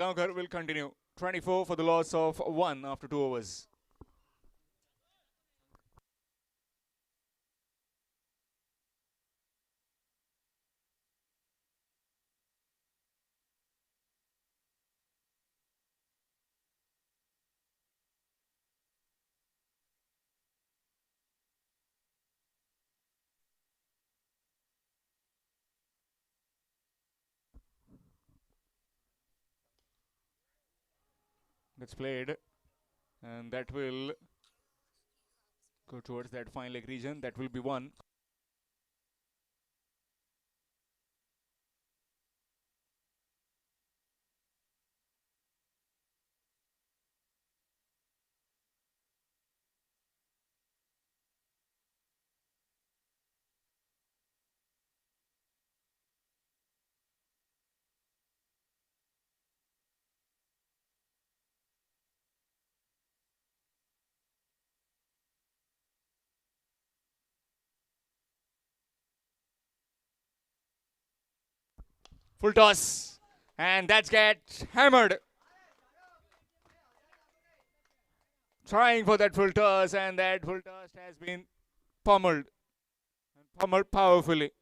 Gaonkar will continue. 24 for the loss of 1 after 2 overs. That's played, and that will go towards that fine leg region. That will be one. Full toss, and that's get hammered. Trying for that full toss, and that full toss has been pummeled, and pummeled powerfully.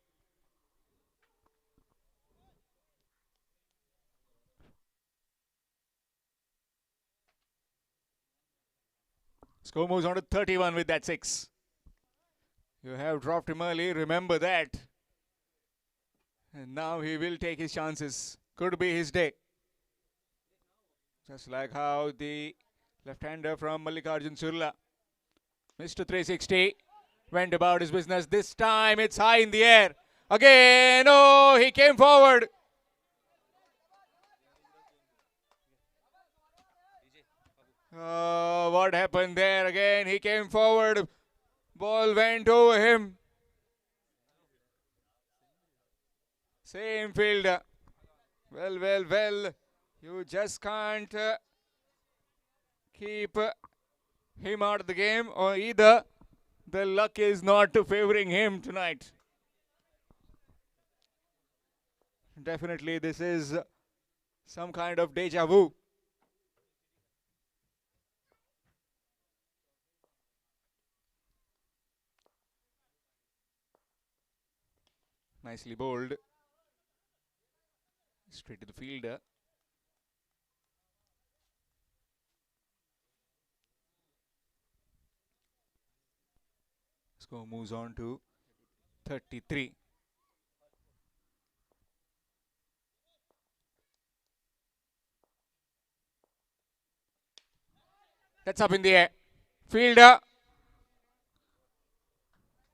Score moves on to 31 with that 6. You have dropped him early, remember that. And now he will take his chances. Could be his day. Just like how the left-hander from Mallikarjun Surla, Mr. 360, went about his business. This time it's high in the air. Again, oh, he came forward. What happened there? Again, he came forward. Ball went over him. Same fielder. Well, well, well. You just can't keep him out of the game, or either the luck is not favoring him tonight. Definitely, this is some kind of deja vu. Nicely bowled. Straight to the fielder. Score moves on to 33. That's up in the air. Fielder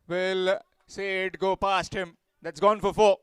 will say it go past him. That's gone for 4.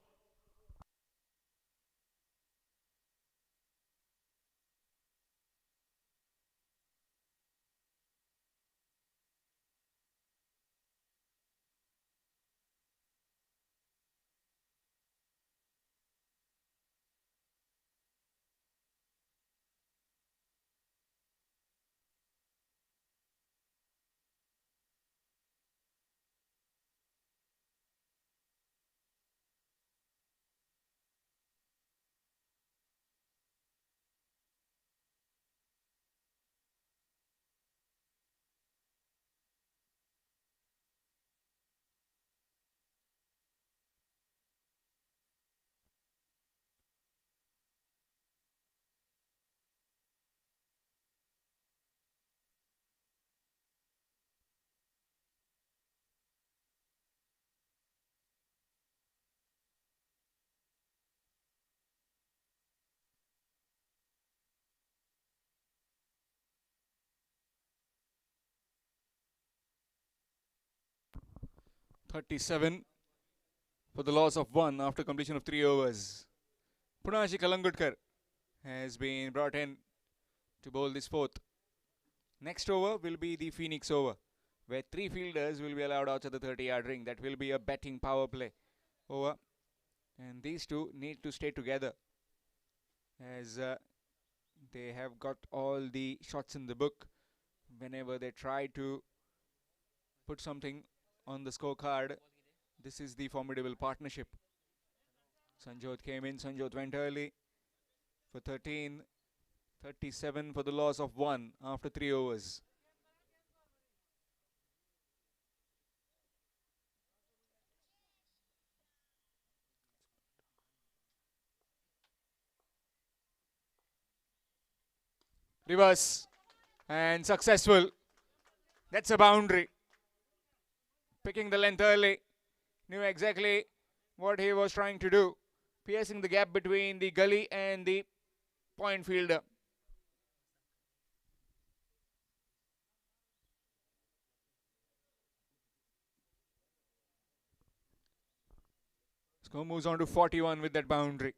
.37 for the loss of 1 after completion of 3 overs. Punashi Kalangudkar has been brought in to bowl this 4th. Next over will be the Pheonix over, where 3 fielders will be allowed outside the 30-yard ring. That will be a batting power play over, and these two need to stay together, as they have got all the shots in the book. Whenever they try to put something on the scorecard, this is the formidable partnership. Sanjot came in. Sanjot went early for 13. 37 for the loss of 1 after 3 overs. Reverse and successful. That's a boundary. Picking the length early. Knew exactly what he was trying to do. Piercing the gap between the gully and the point fielder. Score moves on to 41 with that boundary.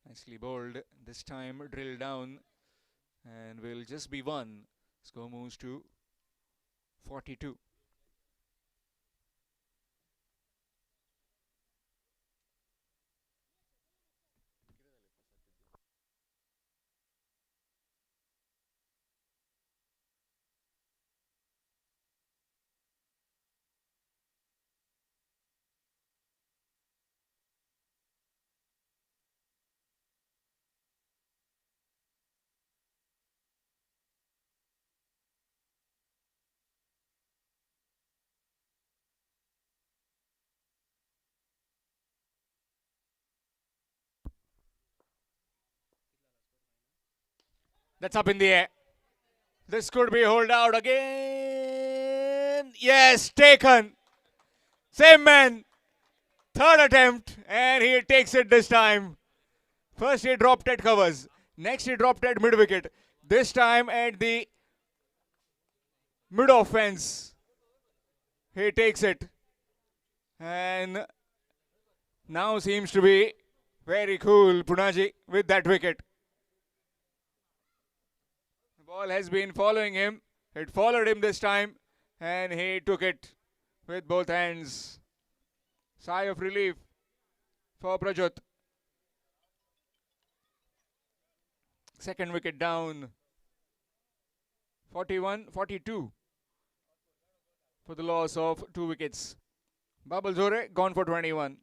Nicely bowled. This time drilled down and will just be 1. Score moves to 42. That's up in the air. This could be hold out again. Yes, taken. Same man. Third attempt, and he takes it this time. First he dropped at covers. Next he dropped at mid wicket. This time at the mid off fence. He takes it. And now seems to be very cool, Punaji, with that wicket. The ball has been following him. It followed him this time, and he took it with both hands. Sigh of relief for Prajot. Second wicket down. 41-42 for the loss of 2 wickets. Babal Zore gone for 21.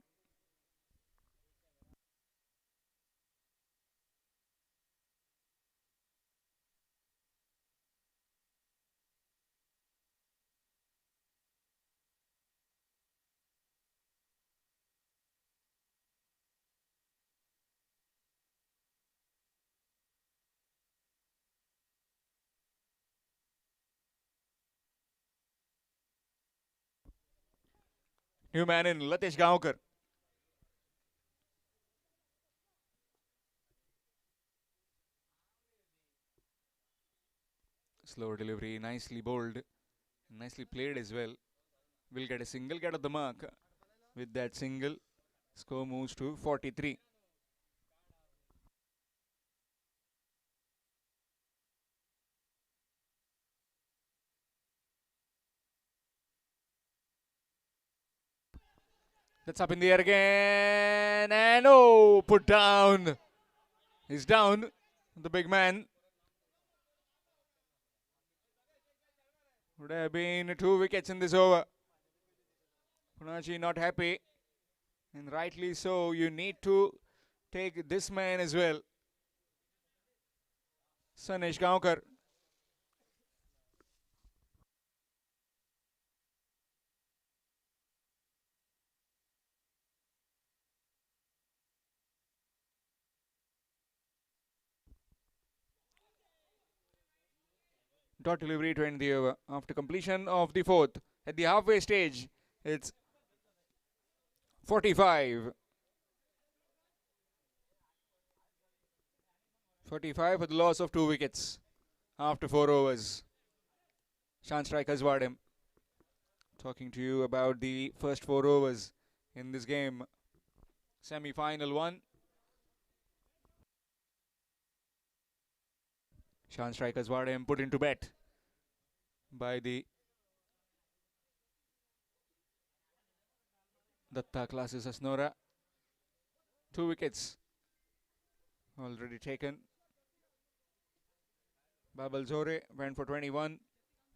New man in Latesh Gaonkar. Slow delivery, nicely bowled, nicely played as well. Will get a single, get at the mark. With that single, score moves to 43. That's up in the air again, and oh, put down. He's down, the big man. Would have been 2 wickets in this over. Punaji not happy, and rightly so. You need to take this man as well. Sanesh Gaonkar. Dot delivery to end the over. After completion of the 4th, at the halfway stage, it's 45. 45 for the loss of 2 wickets after 4 overs. Shan strikers Wadham. Talking to you about the first 4 overs in this game. Semi-final 1. Shan strikers Wadham put into bet by the Datta classes Asnora. 2 wickets already taken. Babal Zore went for 21.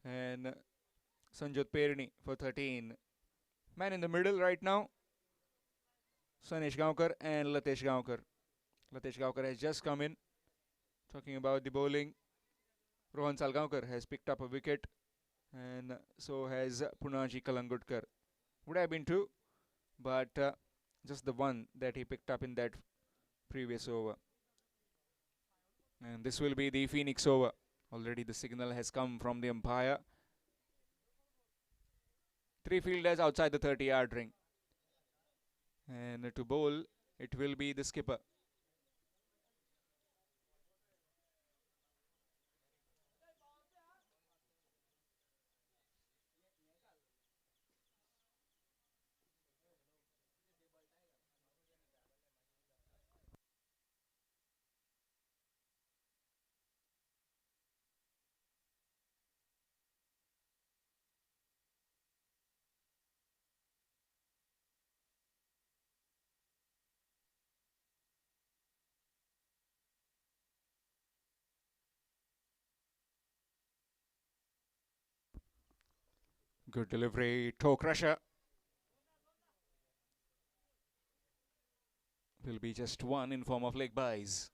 and Sanjot Perini for 13. Man in the middle right now, Sanesh Gaonkar and Latesh Gaonkar. Latesh Gaonkar has just come in. Talking about the bowling, Rohan Salgaonkar has picked up a wicket, and so has Punaji Kalangudkar. Would have been two, but just the one that he picked up in that previous over. And this will be the Pheonix over. Already the signal has come from the umpire. Three fielders outside the 30-yard ring. And to bowl, it will be the skipper. Good delivery, toe crusher. Will be just one in form of leg byes.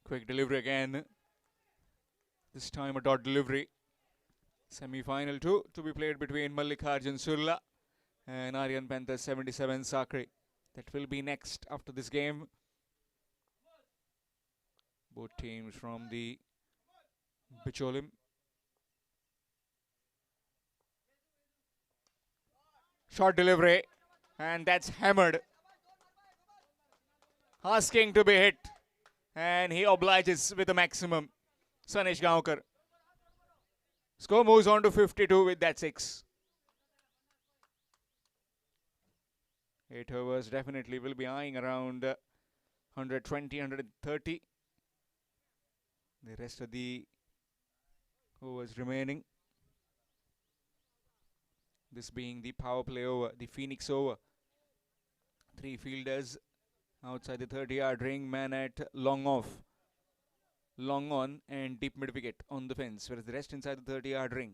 Quick delivery again. This time a dot delivery. Semi-final 2 to be played between Mallikarjun Surla and Aryan Panthers 77 Sakri. That will be next after this game. Both teams from the Bicholim. Short delivery, and that's hammered. Asking to be hit, and he obliges with the maximum. Sanesh Gaonkar. Score moves on to 52 with that 6. 8 overs definitely will be eyeing around 120, 130. The rest of the overs remaining. This being the power play over, the Pheonix over. 3 fielders outside the 30-yard ring, man at long off, long on, and deep mid wicket on the fence, whereas the rest inside the 30-yard ring.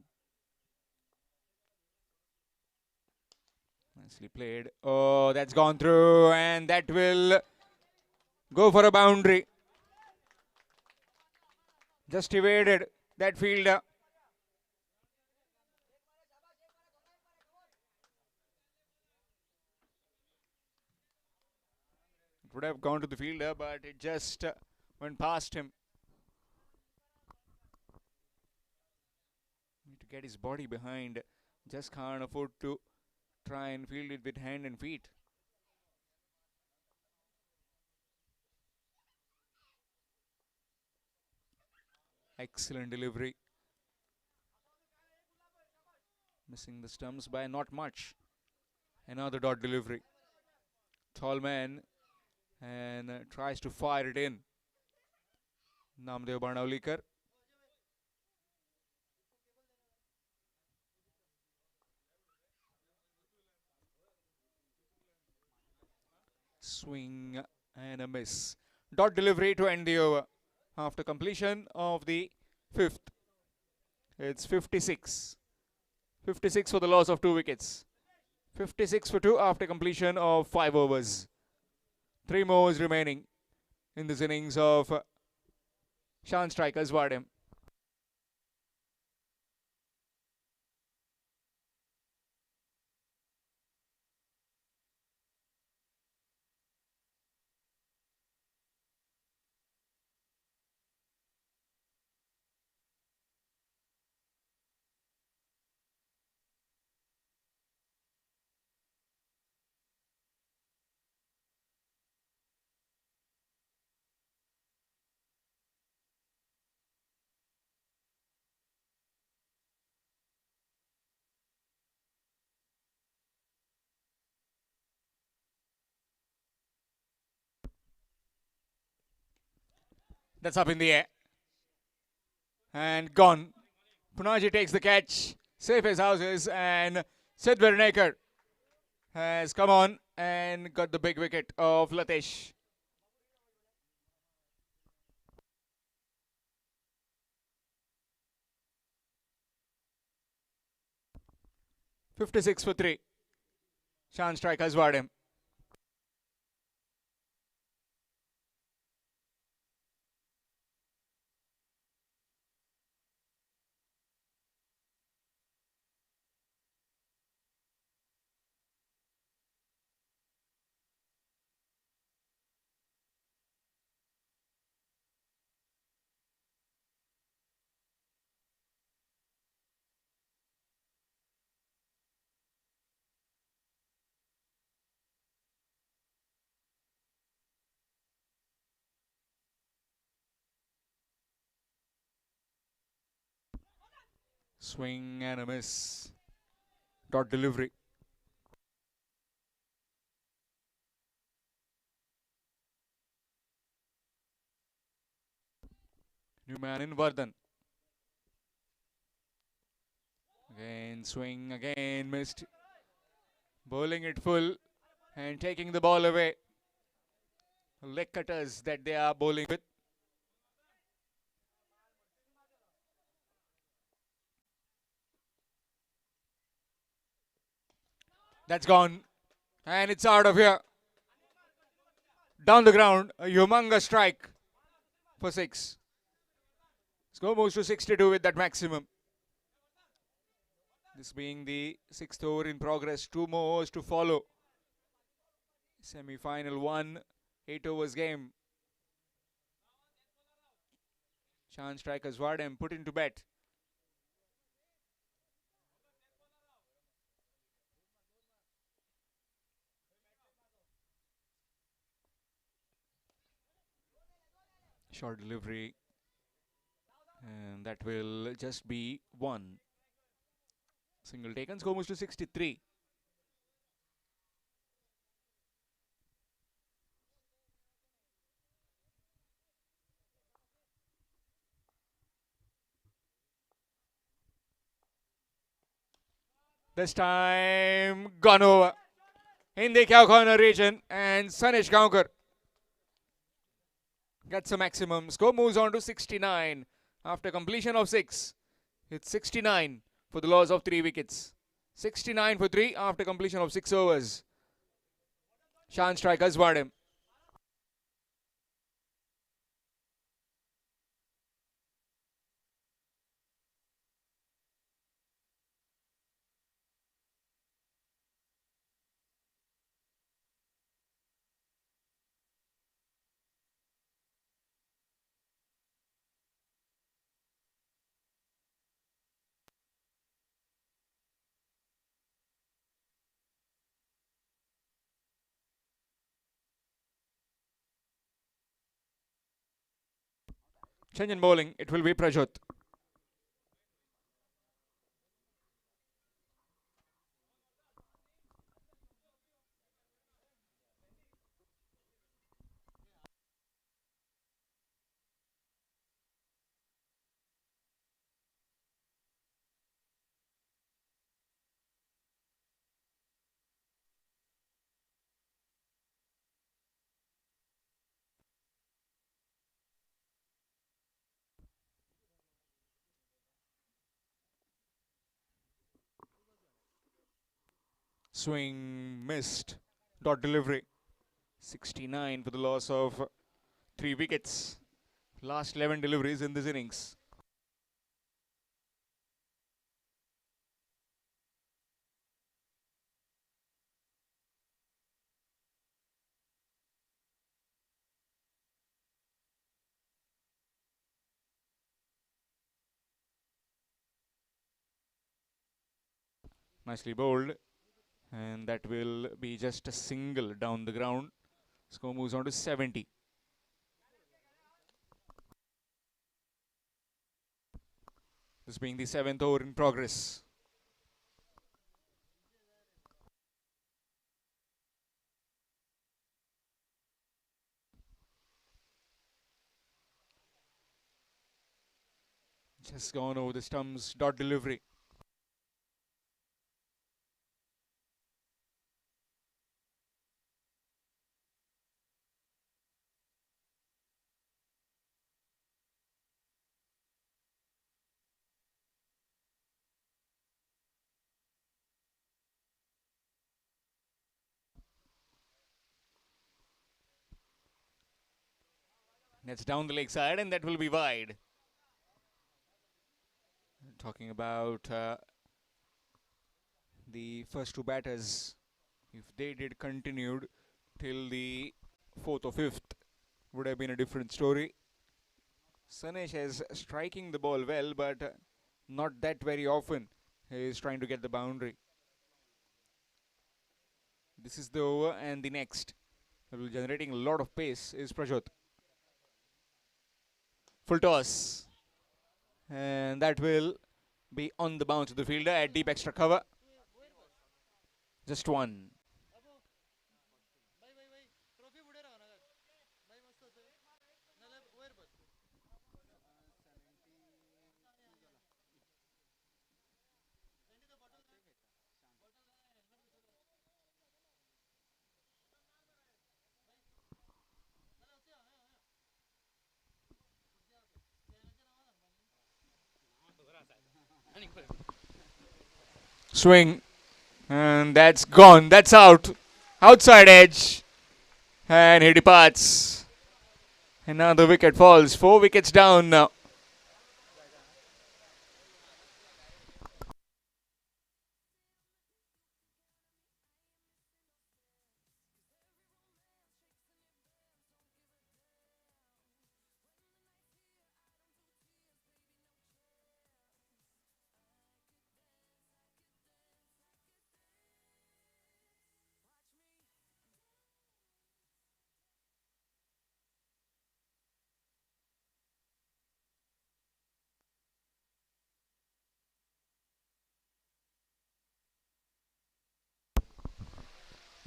Nicely played. Oh, that's gone through, and that will go for a boundary. Just evaded that fielder. It would have gone to the fielder, but it just went past him. Need to get his body behind. Just can't afford to try and field it with hand and feet. Excellent delivery. Missing the stumps by not much. Another dot delivery. Tall man and tries to fire it in. Namdev Banavlikar. Swing and a miss. Dot delivery to end the over. After completion of the 5th. It's 56. 56 for the loss of 2 wickets. 56 for 2 after completion of 5 overs. 3 more overs remaining in this innings of Shan Strikers Wadham. That's up in the air. and gone. Punaji takes the catch, safe as houses, and Sid Vernaker has come on and got the big wicket of Latesh. 56 for 3. Shan strikers ward him. Swing and a miss. Dot delivery. New man in Vardhan. Again, swing, again, missed. Bowling it full and taking the ball away. Leg cutters that they are bowling with. That's gone. And it's out of here. Down the ground, a humongous strike for 6. Score moves to 62 with that maximum. This being the 6th over in progress. 2 more overs to follow. Semi-final 1, 8 overs game. Shan strikers Vardem put into bet. Short delivery. And that will just be 1. Single taken. Score moves to 63. This time gone over in the cow corner region, and Sanish Gaonkar gets a maximum. Score moves on to 69 after completion of 6. It's 69 for the loss of 3 wickets. 69 for 3 after completion of 6 overs. Shan strikers ward him. Change in bowling. It will be Prajot. Swing missed. Dot delivery. 69 for the loss of 3 wickets. Last 11 deliveries in this innings. Nicely bowled. And that will be just a single down the ground. Score moves on to 70. This being the 7th over in progress. Just gone over the stumps. Dot delivery. That's down the leg side, and that will be wide. Talking about the first two batters, if they did continued till the fourth or fifth, would have been a different story. Sanesh is striking the ball well, but not that very often. He is trying to get the boundary. This is the over, and the next, generating a lot of pace, is Prajot. Full toss, and that will be on the bounce of the fielder at deep extra cover. Just one. Swing, and that's gone. That's out. Outside edge, and he departs. And now the wicket falls. 4 wickets down now.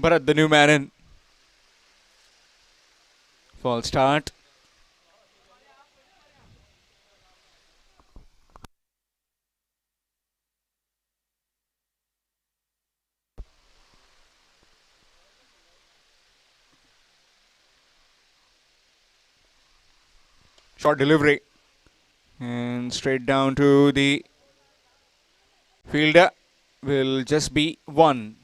Bharat, the new man in. False start. Short delivery. And straight down to the fielder. Will just be one.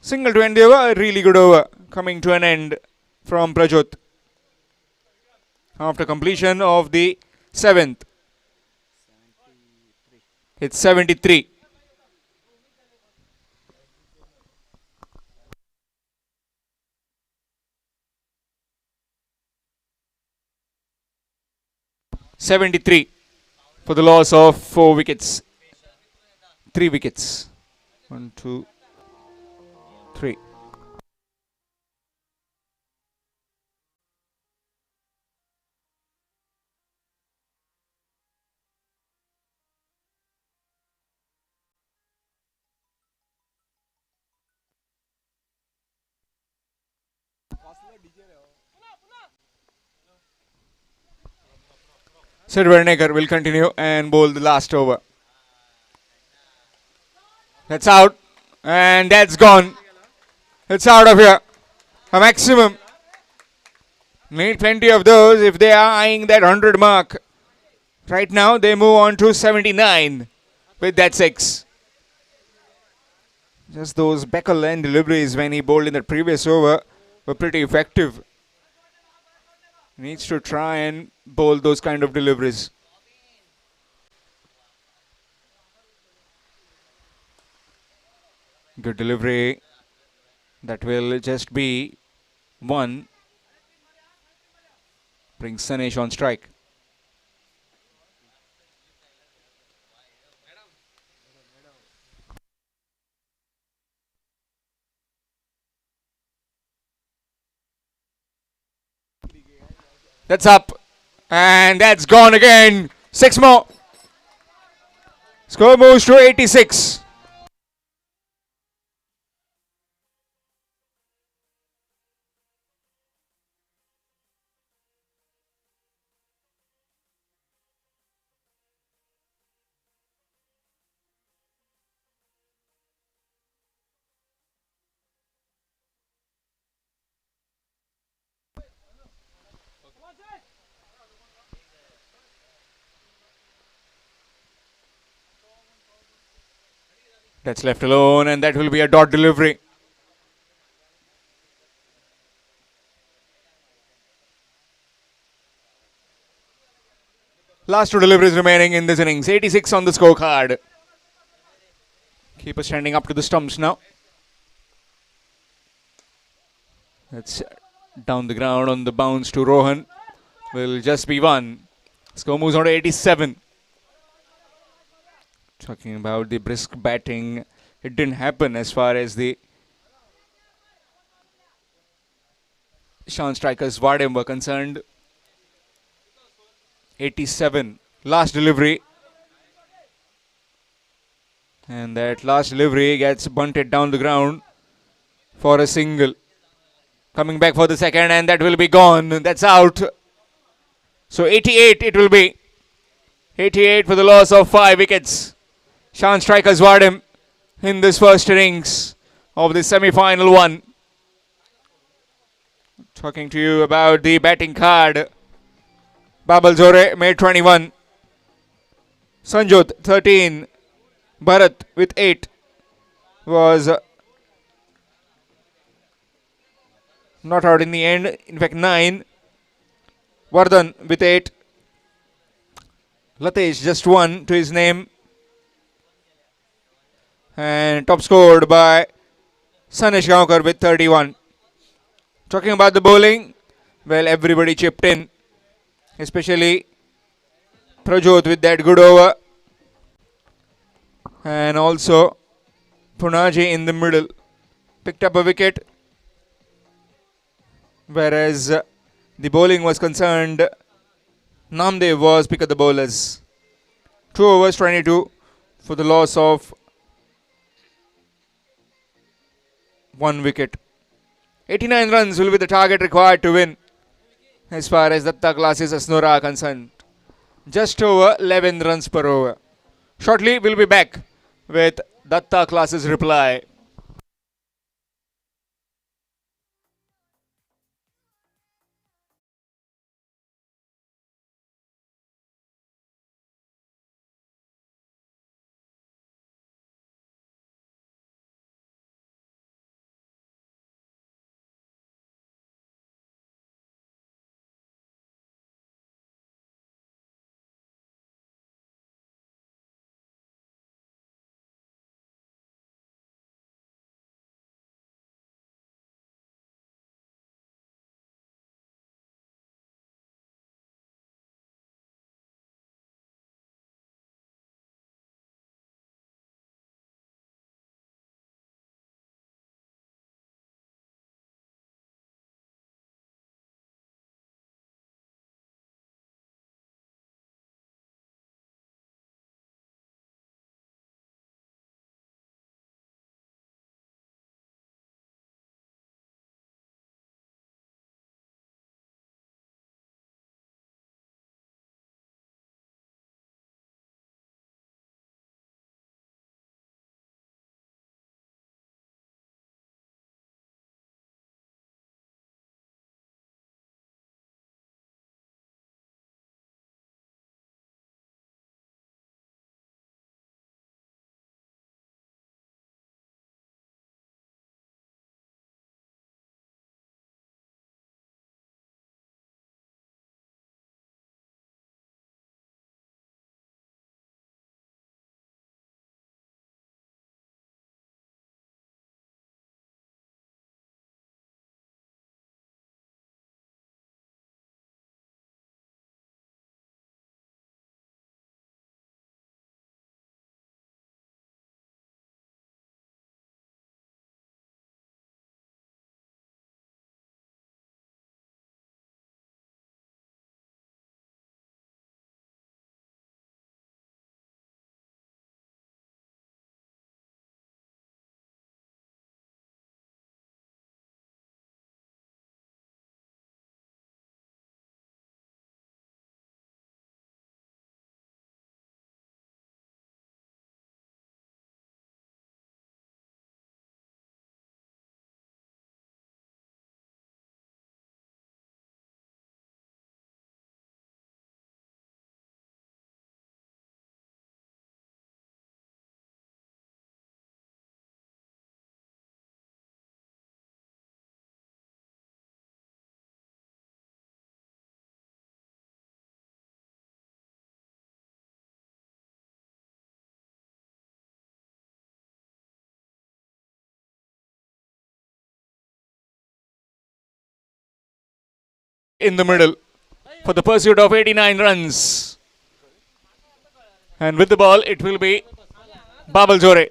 Single to end the over. A really good over. Coming to an end from Prajot. After completion of the seventh. It's 73. 73 for the loss of 4 wickets. 3 wickets. 1, 2, 3. Sid Werniger will continue and bowl the last over. That's out. And that's gone. It's out of here. A maximum. Need plenty of those if they are eyeing that 100 mark. Right now they move on to 79 with that 6. Just those Beckle and deliveries when he bowled in the previous over were pretty effective. Needs to try and bowl those kind of deliveries. Good delivery. That will just be one. Brings Sanesh on strike. That's up. And that's gone again. 6 more. Score moves to 86. That's left alone, and that will be a dot delivery. Last two deliveries remaining in this innings. 86 on the scorecard. Keeper standing up to the stumps now. That's down the ground on the bounce to Rohan. Will just be one. Score moves on to 87. Talking about the brisk batting, it didn't happen as far as the Shan strikers Vardem were concerned. 87. Last delivery. And that last delivery gets bunted down the ground for a single. Coming back for the second, and that will be gone. That's out. So 88 it will be. 88 for the loss of 5 wickets. Shan strikers Vardem in this first innings of the semi-final one. Talking to you about the batting card. Babal Zore made 21. Sanjot 13. Bharat with 8 was not out in the end. In fact 9. Vardhan with 8. Latesh just 1 to his name. And top scored by Sanesh Gaonkar with 31. Talking about the bowling, well, everybody chipped in, especially Prajot with that good over, and also Punaji in the middle picked up a wicket, whereas the bowling was concerned, Namdev was pick of the bowlers. 2 overs 22 for the loss of 1 wicket. 89 runs will be the target required to win as far as Datta Classes Asnora are concerned. Just over 11 runs per over. Shortly, we'll be back with Datta Classes reply. in the middle for the pursuit of 89 runs. And with the ball, it will be Babal Jore.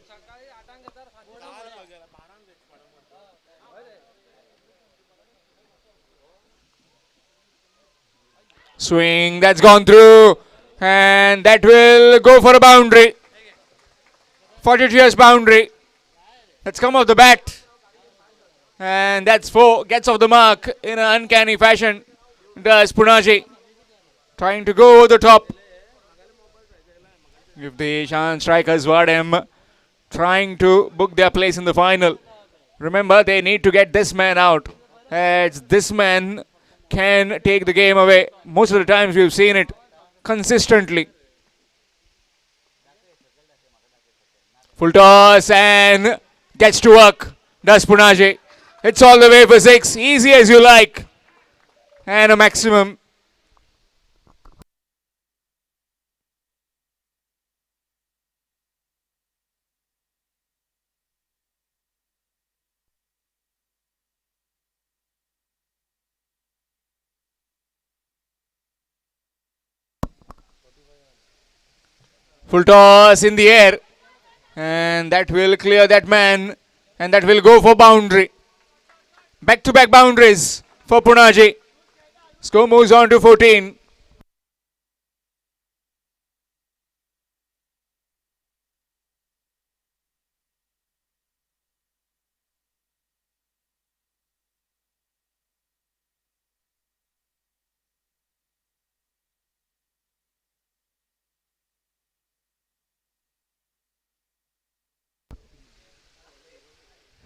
Swing, that's gone through. And that will go for a boundary. 42 years boundary. That's come off the bat. And that's 4. Gets off the mark in an uncanny fashion. Does Punaji. Trying to go over the top. If the Shan strikers were him, trying to book their place in the final. Remember, they need to get this man out. As this man can take the game away. Most of the times we've seen it consistently. Full toss and gets to work. Does Punaji. It's all the way for 6. Easy as you like. And a maximum. Full toss in the air. And that will clear that man. And that will go for boundary. Back-to-back boundaries for Punaji. Score moves on to 14.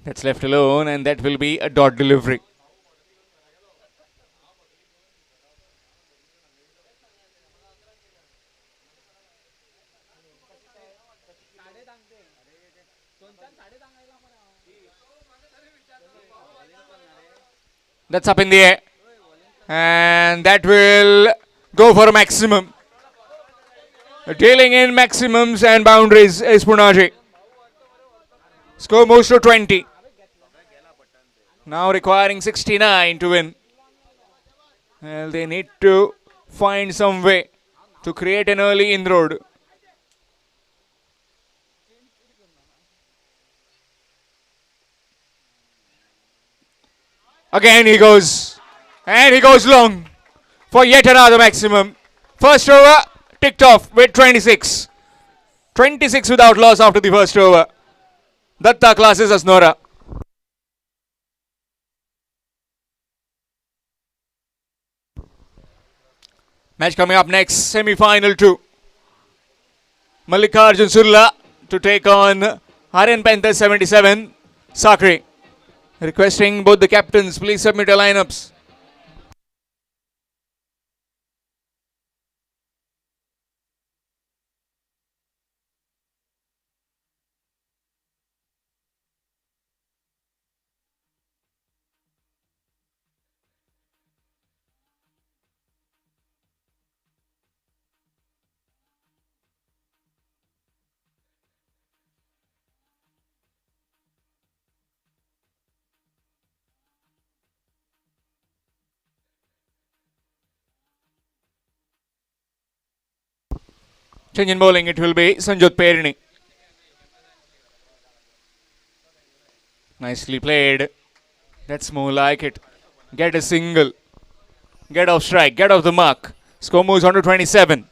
That's left alone, and that will be a dot delivery. That's up in the air. And that will go for a maximum. Dealing in maximums and boundaries is Punaji. Score moves to 20. Now requiring 69 to win. Well, they need to find some way to create an early inroad. Again he goes. And he goes long for yet another maximum. First over ticked off with 26. 26 without loss after the first over. Datta classes as Nora. Match coming up next, semi-final 2. Mallikarjun Surla to take on Aryan Panthers 77, Sakri. Requesting both the captains, please submit your lineups. Change in bowling, it will be Sanjot Perini. Nicely played. That's more like it. Get a single. Get off strike. Get off the mark. Score moves on to 27.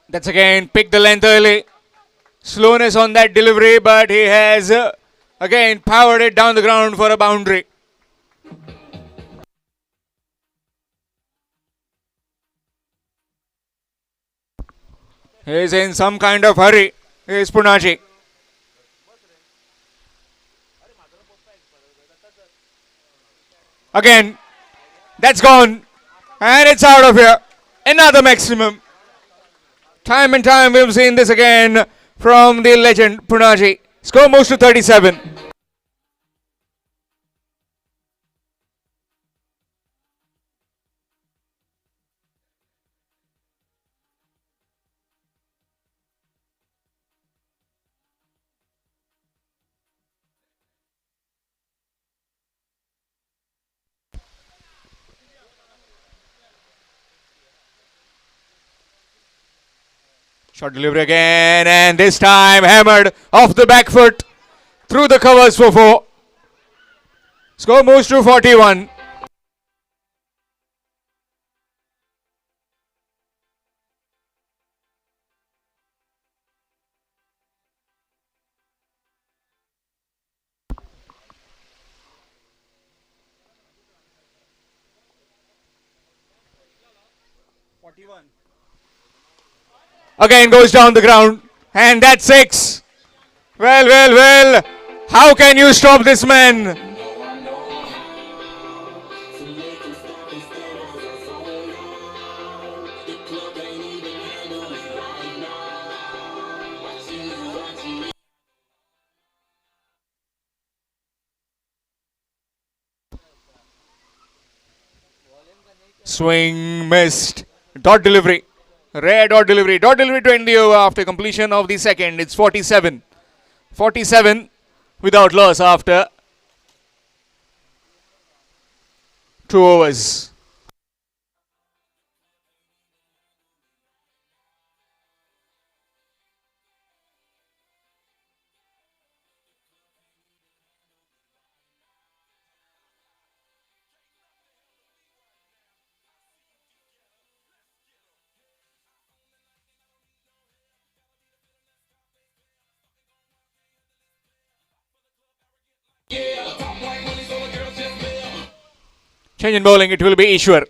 That's again picked the length early. Slowness on that delivery, but he has again powered it down the ground for a boundary. He is in some kind of hurry. He is Punaji. Again, That's gone. And it's out of here. Another maximum. Time and time we've seen this again from the legend Punaji. Score moves to 37. Short delivery again, and this time hammered off the back foot through the covers for 4. Score moves to 41. Again goes down the ground, and that's 6. Well, well, well. How can you stop this man? Swing missed. Dot delivery. Rare dot delivery. Dot delivery to end the over after completion of the second. It's 47. 47 without loss after 2 overs. Change in bowling, it will be Ishwar.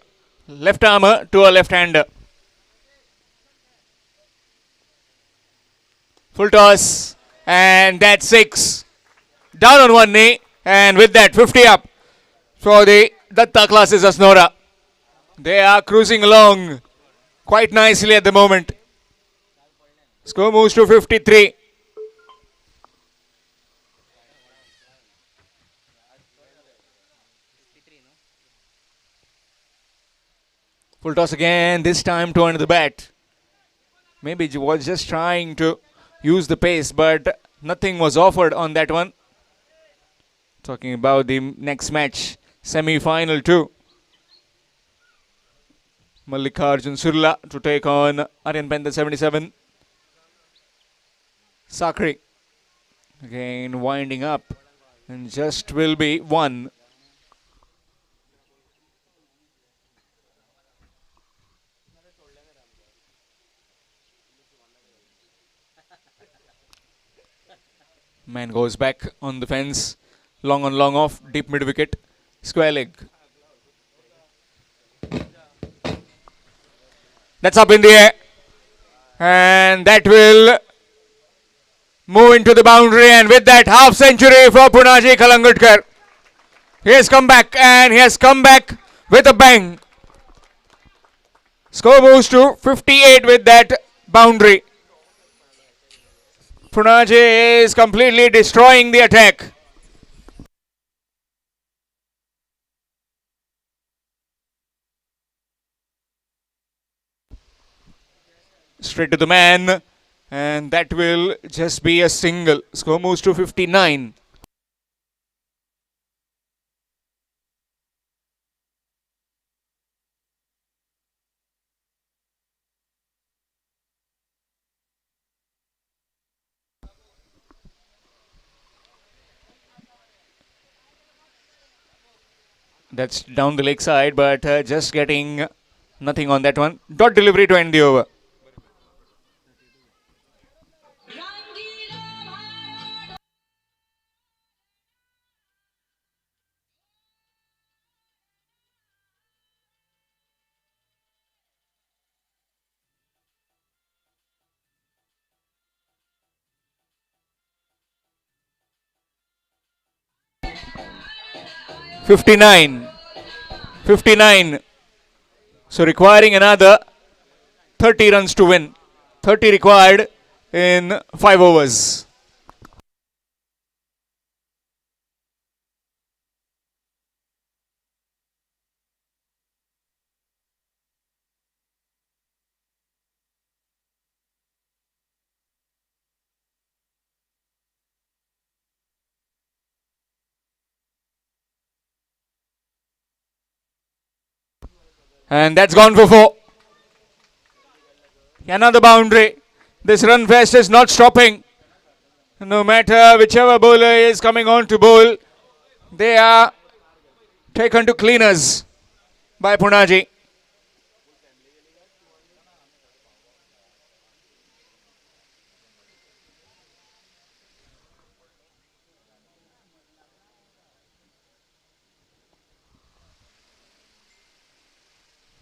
Left armour to a left-hander. Full toss, and that's 6. Down on one knee, and with that 50 up for the Datta classes Asnora. They are cruising along quite nicely at the moment. Score moves to 53. Full toss again, this time to under the bat. Maybe he was just trying to use the pace, but nothing was offered on that one. Talking about the next match, semi-final 2. Mallikarjun Surla to take on Aryan Panther 77. Sakri again winding up, and just will be 1. Man goes back on the fence. Long on, long off. Deep mid wicket. Square leg. That's up in the air. And that will move into the boundary. And with that, half century for Punaji Kalangutkar. He has come back, and he has come back with a bang. Score moves to 58 with that boundary. Punaji is completely destroying the attack. Straight to the man, and that will just be a single. Score moves to 59. That's down the leg side, but just getting nothing on that one. Dot delivery to end the over. $59. 59. So requiring another 30 runs to win. 30 required in 5 overs. And that's gone for 4. Another boundary. This run fest is not stopping. No matter whichever bowler is coming on to bowl, they are taken to cleaners by Punaji.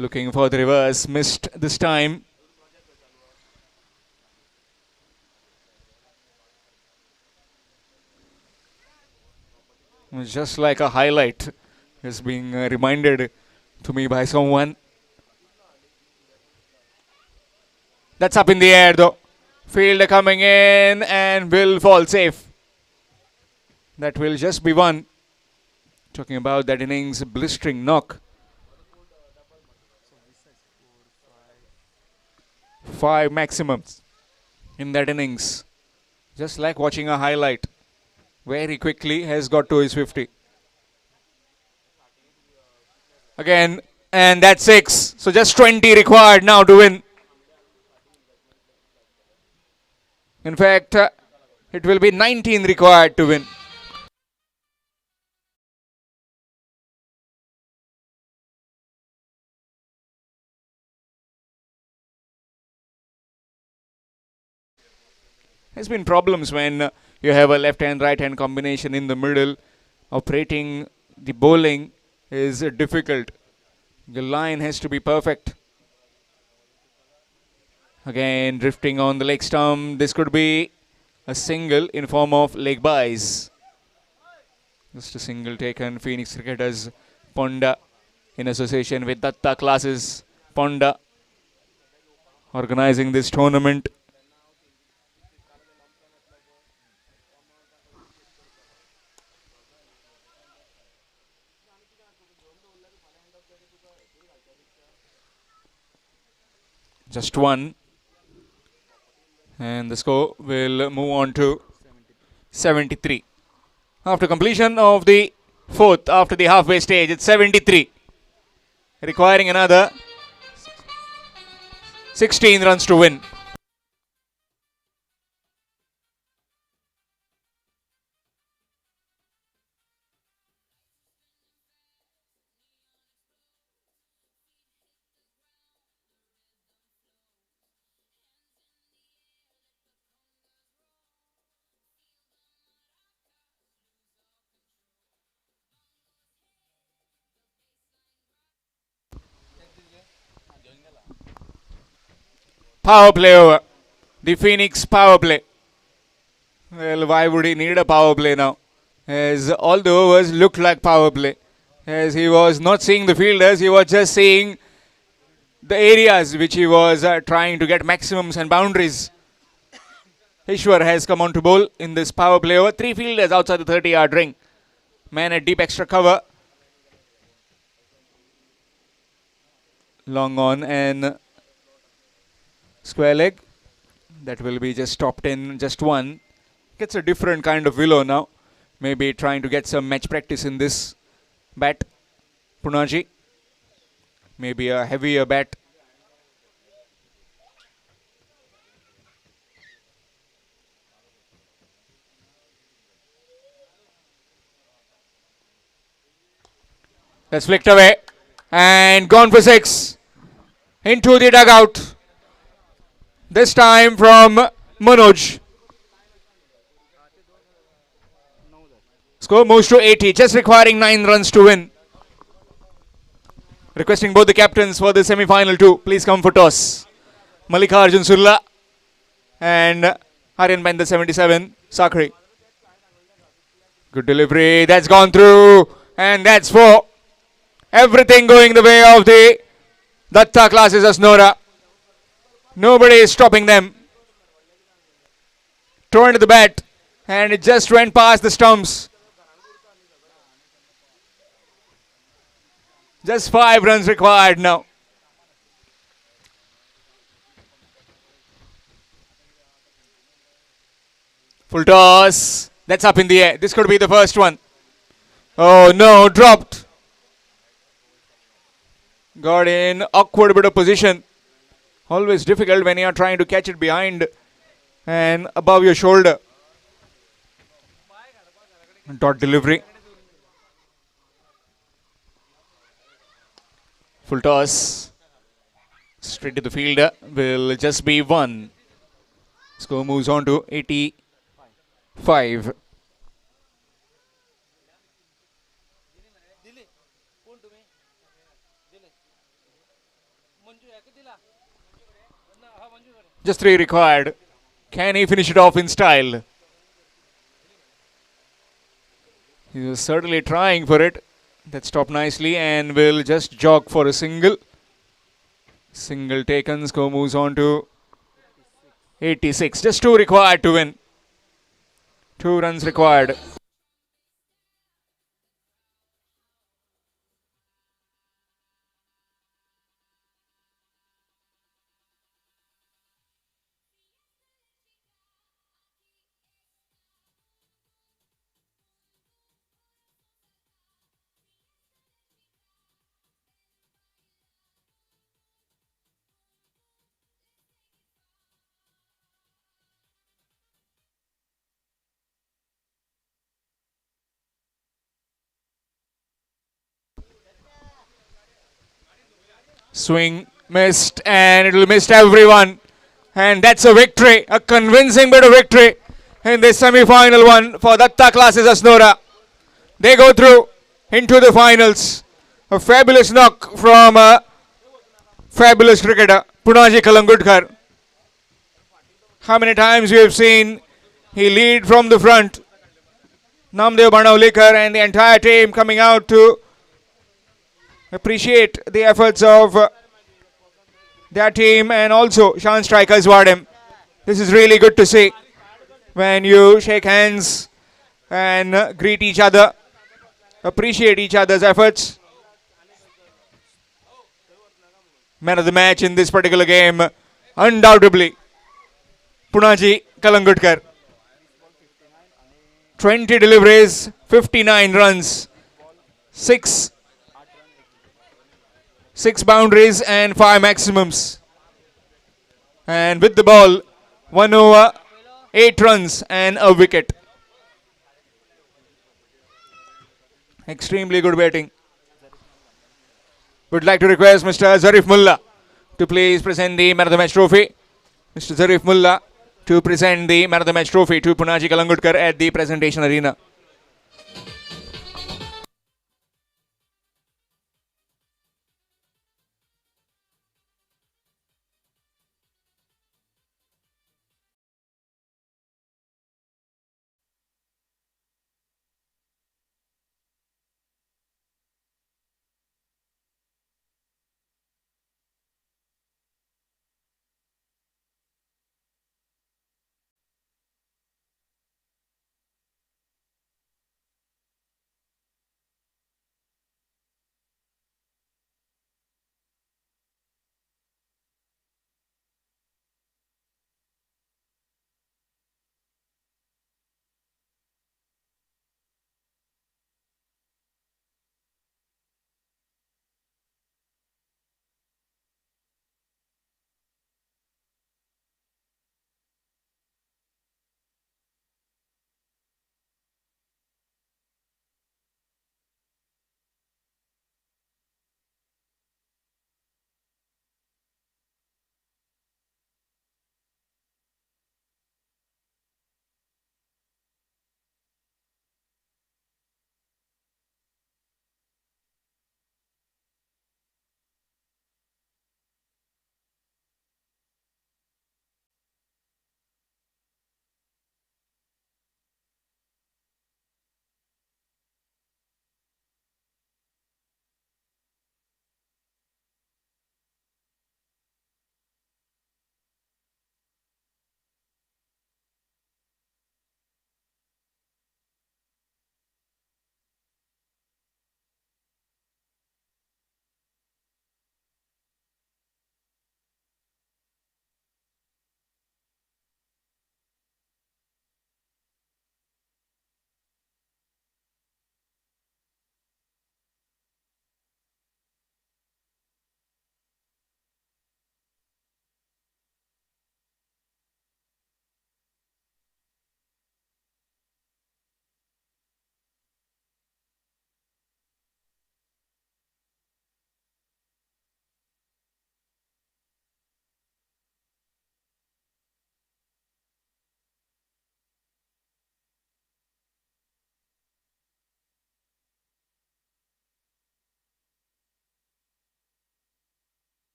Looking for the reverse, missed this time. Just like a highlight is being reminded to me by someone. That's up in the air though. Fielder coming in and will fall safe. That will just be one. Talking about that innings blistering knock. 5 maximums in that innings. Just like watching a highlight. Very quickly has got to his 50. Again, and that's 6. So just 20 required now to win. In fact, it will be 19 required to win. There's been problems when you have a left hand right hand combination in the middle. Operating the bowling is difficult. The line has to be perfect. Again, drifting on the leg stump. This could be a single in form of leg byes. Just a single taken. Pheonix cricketers Ponda in association with Datta Classes Ponda organizing this tournament. Just one. And the score will move on to 73. After completion of the 4th, after the halfway stage, it's 73. Requiring another 16 runs to win. Power play over. The Pheonix power play. Well, why would he need a power play now? As all the overs looked like power play. As he was not seeing the fielders, he was just seeing the areas which he was trying to get maximums and boundaries. Ishwar has come on to bowl in this power play over. 3 fielders outside the 30-yard ring. Man at deep extra cover. Long on and square leg. That will be just stopped in just one. Gets a different kind of willow now. Maybe trying to get some match practice in this bat. Punaji. Maybe a heavier bat. That's flicked away. And gone for 6. Into the dugout. This time from Manoj. Score moves to 80. Just requiring 9 runs to win. Requesting both the captains for the semi-final too. Please come for toss. Mallikarjun Sulla and Aryan Bender 77. Sakri. Good delivery. That's gone through. And that's 4. Everything going the way of the Datta classes as Nora. Nobody is stopping them. Throw into the bat. And it just went past the stumps. Just 5 runs required now. Full toss. That's up in the air. This could be the first one. Oh no, dropped. Got in awkward bit of position. Always difficult when you are trying to catch it behind and above your shoulder. Dot delivery. Full toss. Straight to the fielder. Will just be 1. Score moves on to 85. Just 3 required. Can he finish it off in style? He was certainly trying for it. That stopped nicely and will just jog for a single. Single taken. Score moves on to 86. Just 2 required to win. 2 runs required. Swing missed and it will miss everyone. And that's a victory, a convincing bit of victory in this semi-final one for Datta classes Asnora. They go through into the finals. A fabulous knock from a fabulous cricketer, Punaji Kalangudkar. How many times we have seen he lead from the front. Namdev Banavlikar and the entire team coming out to appreciate the efforts of their team and also Shan Strikers Wadem. This is really good to see when you shake hands and greet each other, appreciate each other's efforts. Man of the match in this particular game, undoubtedly, Punaji Kalangudkar. 20 deliveries, 59 runs, 6 boundaries and 5 maximums. And with the ball, 1 over, 8 runs and a wicket. Extremely good batting. Would like to request Mr. Zarif Mullah to please present the Man of the Match trophy. Mr. Zarif Mullah to present the Man of the Match trophy to Punaji Kalangudkar at the presentation arena.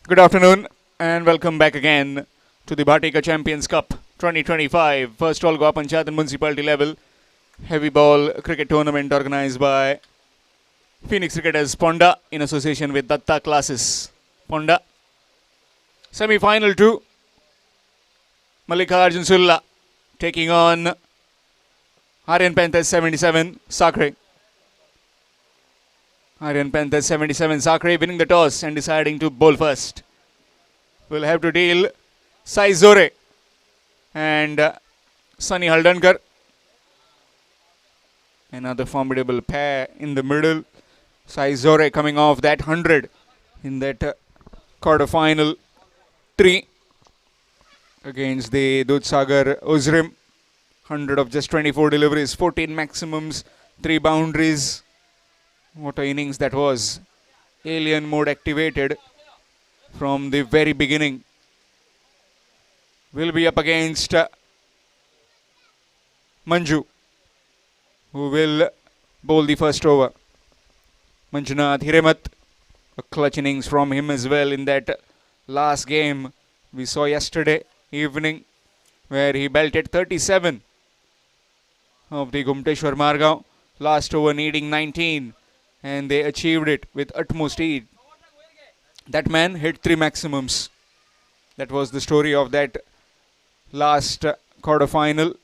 Good afternoon and welcome back again to the Bhatikar Champions Cup 2025 First All Goa Panchayat and Municipality level heavy ball cricket tournament organized by Pheonix Cricketers Ponda in association with Datta Classes Ponda. Semi-final 2, Mallikarjun Sulla taking on Aryan Panthers 77 Sakre. Aryan Panthers 77 Sakre winning the toss and deciding to bowl first. Will have to deal Sai Zore and Sunny Haldankar. Another formidable pair in the middle. Sai Zore coming off that 100 in that quarter-final 3 against the Dudhsagar Uzrim. 100 of just 24 deliveries, 14 maximums, 3 boundaries. What an innings that was. Alien mode activated from the very beginning. Will be up against Manju, who will bowl the first over. Manjunath Hiremat, a clutch innings from him as well in that last game we saw yesterday evening, where he belted 37 of the Gumteshwar Margaon. Last over needing 19, and they achieved it with utmost ease. That man hit 3 maximums. That was the story of that last quarter-final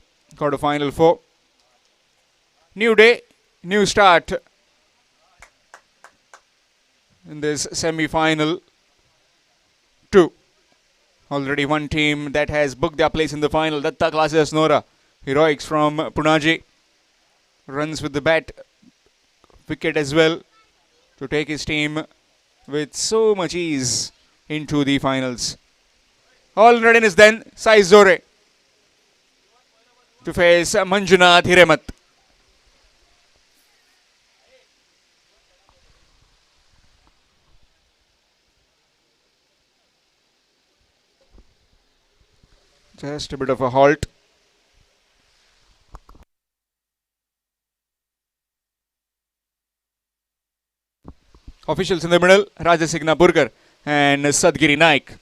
4. New day, new start in this semi-final 2. Already one team that has booked their place in the final. Datta Classes Nora. Heroics from Punaji. Runs with the bat. Wicket as well to take his team with so much ease into the finals. All readiness then. Sai Zore to face Manjunath Hiremat. Just a bit of a halt. Officials in the middle, Rajasigna Burkar and Sadgiri Naik.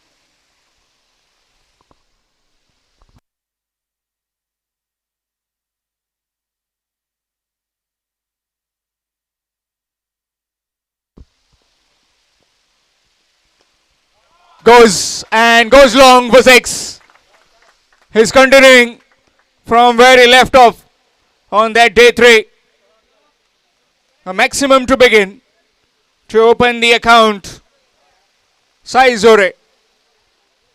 Goes long for 6. He's continuing from where he left off on that day 3. A maximum to begin. To open the account, Sai Zore.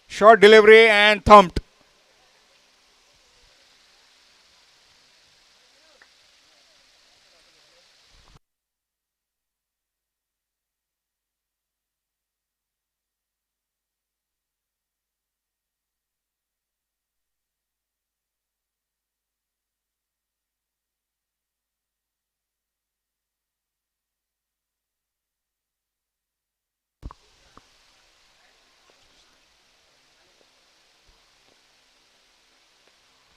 Short delivery and thumped.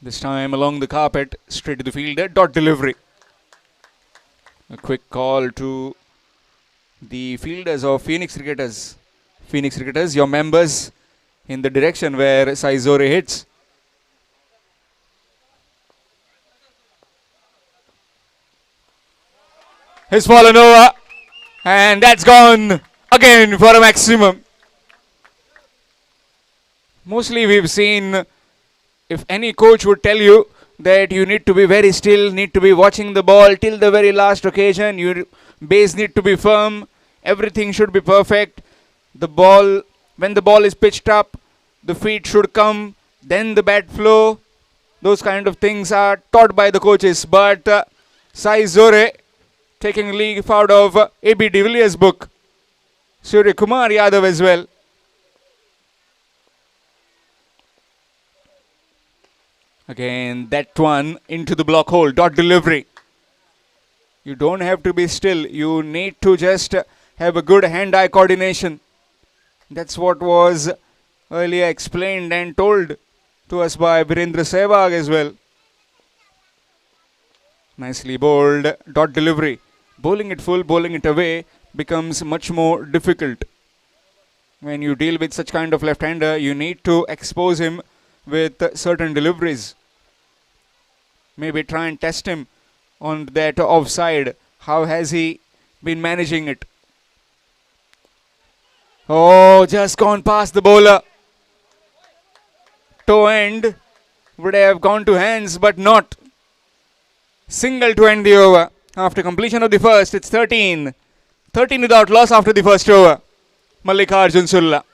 This time along the carpet, straight to the fielder, dot delivery. A quick call to the fielders of Pheonix Cricketers. Pheonix Cricketers, your members in the direction where Sai Zore hits. He's fallen over, and that's gone again for a maximum. Mostly we've seen, if any coach would tell you that you need to be very still, need to be watching the ball till the very last occasion, your base need to be firm, everything should be perfect. The ball, when the ball is pitched up, the feet should come, then the bat flow. Those kind of things are taught by the coaches. But Sai Zore taking leaf out of A.B. de Villiers' book. Surya Kumar Yadav as well. Again, that one into the block hole. Dot delivery. You don't have to be still. You need to just have a good hand-eye coordination. That's what was earlier explained and told to us by Virendra Sehwag as well. Nicely bowled. Dot delivery. Bowling it full, bowling it away becomes much more difficult. When you deal with such kind of left-hander, you need to expose him with certain deliveries. Maybe try and test him on that offside. How has he been managing it? Oh, just gone past the bowler. Toe end would have gone to hands, but not. Single to end the over. After completion of the first, it's 13. 13 without loss after the first over. Mallikarjun Sulla.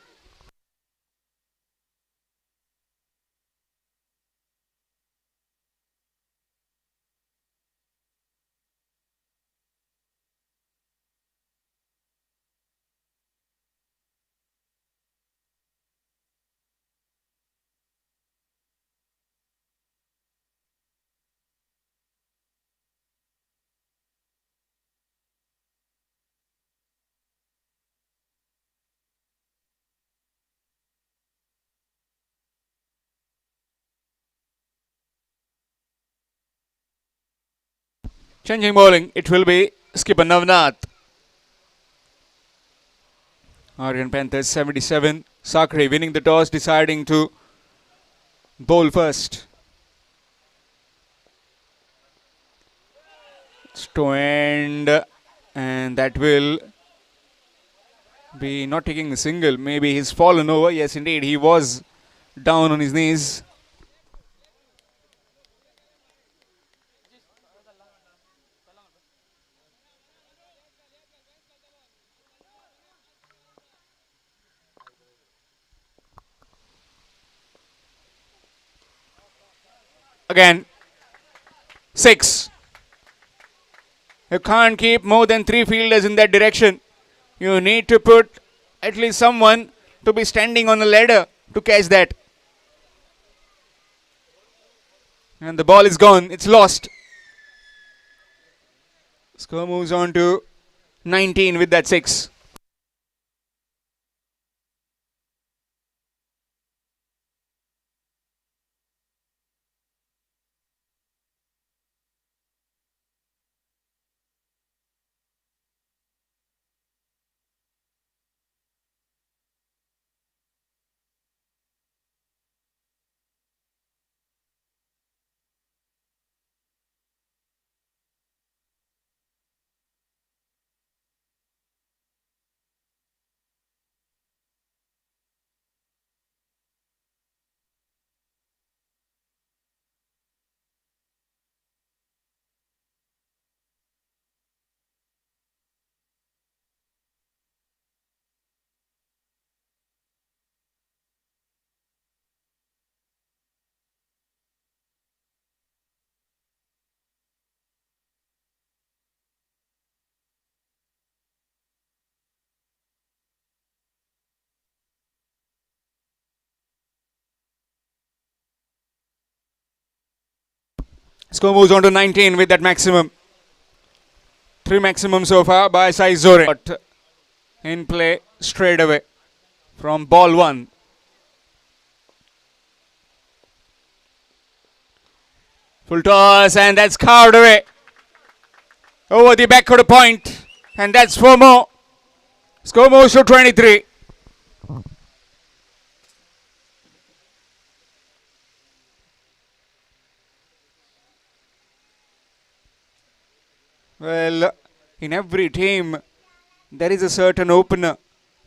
Changing bowling, it will be skipper Navnath. Aryan Panthers 77. Sakri winning the toss, deciding to bowl first. It's to end, and that will be not taking the single. Maybe he's fallen over. Yes, indeed, he was down on his knees. Again, 6. You can't keep more than 3 fielders in that direction. You need to put at least someone to be standing on a ladder to catch that. And the ball is gone. It's lost. Score moves on to 19 with that 6. Score moves on to 19 with that maximum. 3 maximum so far by Sai Zore. In play straight away from ball 1. Full toss, and that's carved away over the backward point, and that's 4 more. Score moves to 23. Well, in every team, there is a certain opener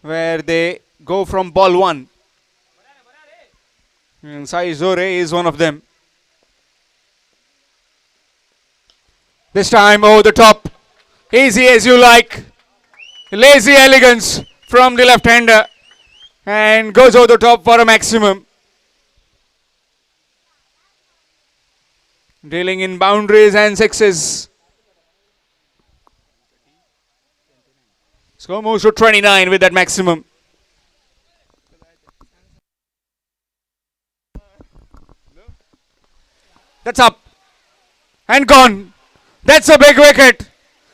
where they go from ball 1. And Sai Zore is one of them. This time over the top. Easy as you like. Lazy elegance from the left-hander. And goes over the top for a maximum. Dealing in boundaries and sixes. Score moves to 29 with that maximum. That's up. And gone. That's a big wicket.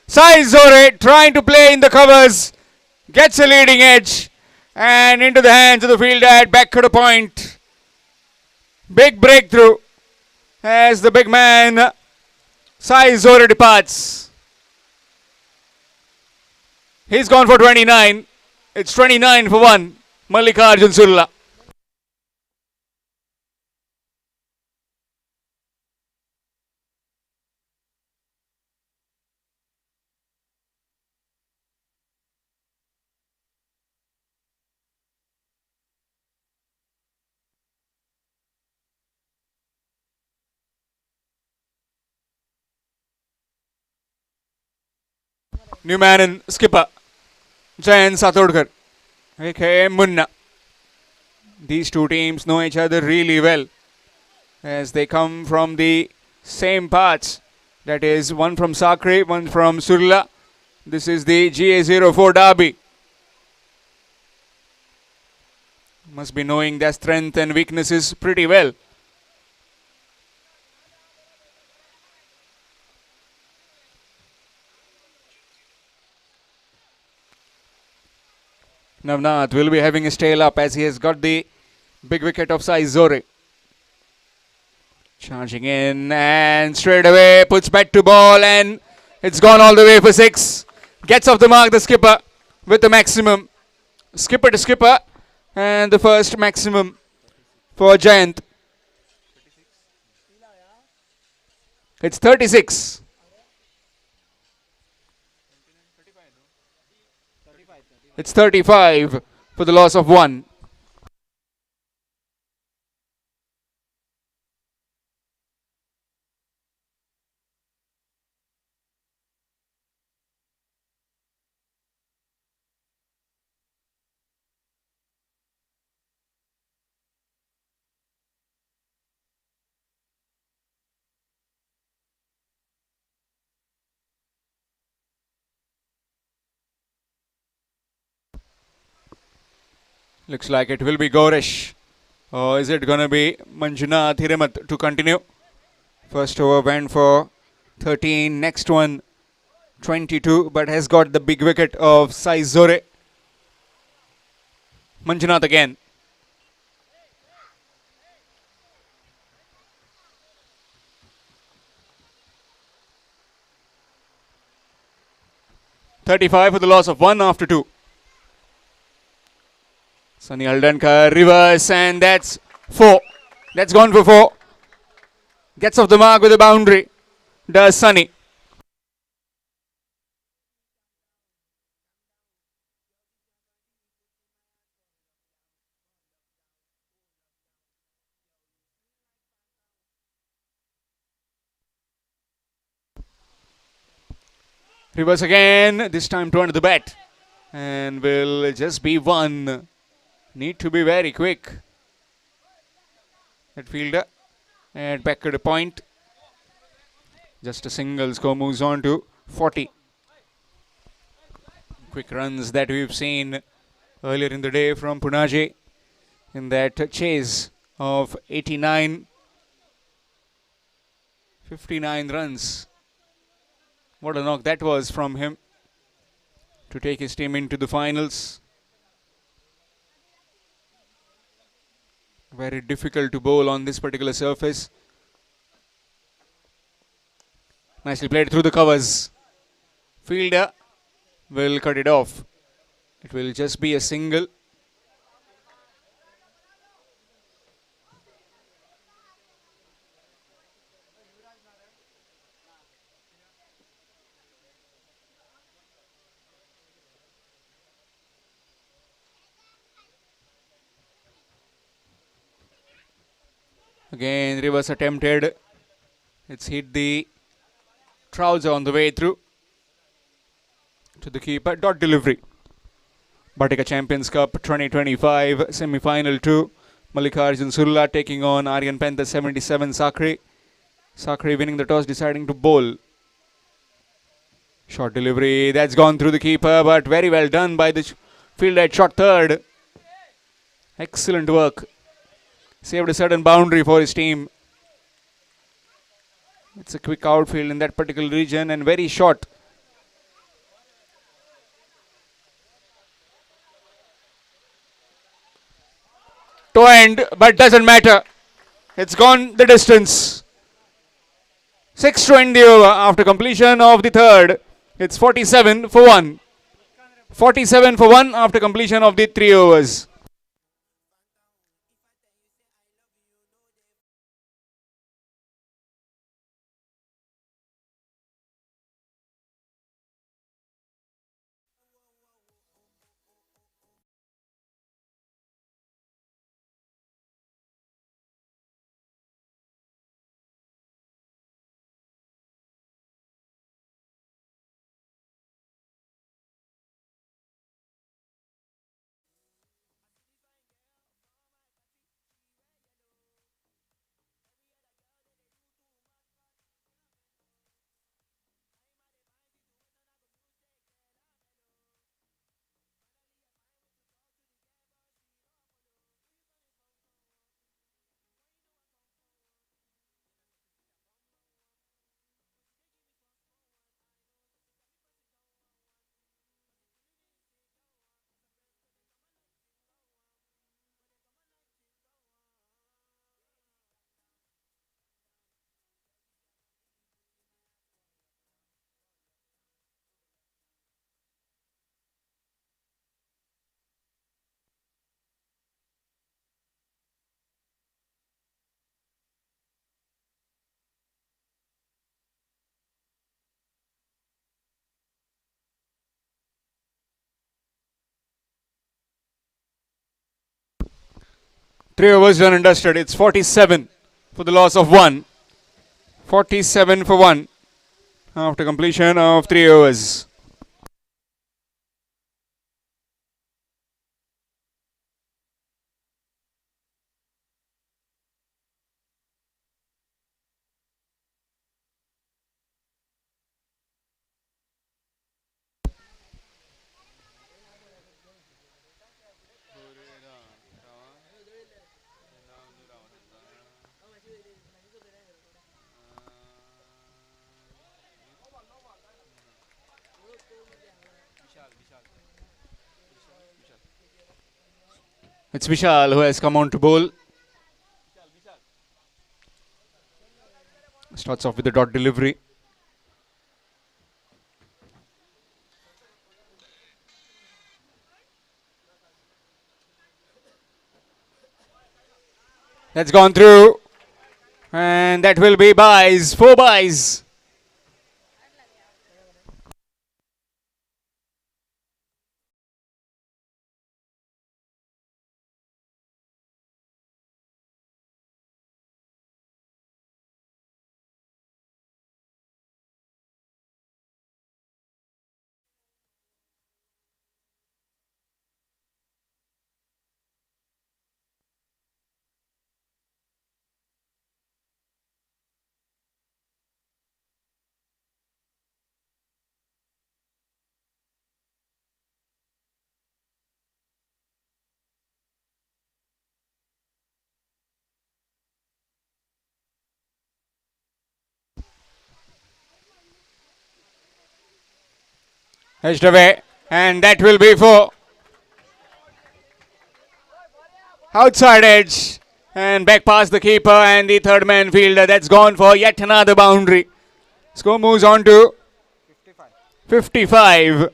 Sai Zore trying to play in the covers. Gets a leading edge. And into the hands of the fielder at backward point. Big breakthrough as the big man Sai Zore departs. He's gone for 29. It's 29 for 1. Mallikarjun Sulla. New man and skipper Jayan Satodkar, aka Munna. These two teams know each other really well as they come from the same parts. That is, one from Sakre, one from Surla. This is the GA04 derby. Must be knowing their strength and weaknesses pretty well. Navnath will be having his tail up as he has got the big wicket of Saizore. Charging in and straight away puts back to ball and it's gone all the way for 6. Gets off the mark the skipper with the maximum. Skipper to skipper and the first maximum for Jayant. It's 36. It's 35 for the loss of 1. Looks like it will be Goresh. Or is it going to be Manjunath Hiramat to continue? First over went for 13. Next one 22, but has got the big wicket of Saizore. Manjunath again. .35 for the loss of 1 after 2. Sunny Aldankar reverse and that's 4. That's gone for 4. Gets off the mark with a boundary. Does Sunny. Reverse again. This time to under the bat. And will just be 1. Need to be very quick. That fielder. And back at a point. Just a single score moves on to 40. Quick runs that we've seen earlier in the day from Punaje in that chase of 89. 59 runs. What a knock that was from him to take his team into the finals. Very difficult to bowl on this particular surface. Nicely played through the covers. Fielder will cut it off. It will just be a single. Again, reverse attempted. It's hit the trouser on the way through to the keeper. Dot delivery. Bhatikar Champions Cup 2025 semi-final 2. Mallikarjun Sulla taking on Aryan Panther 77 Sakre. Sakre winning the toss, deciding to bowl. Short delivery. That's gone through the keeper, but very well done by the fielder at short third. Excellent work. Saved a certain boundary for his team. It's a quick outfield in that particular region and very short. To end, but doesn't matter. It's gone the distance. 6 to end the over after completion of the third. It's 47 for 1. 47 for 1 after completion of the 3 overs. 3 overs done and dusted. It's 47 for the loss of 1. 47 for 1 after completion of 3 overs. It's Vishal who has come on to bowl. Starts off with the dot delivery. That's gone through. And that will be buys. 4 buys. Edged away. And that will be for outside edge. And back past the keeper and the third man fielder. That's gone for yet another boundary. Score moves on to 55.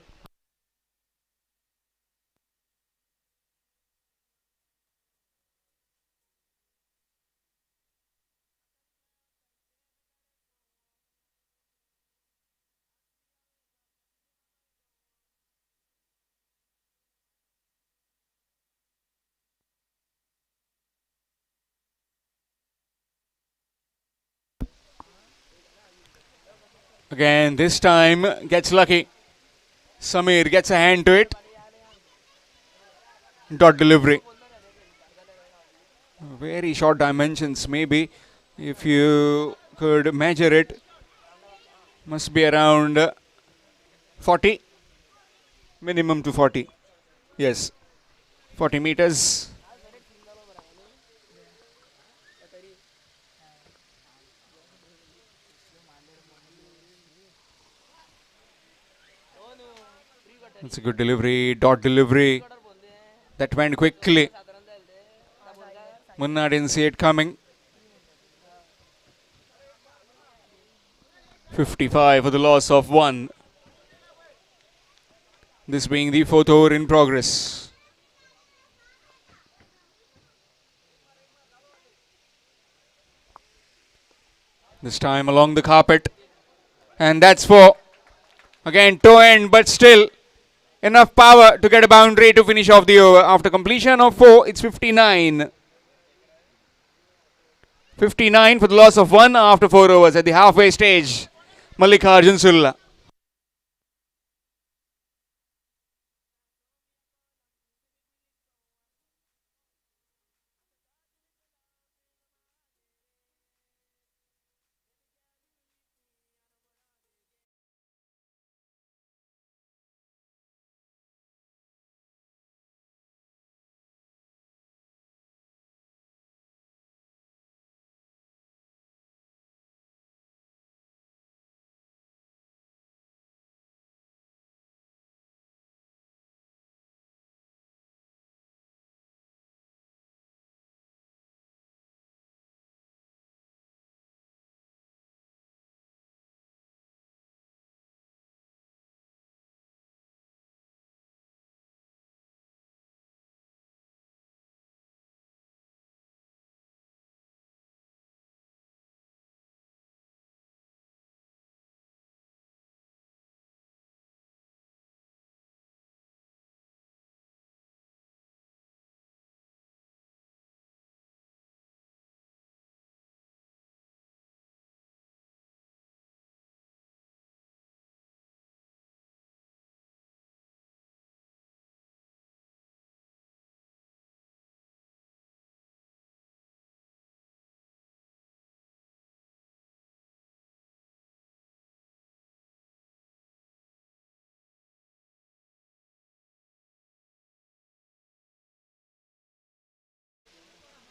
Again, this time gets lucky. Samir gets a hand to it. Dot delivery. Very short dimensions, maybe. If you could measure it, must be around 40. Minimum to 40. Yes. 40 meters. It's a good delivery. Dot delivery. That went quickly. Munna didn't see it coming. 55 for the loss of 1. This being the 4th over in progress. This time along the carpet. And that's for, again, toe end, but still enough power to get a boundary to finish off the over. After completion of 4, it's 59. 59 for the loss of 1 after 4 overs at the halfway stage. Mallikarjun Sulla.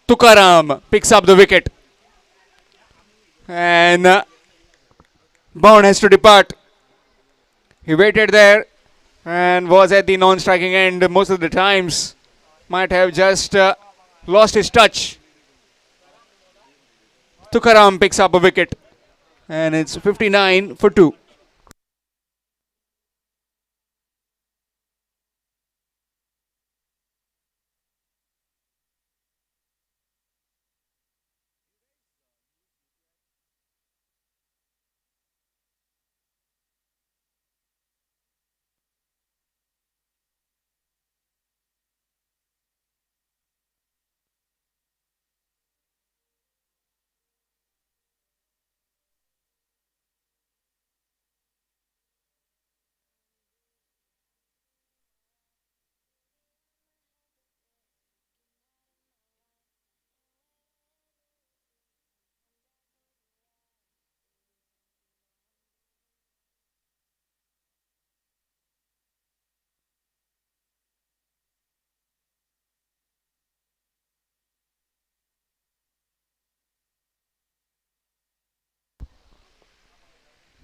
Tukaram picks up the wicket. And Bond has to depart. He waited there and was at the non-striking end most of the times. Might have just lost his touch. Tukaram picks up a wicket. And it's 59 for 2.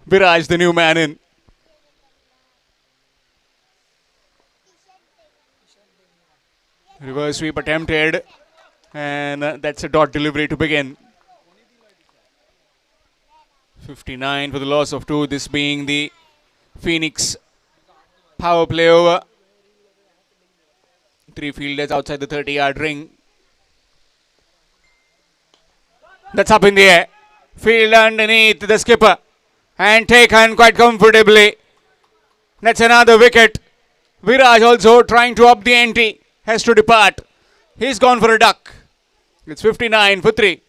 Viraj, the new man in. Reverse sweep attempted. And that's a dot delivery to begin. 59 for the loss of 2. This being the Pheonix power play over. 3 fielders outside the 30-yard ring. That's up in the air. Field underneath the skipper. And taken quite comfortably. That's another wicket. Viraj also trying to up the ante. Has to depart. He's gone for a duck. It's 59 for 3.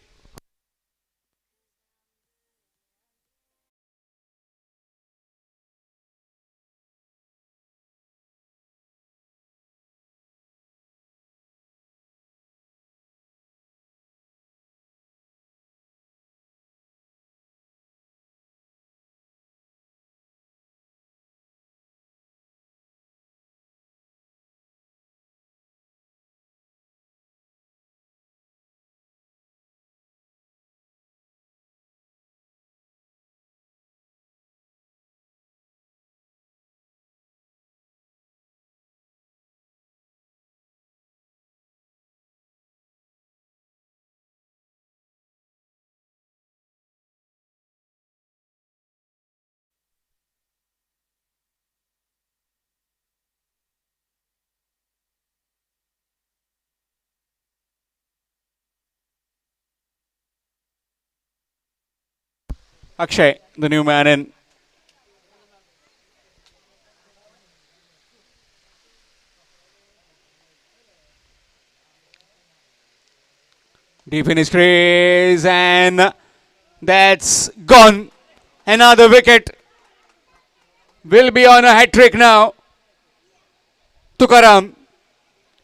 Akshay, the new man in. Deep in his crease, and that's gone. Another wicket. Will be on a hat trick now. Tukaram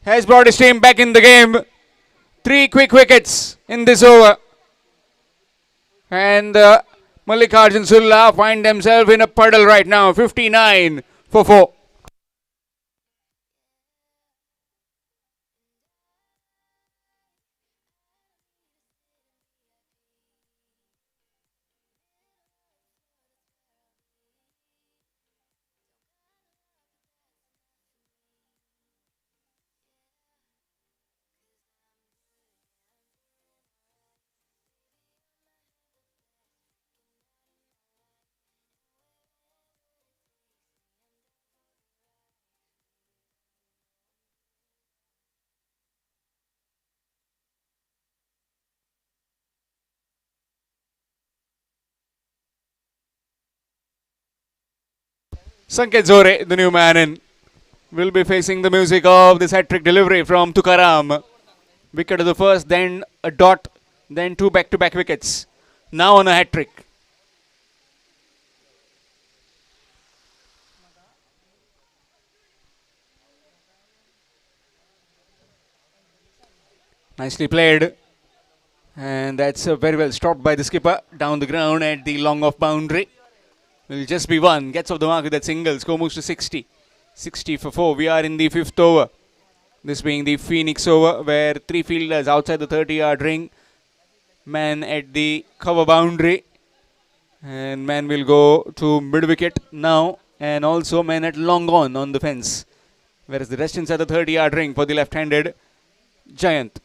has brought his team back in the game. 3 quick wickets in this over. And Mallikarjun Sulla find themselves in a puddle right now. 59 for 4. Sanket Zore, the new man in, will be facing the music of this hat-trick delivery from Tukaram. Wicket of the first, then a dot, then 2 back-to-back wickets. Now on a hat-trick. Nicely played. And that's very well stopped by the skipper down the ground at the long-off boundary. Will just be one. Gets off the mark with that single. Score moves to 60. 60 for 4. We are in the 5th over. This being the Pheonix over, where three fielders outside the 30-yard ring, man at the cover boundary, and man will go to mid wicket now, and also man at long on the fence, whereas the rest inside the 30-yard ring for the left-handed giant.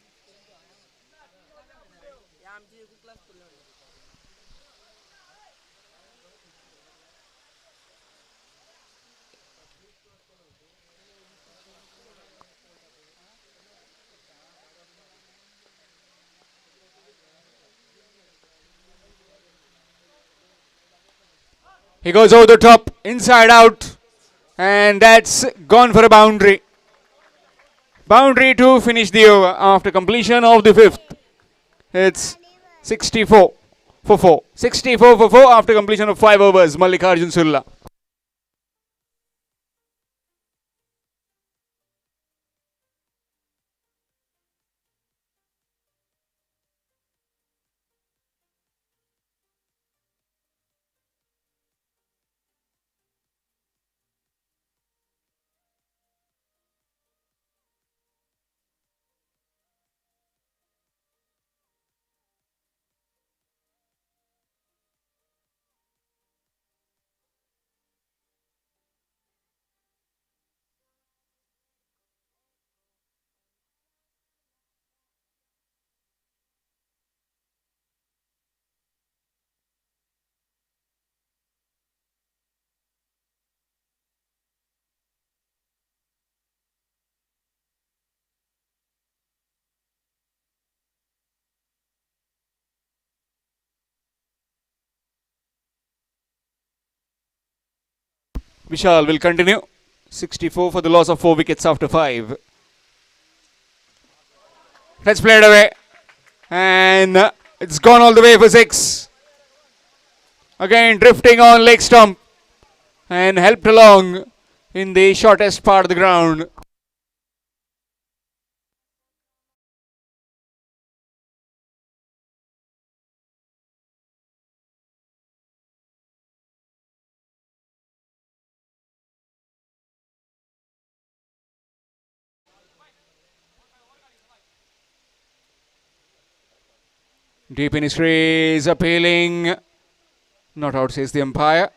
He goes over the top, inside out, and that's gone for a boundary. Boundary to finish the over after completion of the fifth. It's 64 for 4. 64 for 4 after completion of 5 overs. Mallikarjun Sulla. Vishal will continue. 64 for the loss of 4 wickets after 5. Let's play it away. And it's gone all the way for 6. Again, drifting on leg stump. And helped along in the shortest part of the ground. Deep in his crease, appealing. Not out, says the umpire.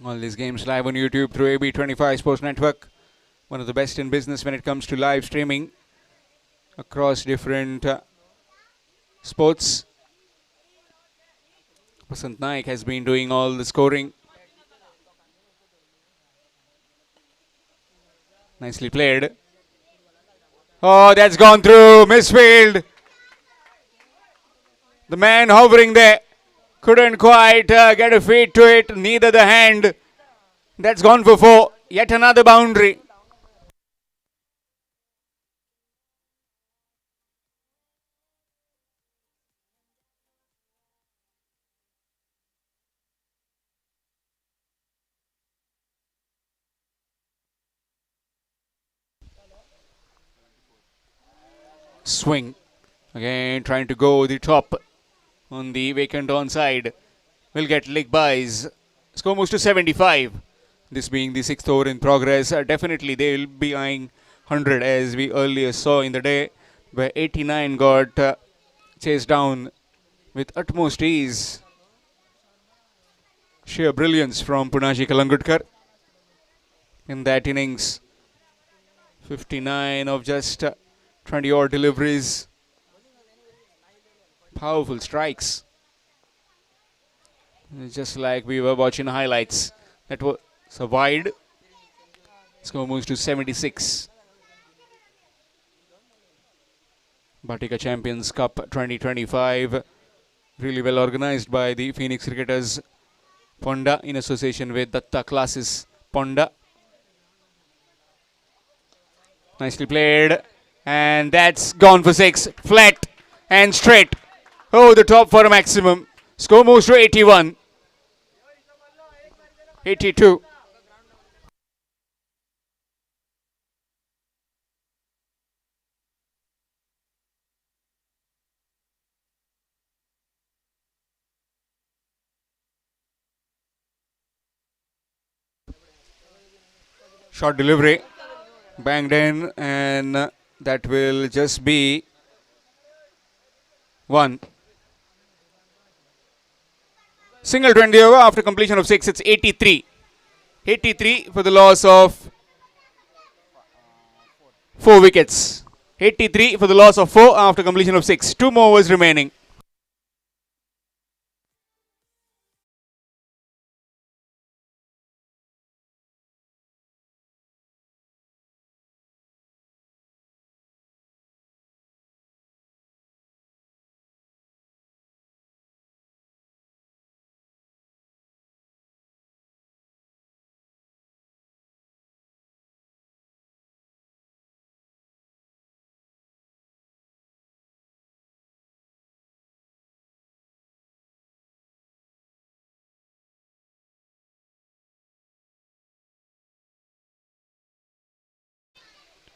All these games live on YouTube through AB25 Sports Network. One of the best in business when it comes to live streaming across different sports. Vasant Naik has been doing all the scoring. Nicely played. Oh, that's gone through. Misfield. The man hovering there couldn't quite get a feet to it, neither the hand. That's gone for 4. Yet another boundary. Swing. Again, trying to go the top on the vacant onside. Will get leg buys. Score moves to 75. This being the 6th over in progress. Definitely they will be eyeing 100 as we earlier saw in the day, where 89 got chased down with utmost ease. Sheer brilliance from Punaji Kalangutkar in that innings. 59 of just 20 odd deliveries. Powerful strikes. Just like we were watching highlights. That was a wide. Score moves to 76. Bhatikar Champions Cup 2025. Really well organized by the Pheonix cricketers. Ponda in association with Datta Classes Ponda. Nicely played. And that's gone for 6. Flat and straight. Oh, the top for a maximum. Score moves to 81. 82. Short delivery. Banged in, and that will just be one. Single 20 over after completion of 6. It's 83. 83 for the loss of 4 wickets. 83 for the loss of 4 after completion of 6. 2 more overs remaining.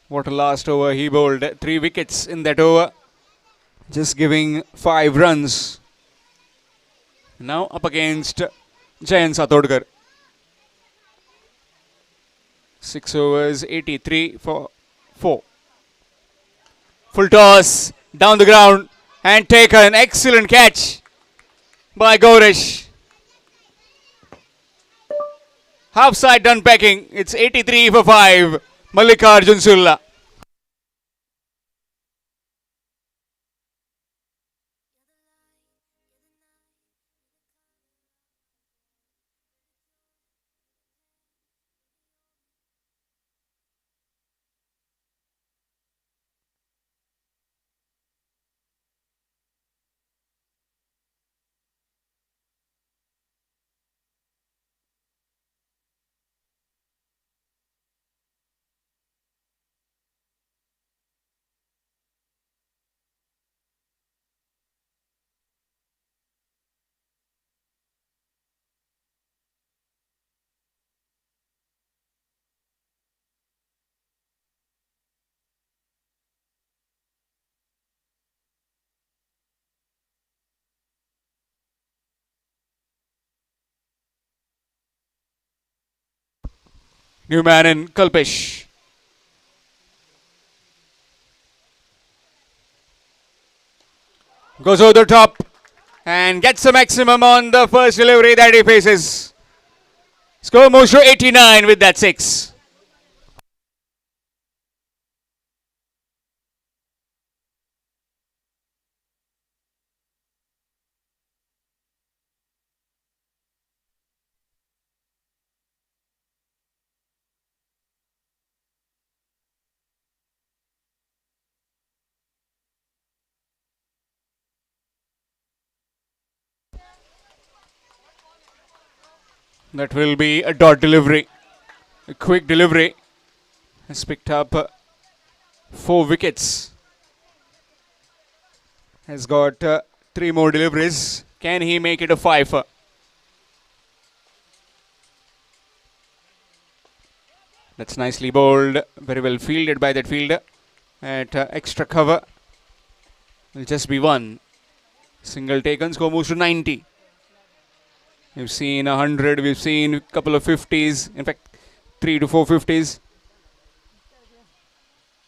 What a last over he bowled. 3 wickets in that over. Just giving 5 runs. Now up against Jayan Satodkar. 6 overs, 83 for 4. Full toss, down the ground, and taken. Excellent catch by Gaurish. Half side done pecking. It's 83 for 5. Mallikarjun Sulla. New man in Kalpesh. Goes over the top and gets a maximum on the first delivery that he faces. Score moves to 89 with that 6. That will be a dot delivery. A quick delivery. Has picked up 4 wickets. Has got 3 more deliveries. Can he make it a 5? That's nicely bowled. Very well fielded by that fielder. At extra cover. Will just be 1. Single taken. Score moves to 90. We've seen 100, we've seen a couple of 50s, in fact 3 to 4 50s.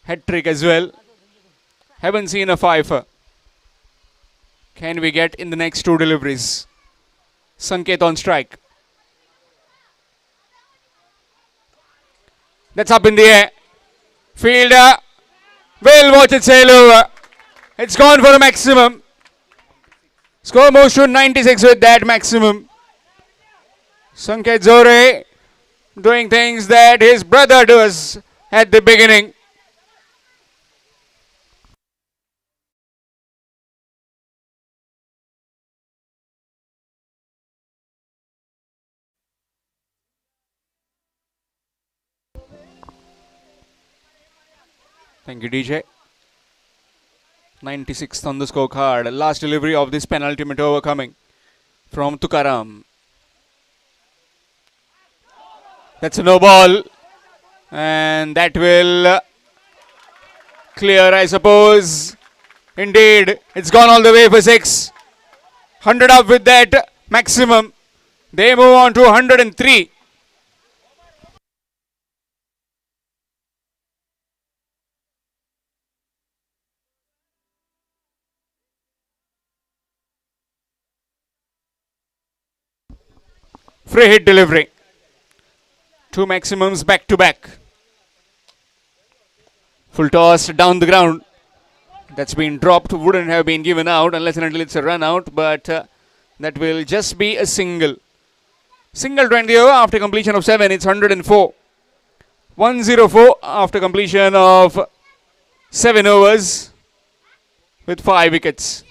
Hat trick as well. Haven't seen a 5. Can we get in the next 2 deliveries? Sanket on strike. That's up in the air. Fielder will watch it sail over. It's gone for a maximum. Score moves to 96 with that maximum. Sanket Zore doing things that his brother does at the beginning. Thank you, DJ. 96th on the scorecard. Last delivery of this penultimate over coming from Tukaram. That's a no ball. And that will clear, I suppose. Indeed, it's gone all the way for 6. 100 up with that maximum. They move on to 103. Free hit delivery. Two maximums back to back. Full toss down the ground. That's been dropped. Wouldn't have been given out unless and until it's a run out. But that will just be a single. Single 20 over after completion of 7. It's 104. 104 after completion of 7 overs with 5 wickets.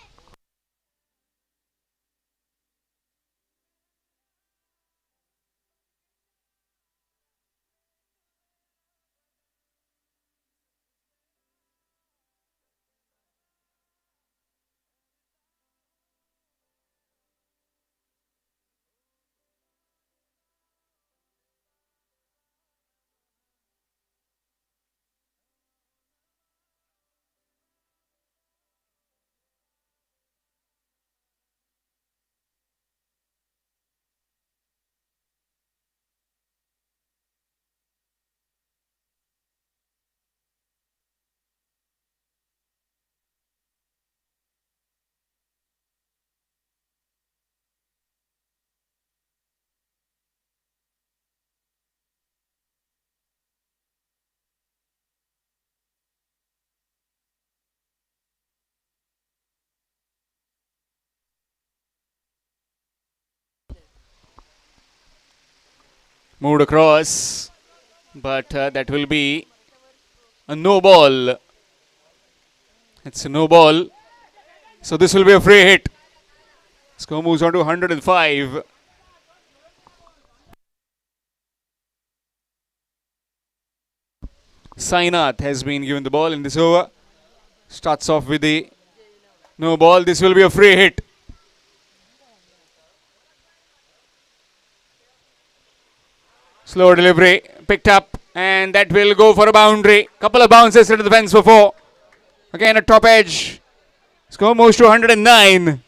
Moved across, but that will be a no ball. It's a no ball. So this will be a free hit. Score moves on to 105. Sainath has been given the ball in this over. Starts off with the no ball. This will be a free hit. Slow delivery, picked up, and that will go for a boundary. Couple of bounces into the fence for 4. Again at top edge. Score moves to 109.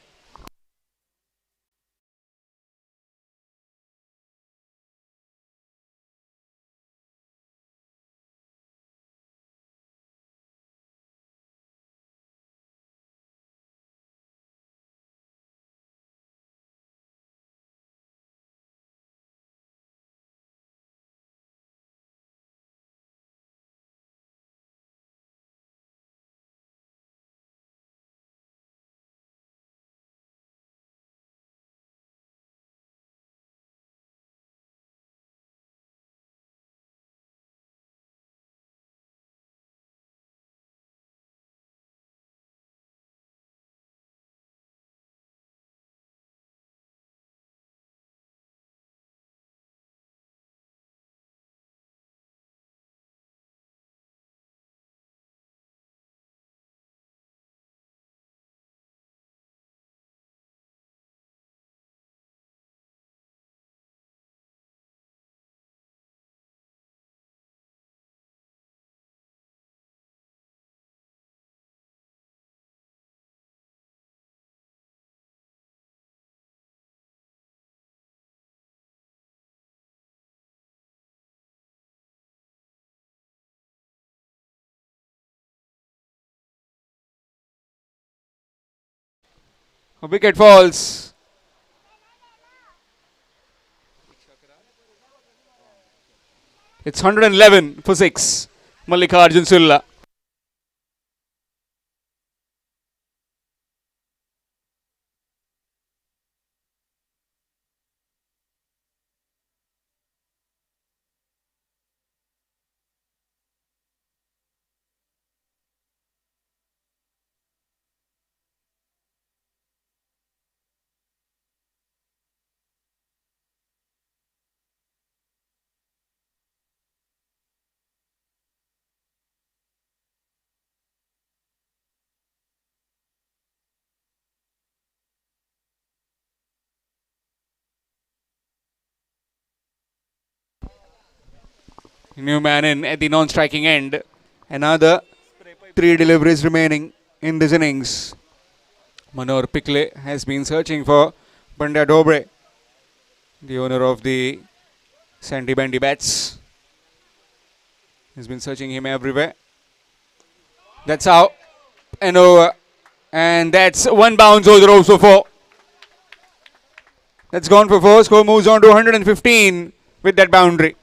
A wicket falls. It's 111 for 6. Mallikarjun Sulla. New man in at the non-striking end. Another 3 deliveries remaining in this innings. Manor Pikle has been searching for Ponda Dobre, the owner of the Sandy Bandy Bats. He's been searching him everywhere. That's how an over. And that's 1 bounce over also 4. That's gone for 4. Score moves on to 115 with that boundary.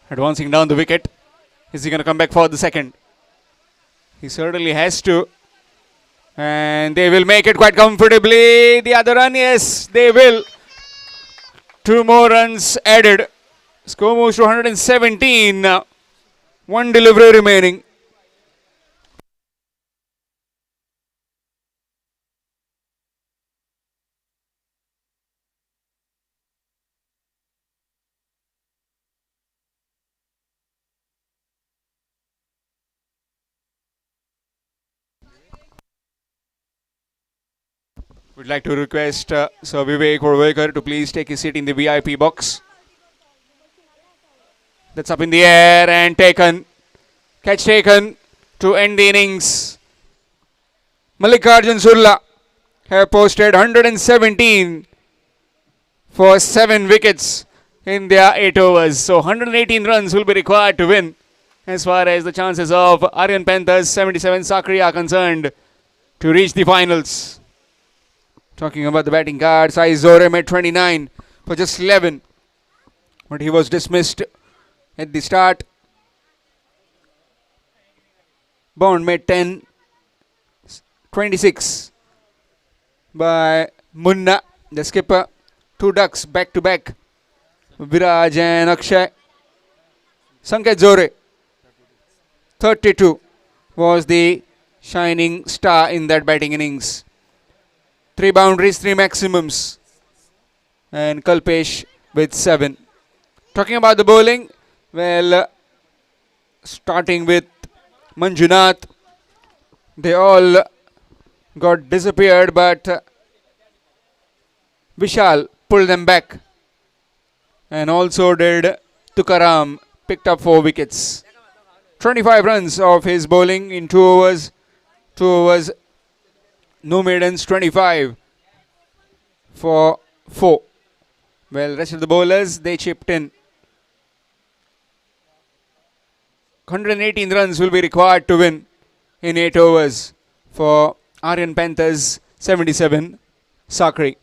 Advancing down the wicket. Is he going to come back for the second? He certainly has to. And they will make it quite comfortably. The other run, yes, they will. 2 more runs added. Score moves to 117 now. 1 delivery remaining. Would like to request Sir Vivek Varvekar to please take his seat in the VIP box. That's up in the air and taken. Catch taken to end the innings. Mallikarjun Surla have posted 117 for 7 wickets in their 8 overs. So 118 runs will be required to win as far as the chances of Aryan Panthers 77 Sakri are concerned to reach the finals. Talking about the batting cards, Zore made 29 for just 11. But he was dismissed at the start. Bond made 10, 26 by Munna, the skipper. 2 ducks back to back. Viraj and Akshay. Sanket Zore, 32, was the shining star in that batting innings. 3 boundaries, 3 maximums. And Kalpesh with 7. Talking about the bowling, well, starting with Manjunath, they all got disappeared, but Vishal pulled them back. And also did Tukaram, picked up 4 wickets. 25 runs of his bowling in 2 overs. 2 overs, no maidens, 25 for 4. Well, rest of the bowlers, they chipped in. 118 runs will be required to win in 8 overs for Aryan Panthers 77 Sakri.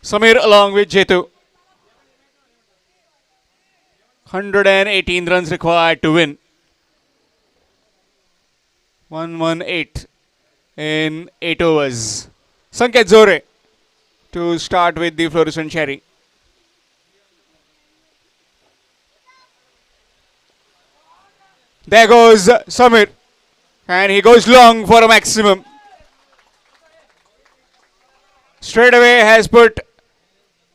Samir along with Jetu. 118 runs required to win. 118 in 8 overs. Sanket Zore to start with the fluorescent cherry. There goes Samir. And he goes long for a maximum. Straight away has put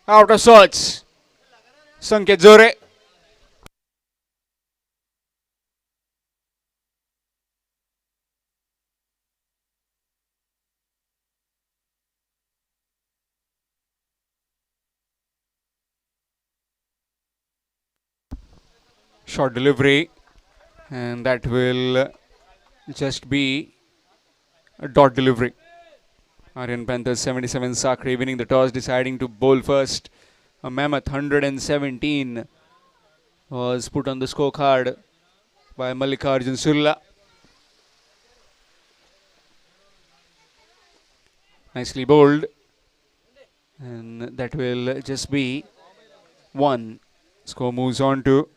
out of sorts Sanket Zore. Short delivery. And that will just be a dot delivery. Aryan Panthers 77 Sakri winning the toss, deciding to bowl first. A mammoth 117 was put on the scorecard by Mallikarjun Surla. Nicely bowled. And that will just be one. Score moves on to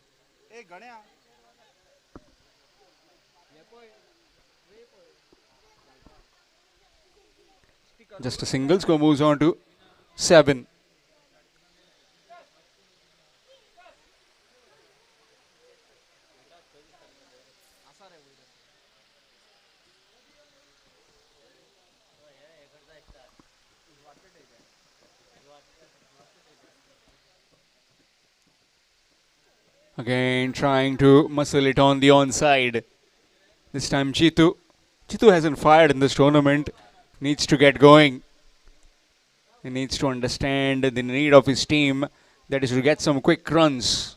just a single. Score moves on to 7. Again trying to muscle it on the onside. This time Chitu. Chitu hasn't fired in this tournament. Needs to get going. He needs to understand the need of his team. That is to get some quick runs.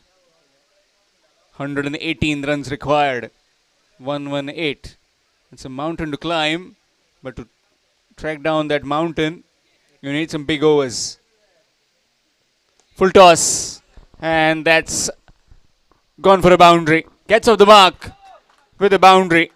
118 runs required. 118. It's a mountain to climb. But to track down that mountain, you need some big overs. Full toss. And that's gone for a boundary. Gets off the mark with a boundary.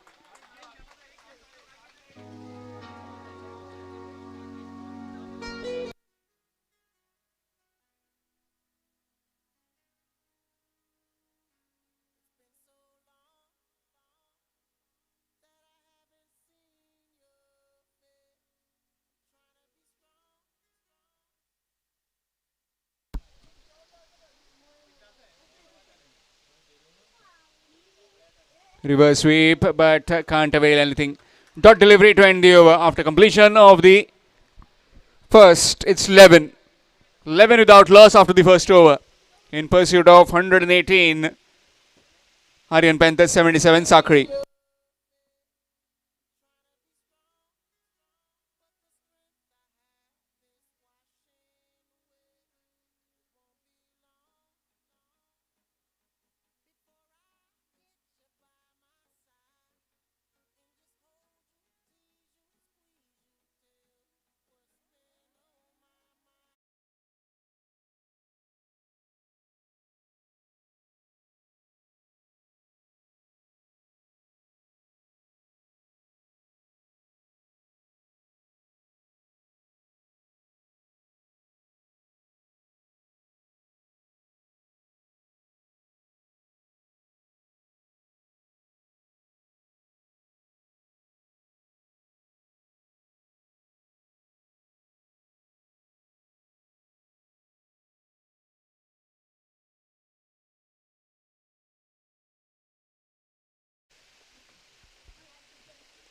Reverse sweep, but can't avail anything. Dot delivery to end the over after completion of the first. It's 11. 11 without loss after the first over. In pursuit of 118. Aryan Panthers 77 Sakri.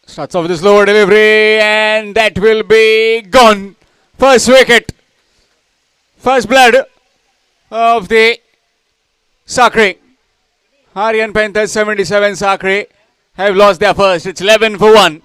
Starts off with a slower delivery, and that will be gone. First wicket. First blood of the Sakri. Aryan Panthers 77 Sakri have lost their first. It's 11 for 1.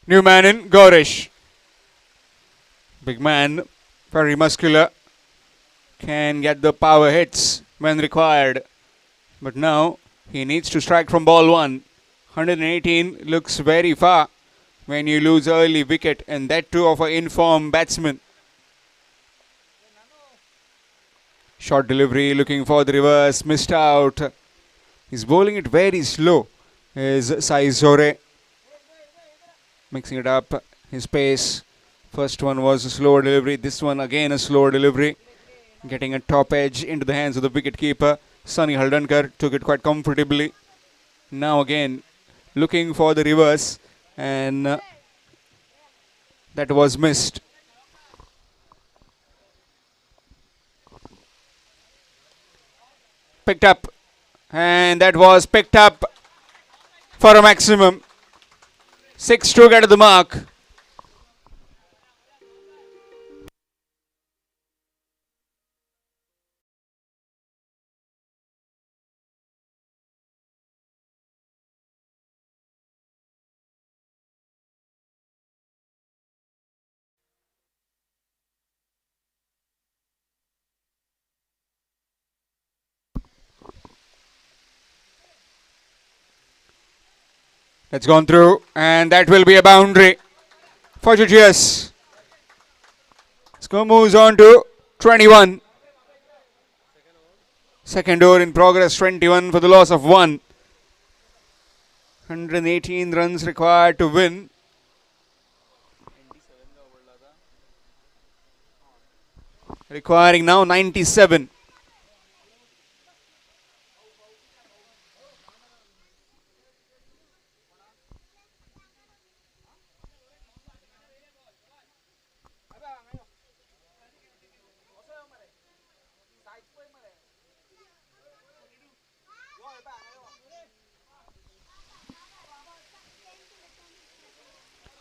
New man in Gaurish. Big man, very muscular, can get the power hits when required. But now he needs to strike from ball one. 118 looks very far when you lose early wicket, and that too of an informed batsman. Short delivery, looking for the reverse, missed out. He's bowling it very slow. Is Sai Zore mixing it up? His pace. First one was a slower delivery. This one again a slower delivery. Getting a top edge into the hands of the wicket keeper. Sunny Haldankar took it quite comfortably. Now again looking for the reverse, and that was missed. Picked up, and that was picked up for a maximum. 6 to get to the mark. That's gone through, and that will be a boundary for GGS. Score moves on to 21. Second over in progress, 21 for the loss of 1. 118 runs required to win. Requiring now 97.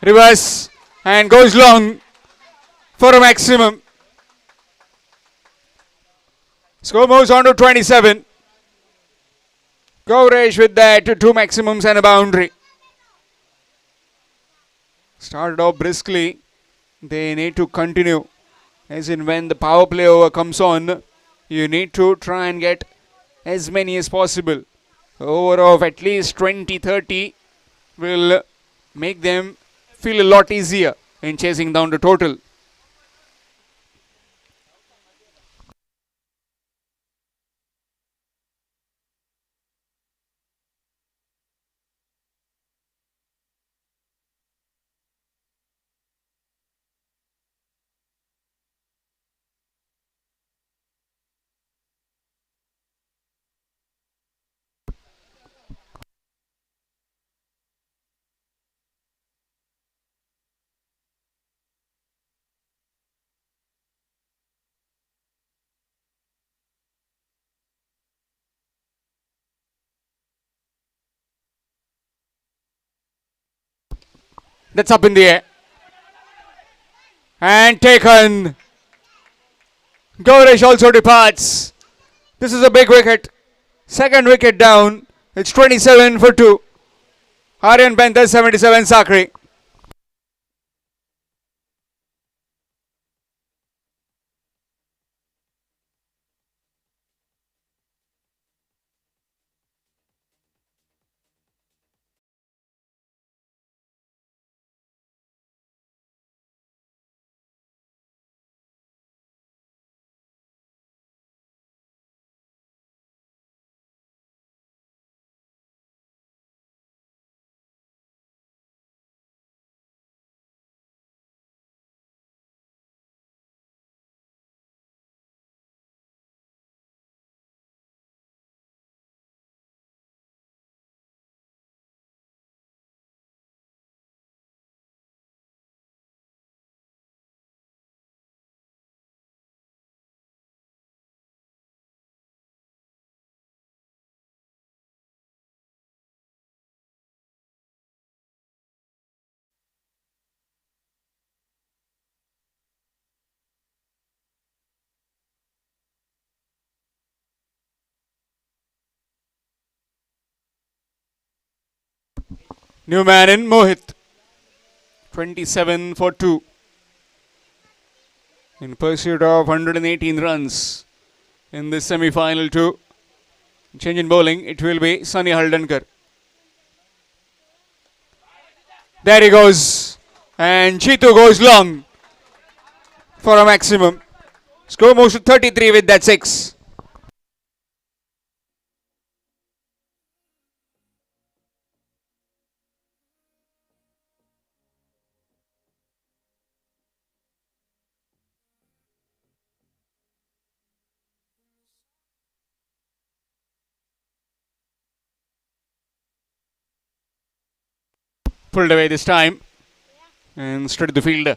Reverse and goes long for a maximum. Score moves on to 27. Gaurish with that, 2 maximums and a boundary. Started off briskly. They need to continue. As in when the power play over comes on, you need to try and get as many as possible. Over of at least 20-30 will make them feel a lot easier in chasing down the total. That's up in the air. And taken. Gaurish also departs. This is a big wicket. Second wicket down. It's 27 for 2. Aryan Panthers 77 Sakri. New man in Mohit. 27 for 2. In pursuit of 118 runs in this semi-final 2. Change in bowling, it will be Sunny Haldankar. There he goes. And Cheetu goes long for a maximum. Score moves to 33 with that 6. Pulled away this time. And straight to the fielder.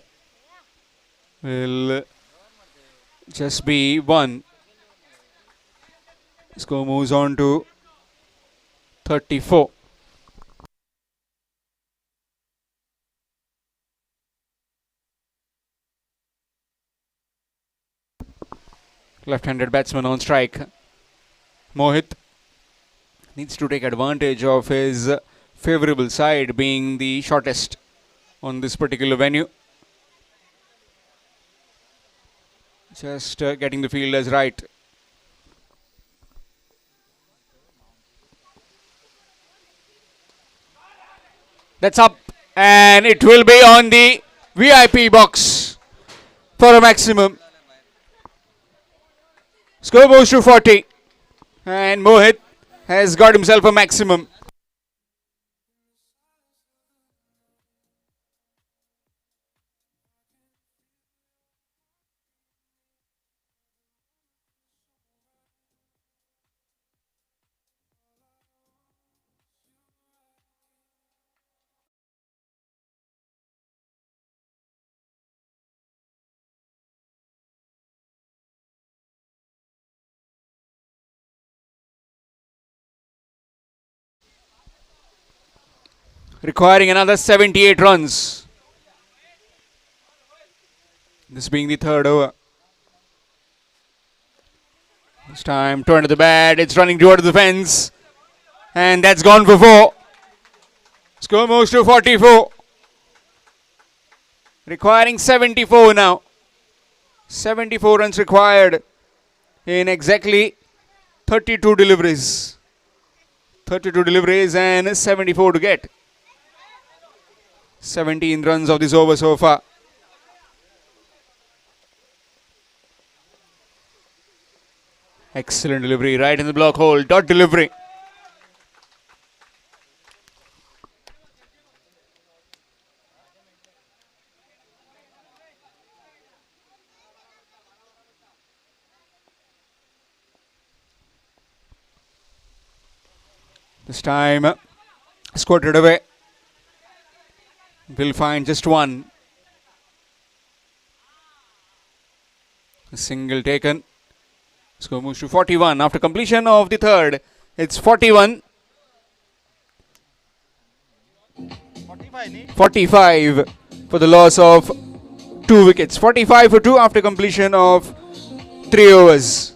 Will just be 1. Score moves on to 34. Left-handed batsman on strike. Mohit needs to take advantage of his favourable side being the shortest on this particular venue. Just getting the fielders right. That's up, and it will be on the VIP box for a maximum. Score goes to 40, and Mohit has got himself a maximum. Requiring another 78 runs. This being the third over. This time, turn to the bat. It's running towards the fence. And that's gone for 4. Score moves to 44. Requiring 74 now. 74 runs required in exactly 32 deliveries. 32 deliveries and 74 to get. 17 runs of this over so far. Excellent delivery right in the block hole. Dot delivery. This time squatted away. Will find just 1. A single taken. Score moves to 41 after completion of the third. It's 41. 45 for the loss of 2 wickets. 45 for 2 after completion of 3 overs.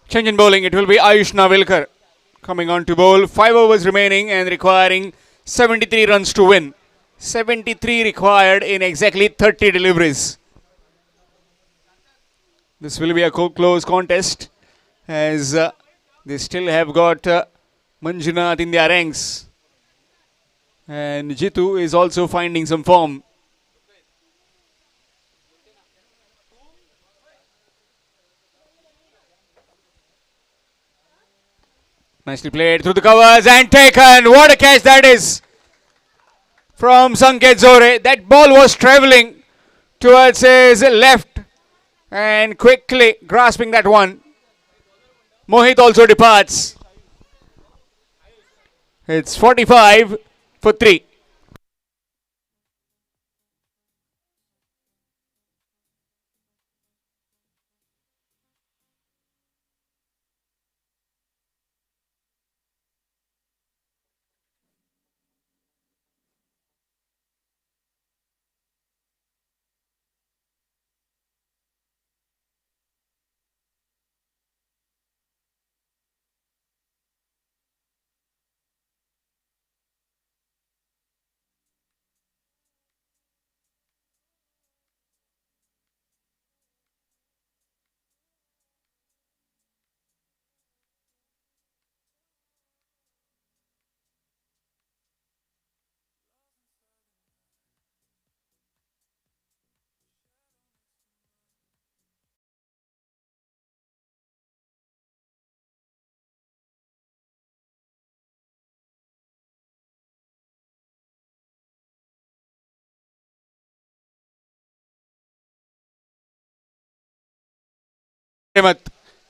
Change in bowling, it will be Ayush Navelkar coming on to bowl. 5 overs remaining and requiring 73 runs to win. 73 required in exactly 30 deliveries. This will be a close contest as they still have got Manjunath in their ranks. And Jitu is also finding some form. Nicely played through the covers and taken. What a catch that is from Sanket Zore. That ball was travelling towards his left and quickly grasping that one. Mohit also departs. It's 45 for 3.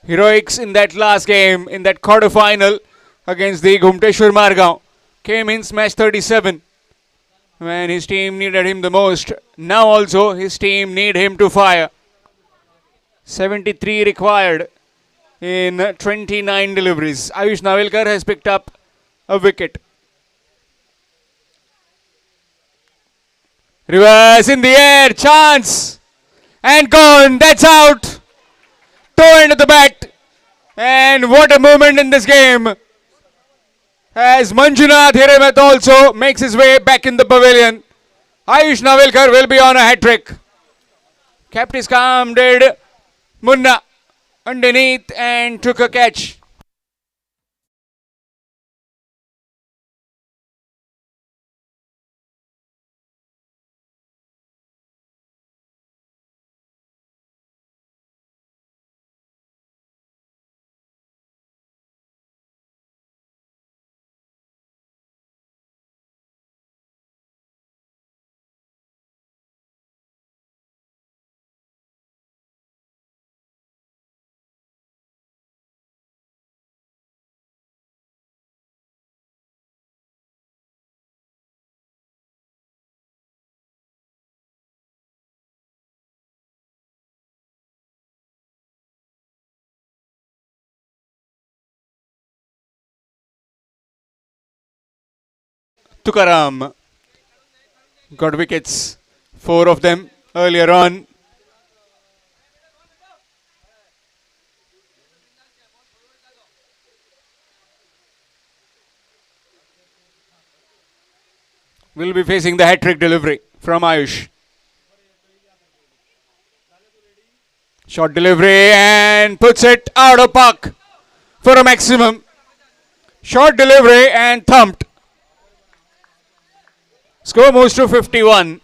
Heroics in that last game, in that quarter final against the Gumteshwar Margao, came in smash 37 when his team needed him the most. Now also his team need him to fire. 73 required in 29 deliveries. Ayush Navelkar has picked up a wicket. Reverse in the air, chance and gone. That's out. Toe into the bat. And what a moment in this game as Manjunath Hiremath also makes his way back in the pavilion. Ayush Navelkar will be on a hat trick. Kept his calm, did Munna underneath and took a catch. Tukaram got wickets, 4 of them earlier on. Will be facing the hat trick delivery from Ayush. Short delivery and puts it out of park for a maximum. Short delivery and thumped. Score moves to 51.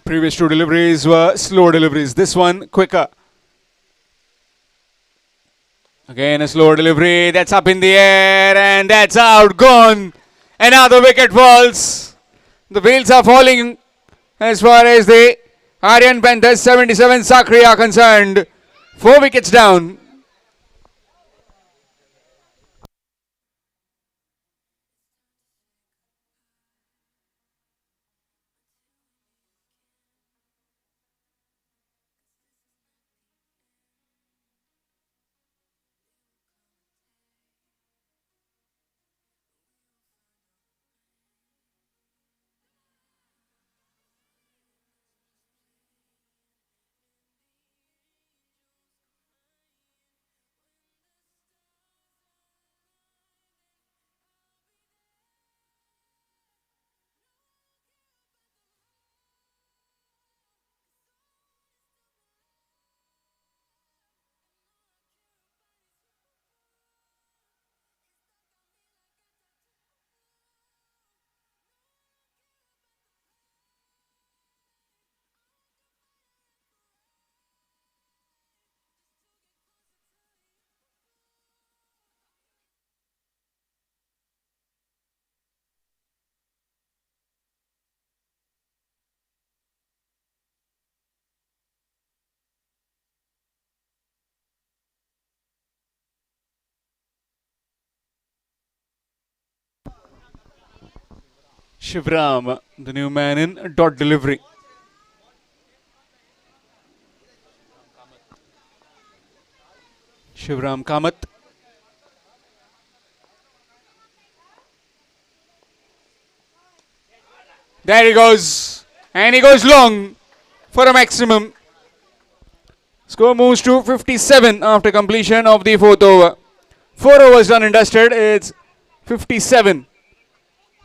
Previous 2 deliveries were slow deliveries. This one quicker. Again a slow delivery. That's up in the air and that's out. Gone. Another wicket falls. The wheels are falling as far as the Aryan Panthers 77 Sakri are concerned. 4 wickets down. Shivram, the new man in dot delivery. Shivram Kamath. There he goes. And he goes long for a maximum. Score moves to 57 after completion of the fourth over. 4 overs done and dusted. It's 57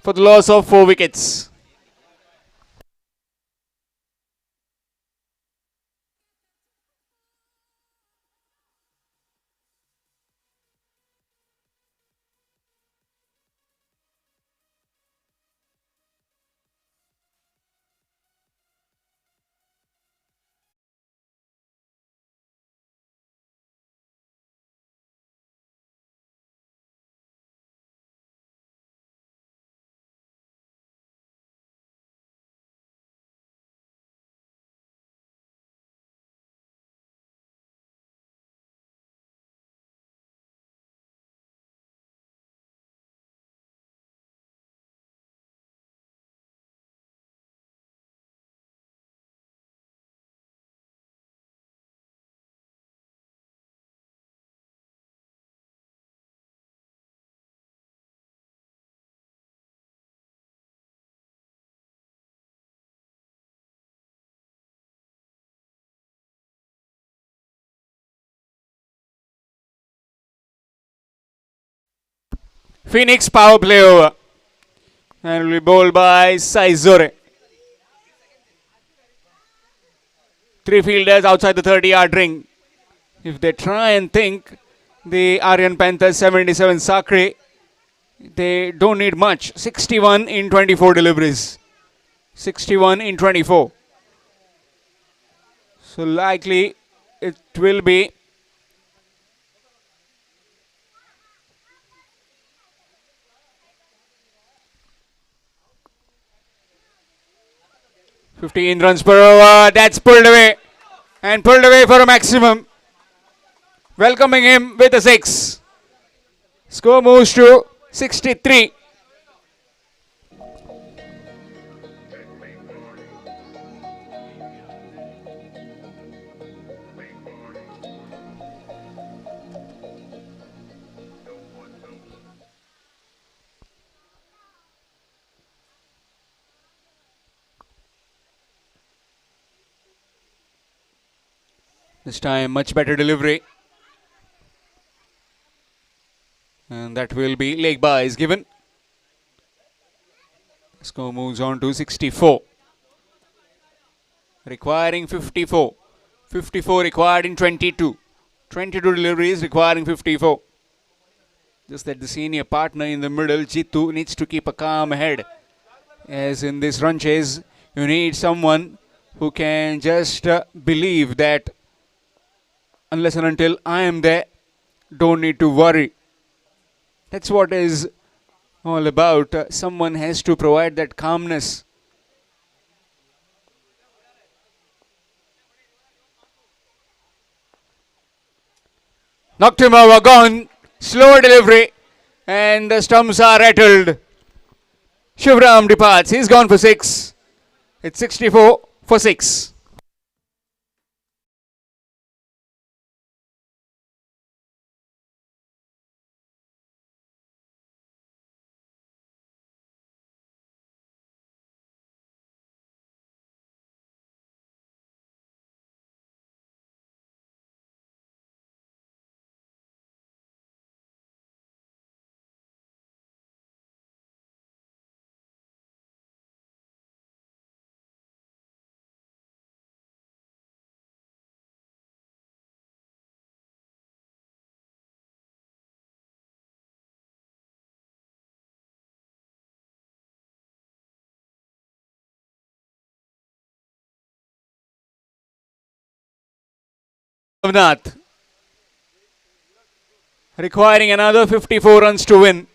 for the loss of 4 wickets. Pheonix power play over. And will be bowled by Saizore. 3 fielders outside the 30-yard ring. If they try and think the Aryan Panthers 77 Sakri, they don't need much. 61 in 24 deliveries. 61 in 24. So likely it will be 15 runs per over. That's pulled away. And pulled away for a maximum. Welcoming him with a 6. Score moves to 63. This time much better delivery. And that will be leg by is given. Score moves on to 64. Requiring 54. 54 required in 22. 22 deliveries requiring 54. Just that the senior partner in the middle, Jitu, needs to keep a calm head. As in this run chase, you need someone who can just believe that unless and until I am there, don't need to worry. That's what is all about. Someone has to provide that calmness. Knocked him over, gone. Slow delivery. And the stumps are rattled. Shivram departs. He's gone for 6. It's 64 for 6. Navnath requiring another 54 runs to win.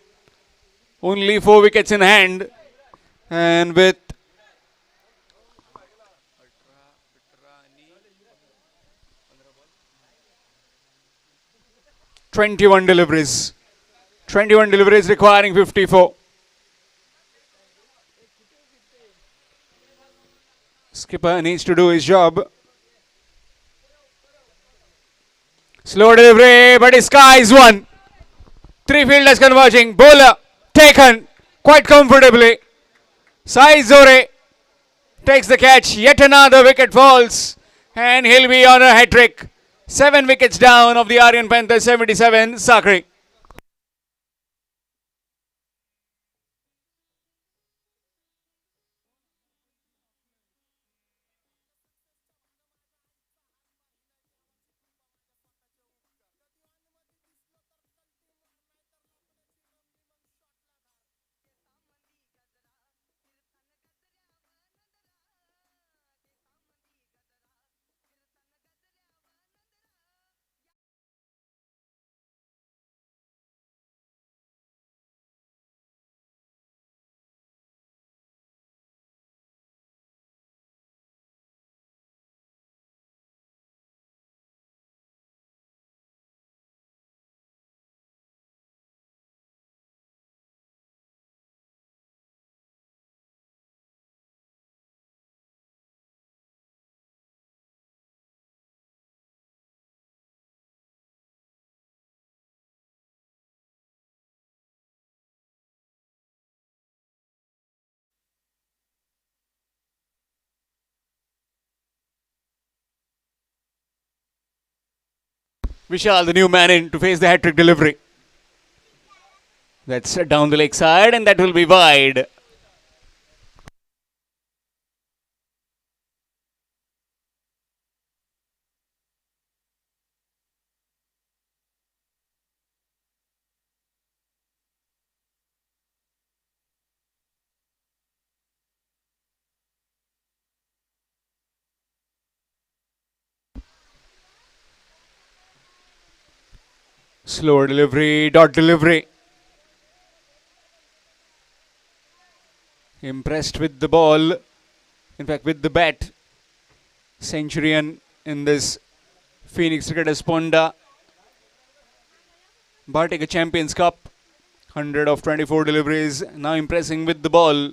Only 4 wickets in hand. And with ...21 deliveries. 21 deliveries requiring 54. Skipper needs to do his job. Slow delivery, but his sky is one. Three fielders converging. Bowler taken quite comfortably. Sai Zore takes the catch. Yet another wicket falls. And he'll be on a hat trick. 7 wickets down of the Aryan Panthers 77. Sakri. Vishal, the new man in to face the hat trick delivery. That's down the leg side, and that will be wide. Slow delivery, dot delivery. Impressed with the ball. In fact, with the bat. Centurion in this Phoenix cricketers Ponda. Bhatikar Champions Cup. 100 of 24 deliveries. Now impressing with the ball.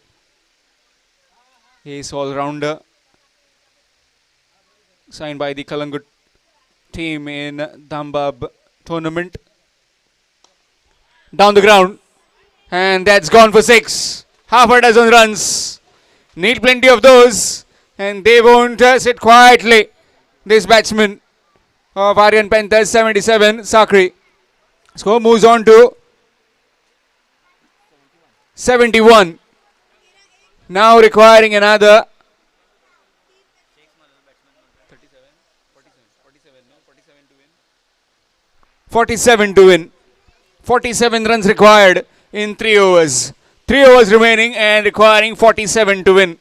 Ace all-rounder. Signed by the Kalangut team in Dhambab tournament. Down the ground. And that's gone for 6. Half a dozen runs. Need plenty of those. And they won't sit quietly. This batsman of Aryan Panthers 77, Sakri. Score moves on to 71. Now requiring another 47 to win. 47 runs required in 3 overs. 3 overs remaining and requiring 47 to win.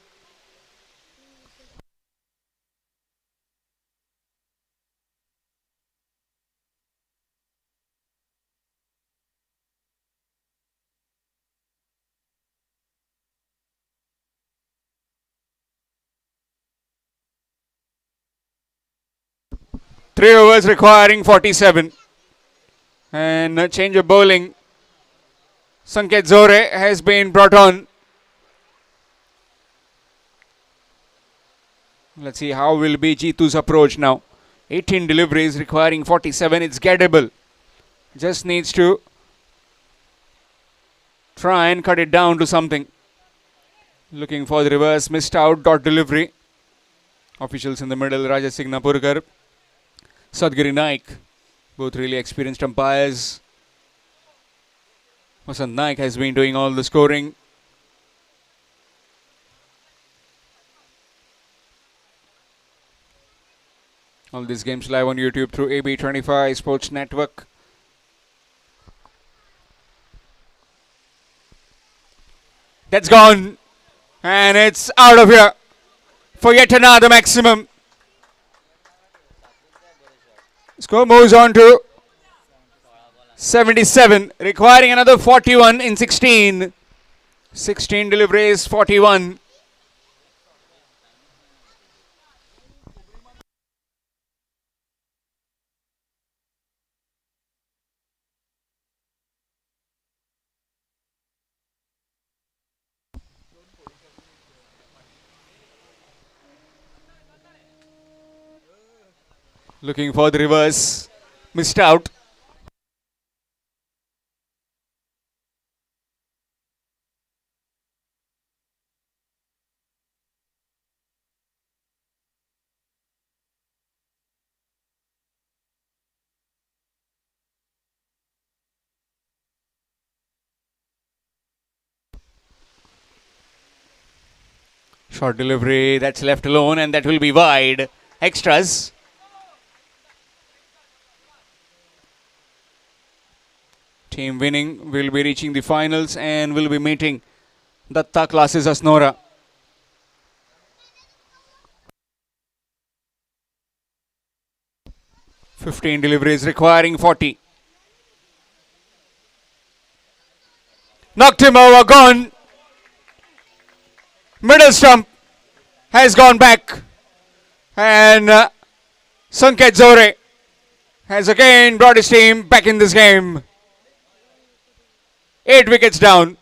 Three overs requiring 47. And a change of bowling. Sanket Zore has been brought on. Let's see how will be Jitu's approach now. 18 deliveries requiring 47. It's gettable. Just needs to try and cut it down to something. Looking for the reverse. Missed out. Dot delivery. Officials in the middle. Raja Singh Napurkar. Sadgiri Naik. Both really experienced umpires. Vasant Naik has been doing all the scoring. All these games live on YouTube through AB25 Sports Network. That's gone. And it's out of here for yet another maximum. Score moves on to 77, requiring another 41 in 16. 16 deliveries, 41. Looking for the reverse. Missed out. Short delivery, that's left alone, and that will be wide. Extras. Team winning will be reaching the finals and will be meeting Datta Classes Asnora. Fifteen deliveries requiring 40. Knocked him over, gone. Middle stump has gone back. And Sanket Zore has again brought his team back in this game. 8 wickets down.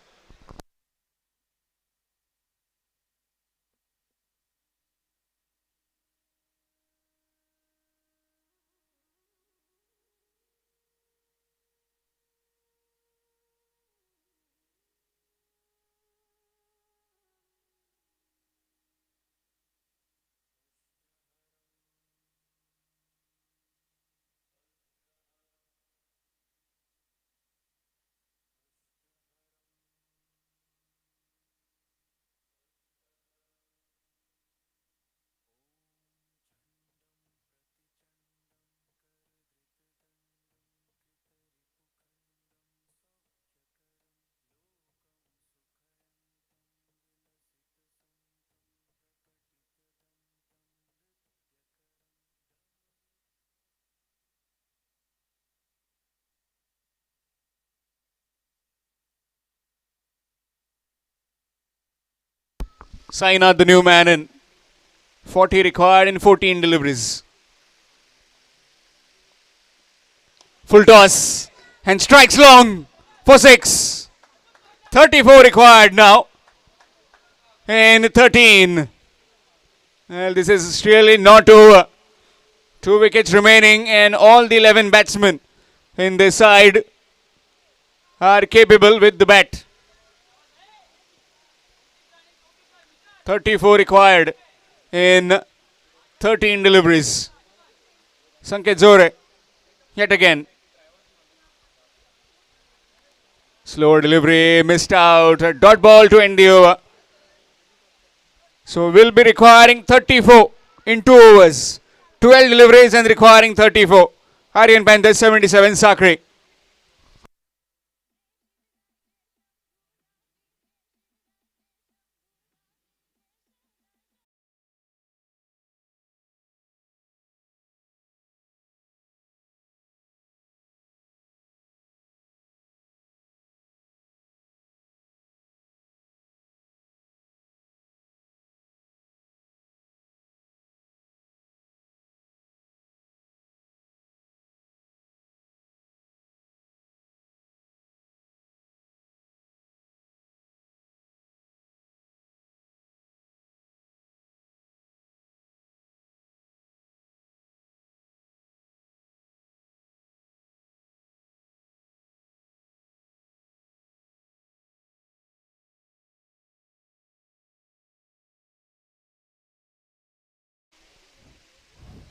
Sainath, the new man in. 40 required in 14 deliveries. Full toss and strikes long for 6. 34 required now in 13. Well, this is really not over. 2 wickets remaining and all the 11 batsmen in this side are capable with the bat. 34 required in 13 deliveries. Sanket Zore yet again. Slower delivery, missed out. A dot ball to end the over. So we'll be requiring 34 in 2 overs. 12 deliveries and requiring 34. Aryan Panthers 77, Sakri.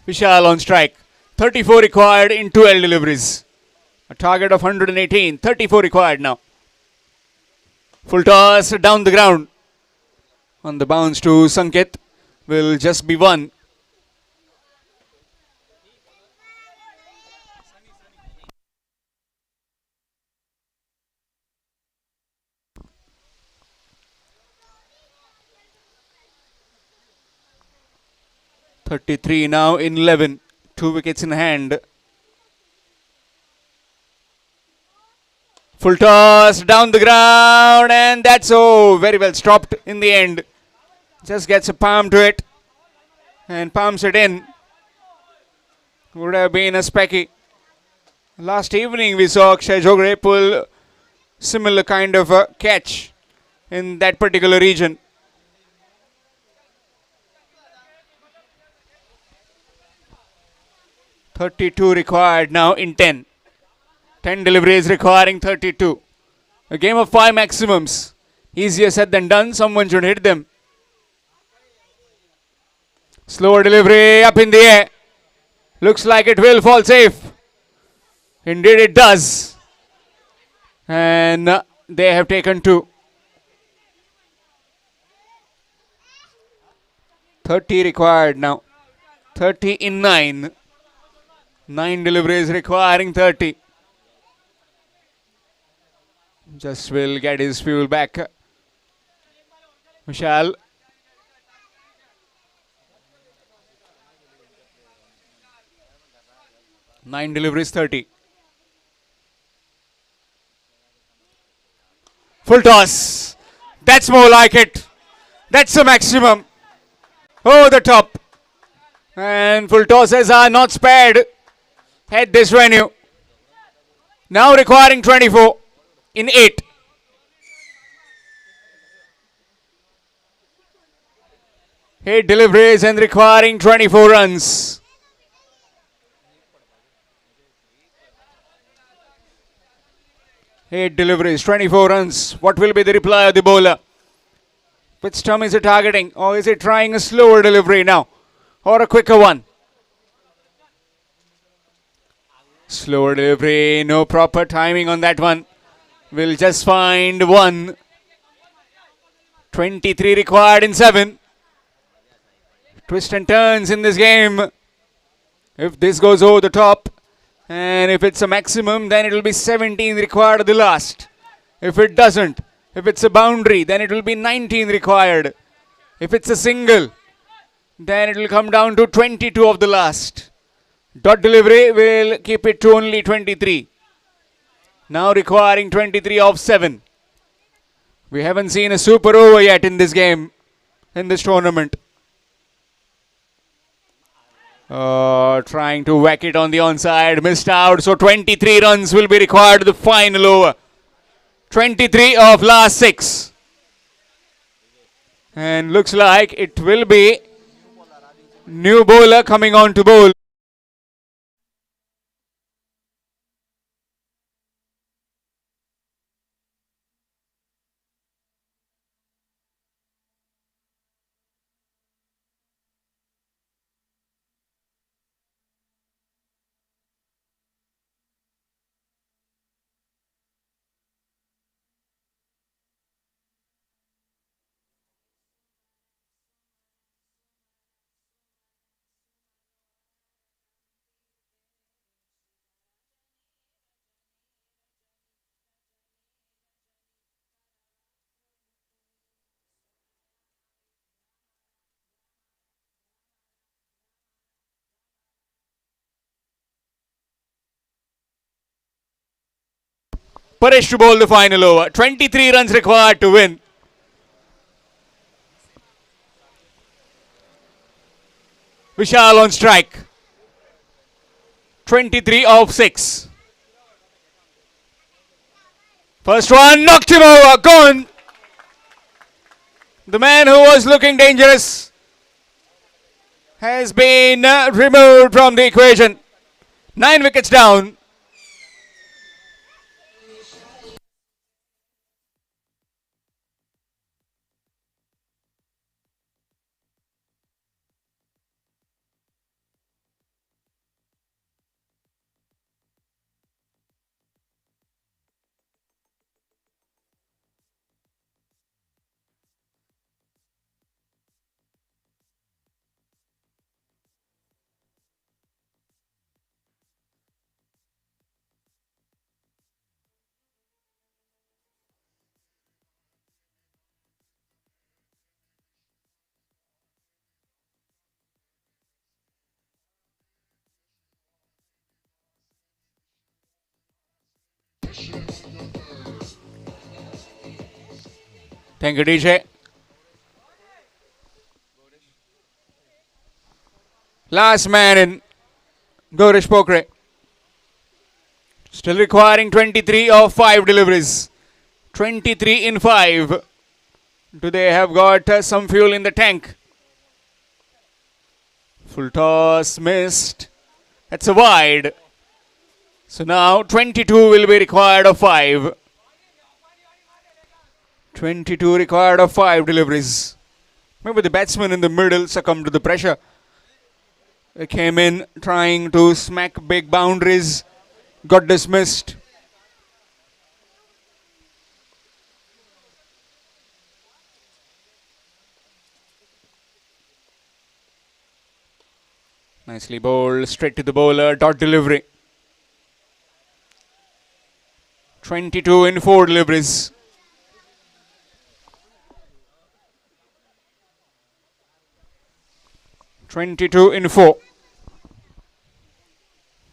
Vishal on strike. 34 required in 12 deliveries. A target of 118. 34 required now. Full toss down the ground. On the bounce to Sanket will just be 1. .33 now in 11. 2 wickets in hand. Full toss down the ground and that's very well stopped in the end. Just gets a palm to it and palms it in. Would have been a specky. Last evening we saw Akshay Jogre pull similar kind of a catch in that particular region. 32 required now in 10. 10 deliveries requiring 32. A game of 5 maximums. Easier said than done. Someone should hit them. Slower delivery up in the air. Looks like it will fall safe. Indeed it does. And they have taken 2. 30 required now. 30 in 9. 9 deliveries requiring 30. Just will get his fuel back. Vishal. Nine deliveries, 30. Full toss. That's more like it. That's the maximum. Oh, the top. And full tosses are not spared at this venue. Now requiring 24 in 8. Eight deliveries and requiring 24 runs. Eight deliveries, 24 runs. What will be the reply of the bowler? Which stump is he targeting? Or is he trying a slower delivery now? Or a quicker one? Slower delivery, no proper timing on that one. We'll just find one. 23 required in 7. Twist and turns in this game. If this goes over the top, and if it's a maximum, then it will be 17 required at the last. If it doesn't, if it's a boundary, then it will be 19 required. If it's a single, then it will come down to 22 of the last. Dot delivery will keep it to only 23. Now requiring 23 of 7. We haven't seen a super over yet in this game, in this tournament. Trying to whack it on the onside, missed out. So 23 runs will be required to the final over. 23 of last 6. And looks like it will be new bowler coming on to bowl. Paresh to bowl the final over. 23 runs required to win. Vishal on strike. 23 of 6. First one knocked him over. Gone. The man who was looking dangerous has been removed from the equation. 9 wickets down. Thank you, DJ. Last man in, Gaurish Pokre. Still requiring 23 of 5 deliveries. 23 in 5. Do they have got some fuel in the tank? Full toss missed. That's a wide. So now 22 will be required of 5. 22 required of 5 deliveries. Maybe the batsman in the middle succumbed to the pressure. They came in trying to smack big boundaries. Got dismissed. Nicely bowled, straight to the bowler, dot delivery. 22 in 4 deliveries. (22 in 4).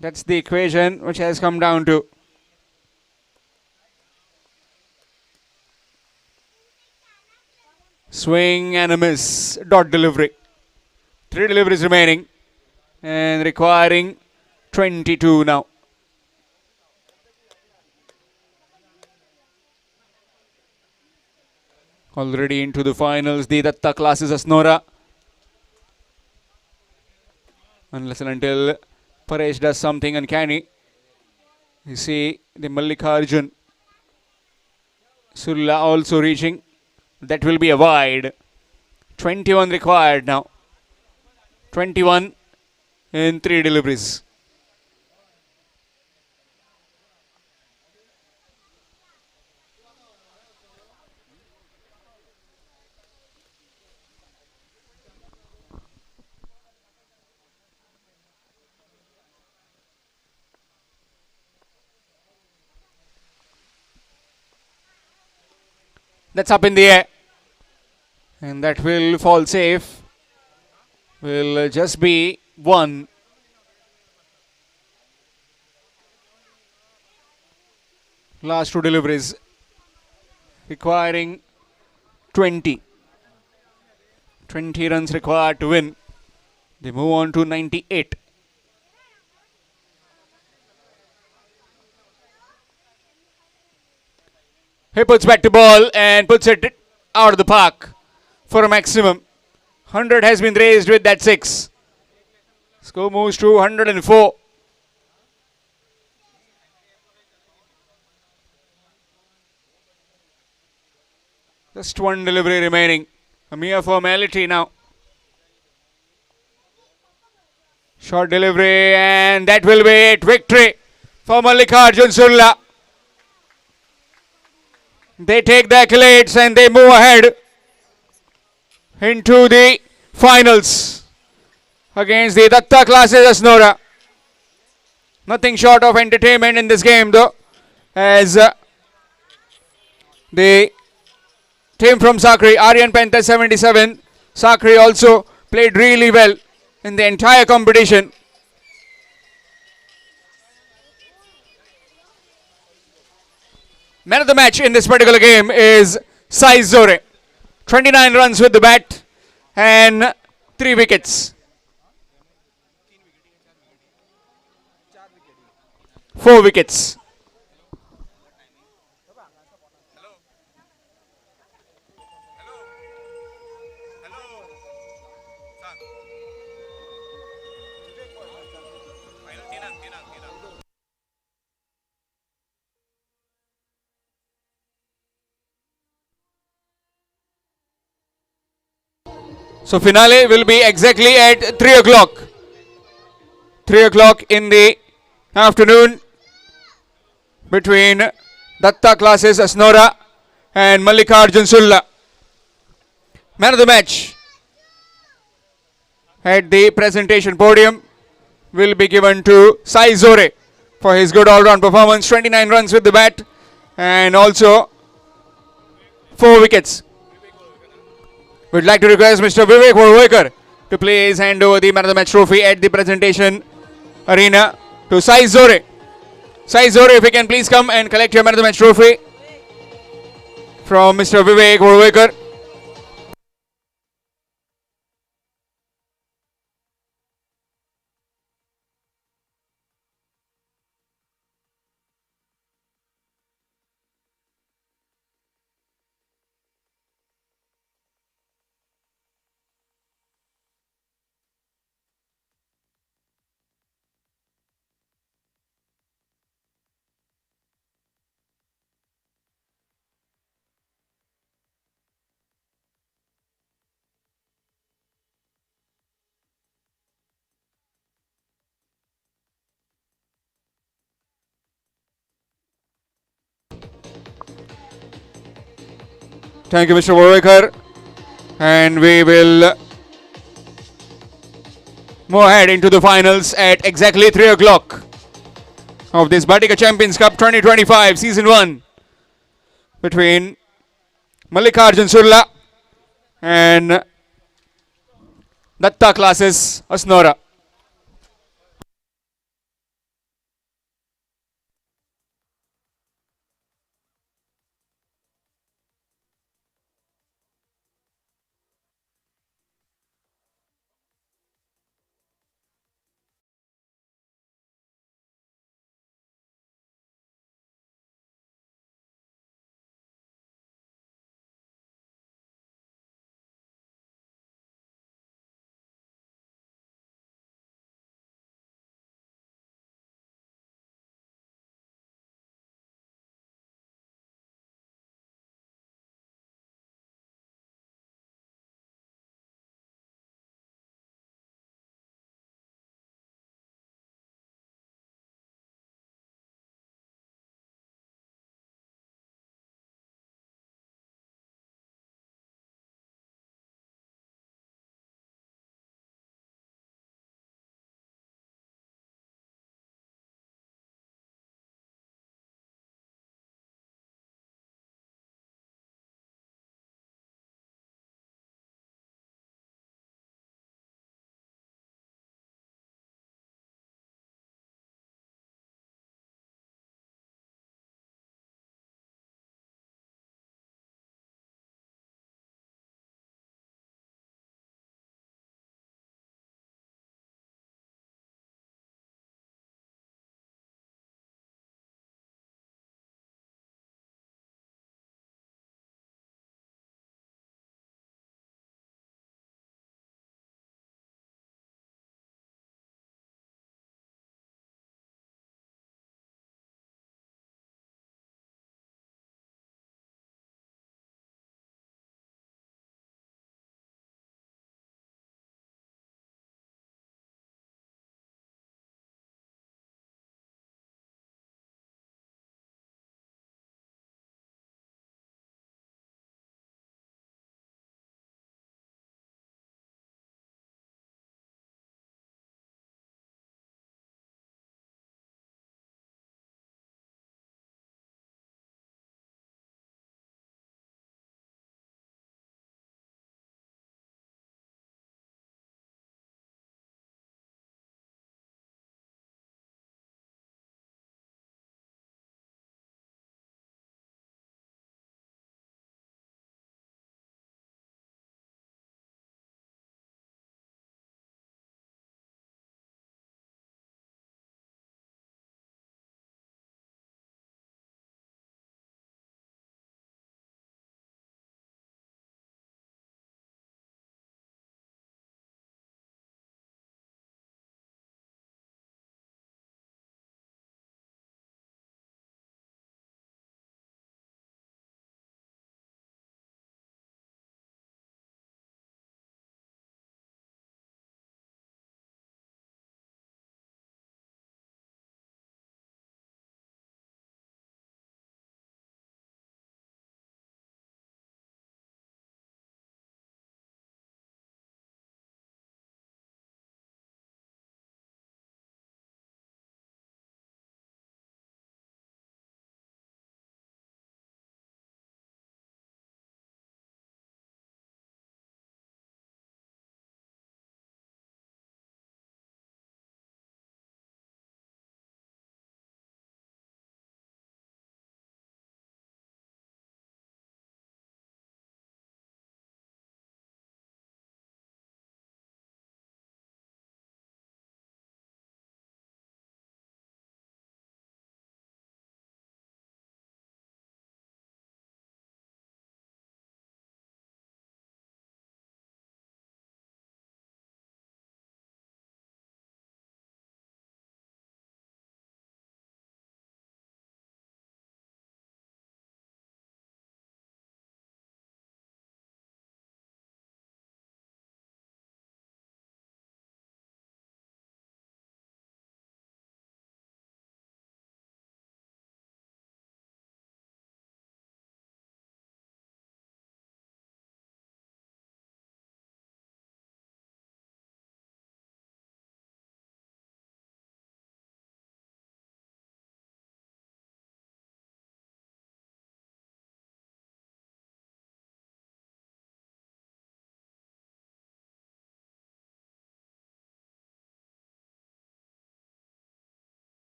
That's the equation which has come down to. Swing and a miss. Dot delivery. 3 deliveries remaining and requiring 22 now. Already into the finals, the Datta classes Asnora. Unless and until Paresh does something uncanny. You see the Mallikarjun Sulla also reaching. That will be a wide. 21 required now. 21 in 3 deliveries. That's up in the air. And that will fall safe. Will just be 1. Last 2 deliveries requiring 20. 20 runs required to win. They move on to 98. He puts back to ball and puts it out of the park for a maximum. 100 has been raised with that 6. Score moves to 104. Just 1 delivery remaining. A mere formality now. Short delivery and that will be it. Victory for Mallikarjun Sulla. They take the accolades and they move ahead into the finals against the Datta classes Asnora. Nothing short of entertainment in this game though, as the team from Sakri, Aryan Panther 77, Sakri also played really well in the entire competition. Man of the match in this particular game is Sai Zore. 29 runs with the bat and 3 wickets. 4 wickets. So finale will be exactly at 3 o'clock. 3 o'clock in the afternoon between Datta classes Asnora and Mallikarjun Sulla. Man of the match at the presentation podium will be given to Sai Zore for his good all-round performance. 29 runs with the bat and also 4 wickets. We'd like to request Mr. Vivek Warwekar to please hand over the Man of the Match trophy at the presentation arena to Sai Zore. Sai Zore, if you can please come and collect your Man of the Match trophy from Mr. Vivek Warwekar. Thank you, Mr. Bhatikar. And we will move ahead into the finals at exactly 3 o'clock of this Bhatikar Champions Cup 2025 Season 1 between Mallikarjun Surla and Datta Classes Asnora.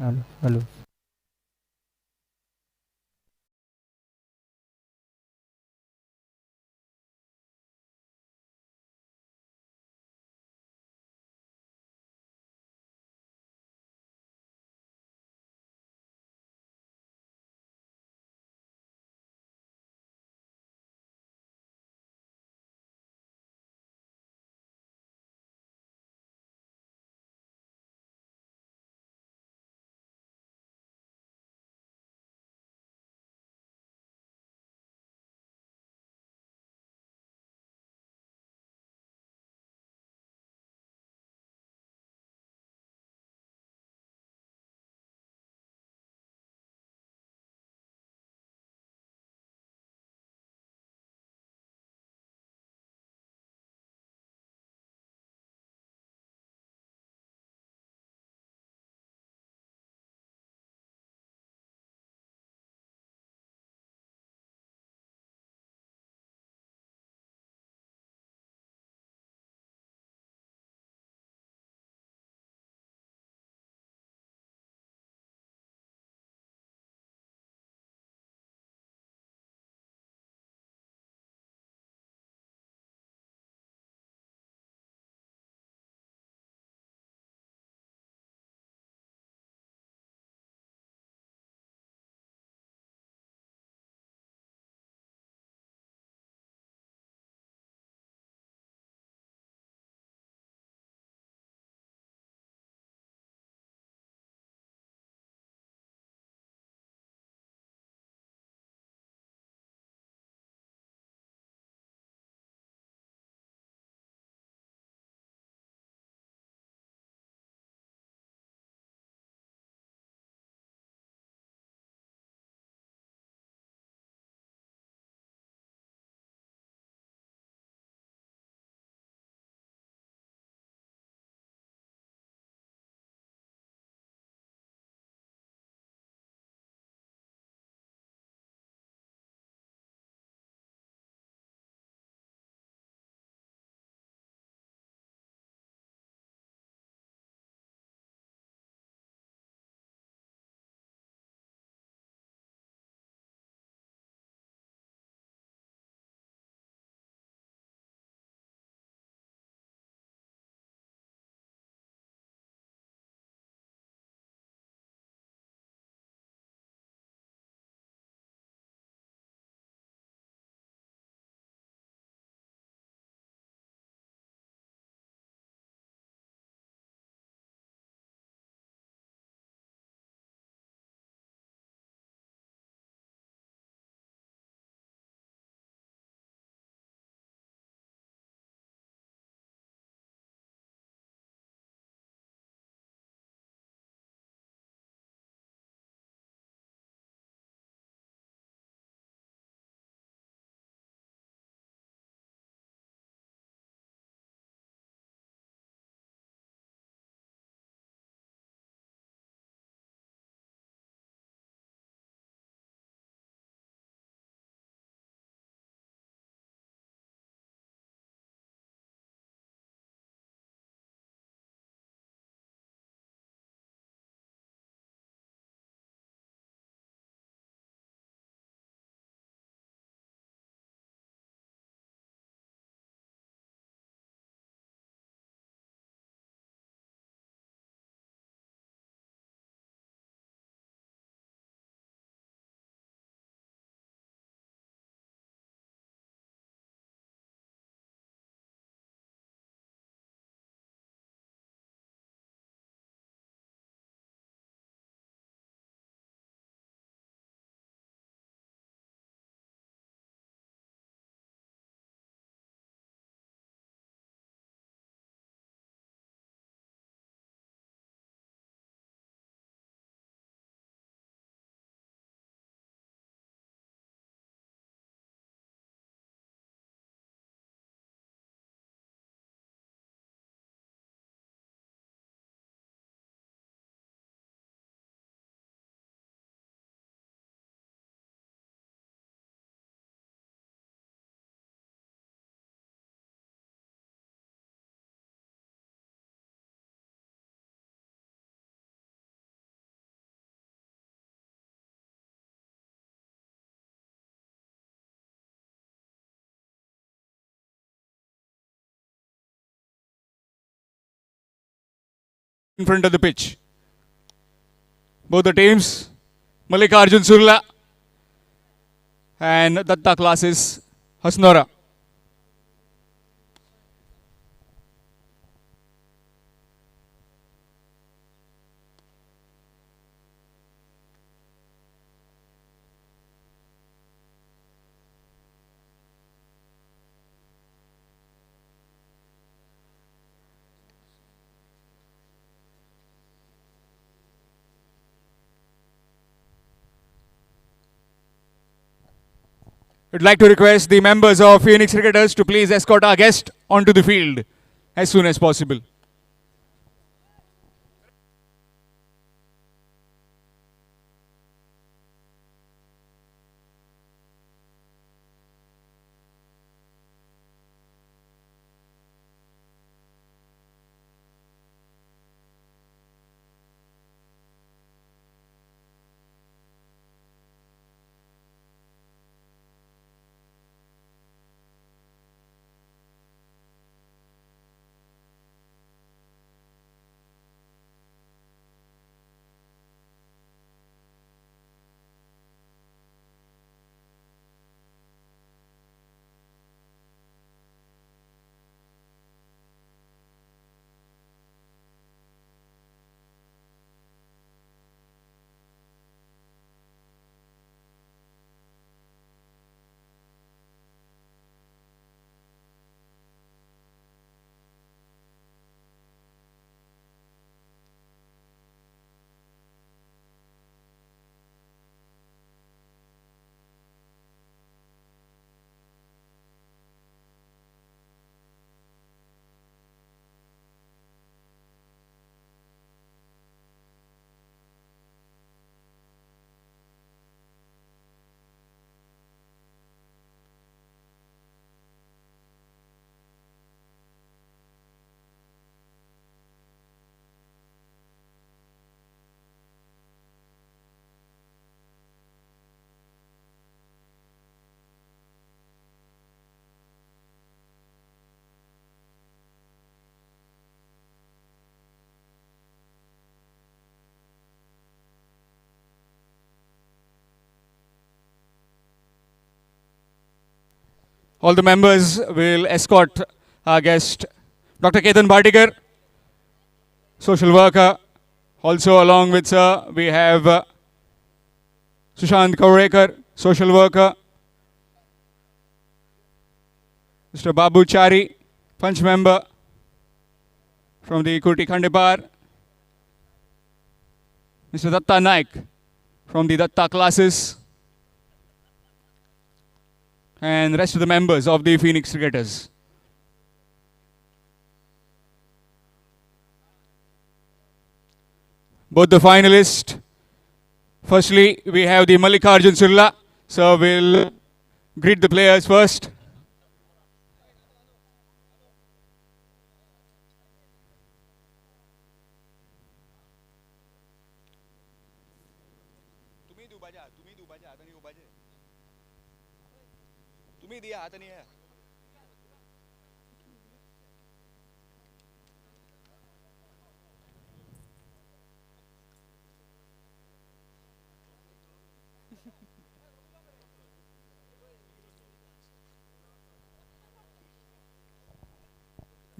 Hello, hello. in front of the pitch. Both the teams, Mallikarjun Surla and Datta Classes Hasnora. I'd like to request the members of Pheonix Cricketers to please escort our guest onto the field as soon as possible. All the members will escort our guest, Dr. Ketan Bhatikar, social worker. Also along with sir, we have Sushant Kaurekar, social worker. Mr. Babu Chari, punch member from the Kuti Khandipar. Mr. Datta Naik from the Datta classes. And rest of the members of the Pheonix Cricketers. Both the finalists. Firstly, we have the Mallikarjun Surla. So we'll greet the players first.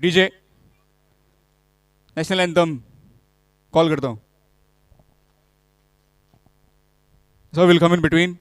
DJ, national anthem call करता हूँ. So we'll come in between.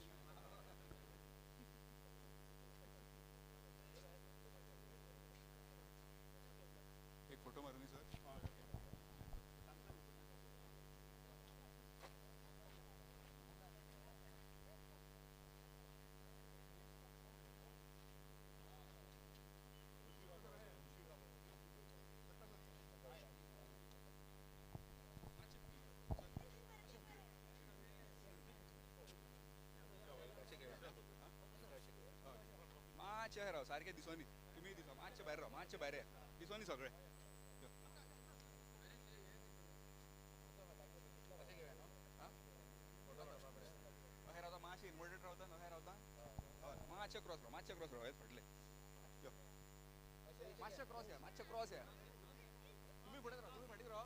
सारखे दिसोनी तुम्ही दिसो मातशे भायर राव मातशे भायर दिसोनी सगळे अहे रावता मातशे इनवर्टेड रावता अहे रावता मातशे क्रॉस राव हे फाटले मातशे क्रॉस या तुम्ही फुडें राव तुम्ही फाटीक Rao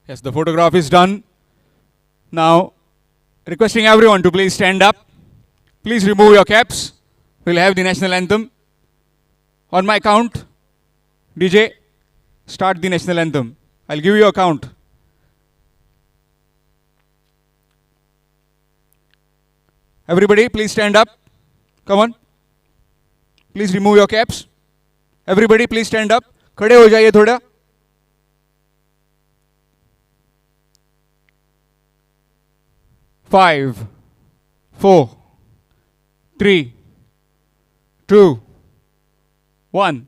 Yes, the photograph is done. Now, requesting everyone to please stand up. Please remove your caps. We'll have the national anthem. On my count, DJ, start the national anthem. I'll give you a count. Everybody, please stand up. Come on. Please remove your caps. Everybody, please stand up. खड़े हो जाइए थोड़ा. Five, 4, 3, 2, 1.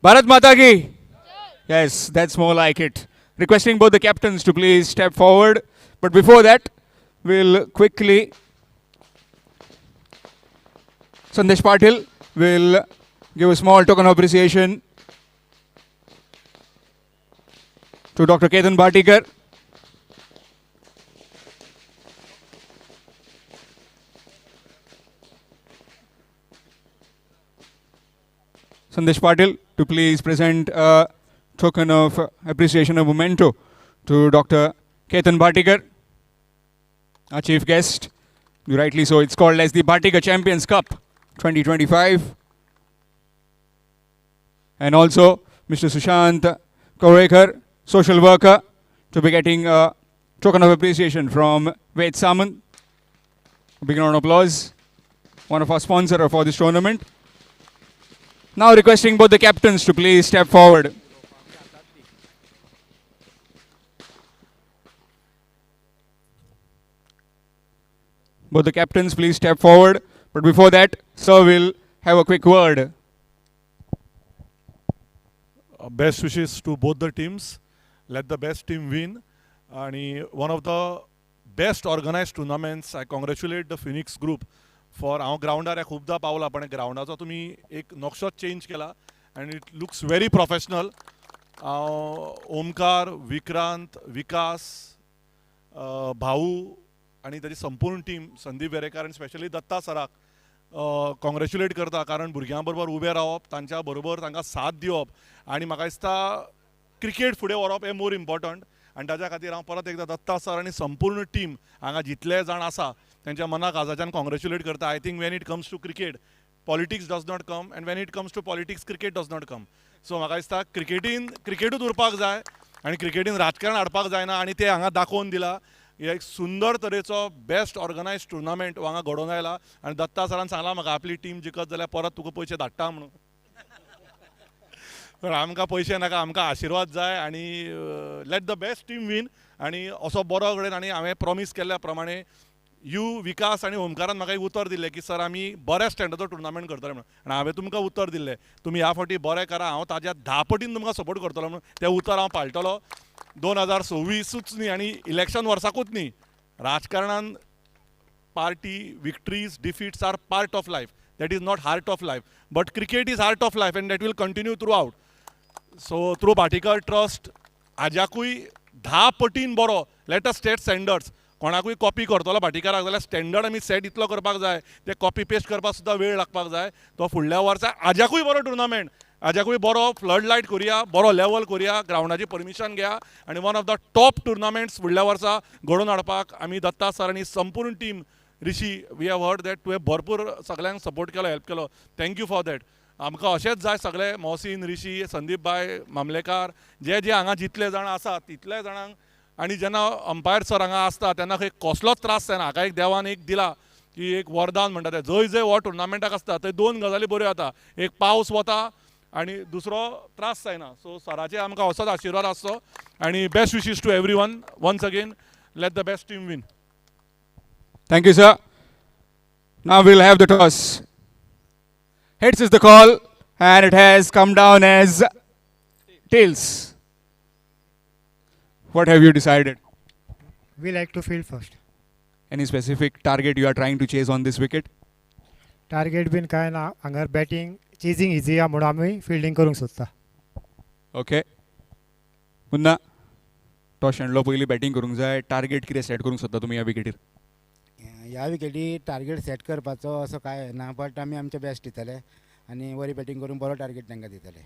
Bharat Mata ki. Yes, that's more like it. Requesting both the captains to please step forward. But before that, we'll quickly. Sandesh Patil will give a small token of appreciation to Dr. Ketan Bhatikar. Sandesh Patil to please present a token of appreciation, a memento to Dr. Ketan Bhatikar, our chief guest. Rightly so, it's called as the Bhatikar Champions Cup 2025. And also Mr. Sushant Korekar, social worker, to be getting a token of appreciation from Ved Samant. A big round of applause. One of our sponsors for this tournament. Now requesting both the captains to please step forward. Both the captains please step forward. But before that, sir will have a quick word. Best wishes to both the teams. Let the best team win. And one of the best organized tournaments. I congratulate the Pheonix group for our groundar खूपदा पावला पण ग्राउंडाचो तुम्ही एक नक्षो change केला and it looks very professional. Omkar, Vikrant, Vikas, भाऊ आणि त्याची संपूर्ण टीम, संदीप वेरेकर आणि स्पेशली दत्ता सराक कॉंग्रॅच्युलेट करता कारण भुरग्यां बरोबर उबे रावप, तांच्या बरोबर तांकां साथ दिवप आणि म्हाका दिसता क्रिकेट फुडें व्हरप हें मोर इम्पॉर्टंट. आणि ताच्या खातीर हांव परत एकदा दत्ता सर आणि संपूर्ण टीम हांगा जितले जाण आसा त्यांच्या मनाक आजाच्यान कॉंग्रॅच्युलेट करता. I think when it comes to cricket politics does not come and when it comes to politics cricket does not come. So म्हाका दिसता क्रिकेटूच उरपाक जाय आनी क्रिकेटीन राजकारण हाडपाक जायना आनी ते हांगा दाखोवन दिला. एक सुंदर तरेचो बेस्ट ऑर्गनायज टुर्नामेंट हांगा घडोवन आयला आनी दत्ता सरान सांगला म्हाका आपली टीम जिखत जाल्यार परत तुका पयशे धाडटा म्हणून. पण आमकां पयशे नाका, आमकां आशिर्वाद जाय आनी let the best team win. आनी असो बरो कडेन आनी हांवें प्रॉमीस केल्ल्या प्रमाणे विकास आणि ओमकारान म्हाका एक उतर दिलें की सर आमी बऱ्या स्टँडर्डचो टुर्नामेंट करतले म्हणून आनी हांवें तुमकां उतर दिल्लें तुमी ह्या फावटी बरें करा हांव ताज्या 10 पटीन तुमकां सपोर्ट करतलो म्हणून तें उतर हांव पाळटलो 2026च न्ही आनी इलेक्शन वर्साकूच न्ही राजकारणान party victories defeats are part of life, that is not heart of life, but cricket is heart of life and that will continue throughout. So through Bhatikar trust आजाकूय 10 पटीन बरो let us set standards. कोणाकूय copy करतलो भाटीकाराक जाल्यार standard आमी set इतलो करपाक जाय ते copy paste करपाक सुद्दां वेळ लागपाक जाय तो फुडल्या वर्सा आजाकूय बरो टुर्नामेंट आजाकूय बरो फ्लड लायट करुया बरो लेवल करुया ग्रावंडाची परमिशन घेया आनी one of the top tournaments फुडल्या वर्सा घडोवन हाडपाक आमी दत्ता सर आनी संपूर्ण team Rishi we have heard that तुवें भरपूर सगळ्यांक सपोर्ट केलो हेल्प केलो थँक्यू फॉर दॅट आमकां अशेंच जाय सगळे मोहसीन ऋषी संदीप भाई मामलेकार जे जे हांगा जितले जाण आसात तितले जाणांक आनी जेन्ना अंपायर सर हांगा आसता तेन्ना खंय कसलोच त्रास जायना हाका एक देवान एक दिला की एक वरदान म्हणटा तें जंय जंय हो टुर्नामेंटाक आसता थंय 2 गजाली बऱ्यो जाता एक पावस वता आनी दुसरो त्रास जायना सो सराचे आमकां असोच आशिर्वाद आसचो आनी best wishes to every one once again let the best team win. Thank you, sir. Now we'll have the toss. Heads is the call, and it has come down as tails. What have you decided? We like to field first. Any specific target you are trying to chase on this wicket? Target bin काय ना हांगर batting chasing easy या म्हणून आमी fielding करूंक सोदता. Okay. पुन्हा toss शेणलो पयली batting करूंक जाय टार्गेट कितें सेट करूंक सोदता तुमी ह्या विकेटीर? ह्या विकेटी टार्गेट सेट करपाचो असो काय ना बट आमी आमचे बेस्ट दितले आनी बरी बॅटिंग करून बरो टार्गेट तांकां दितले.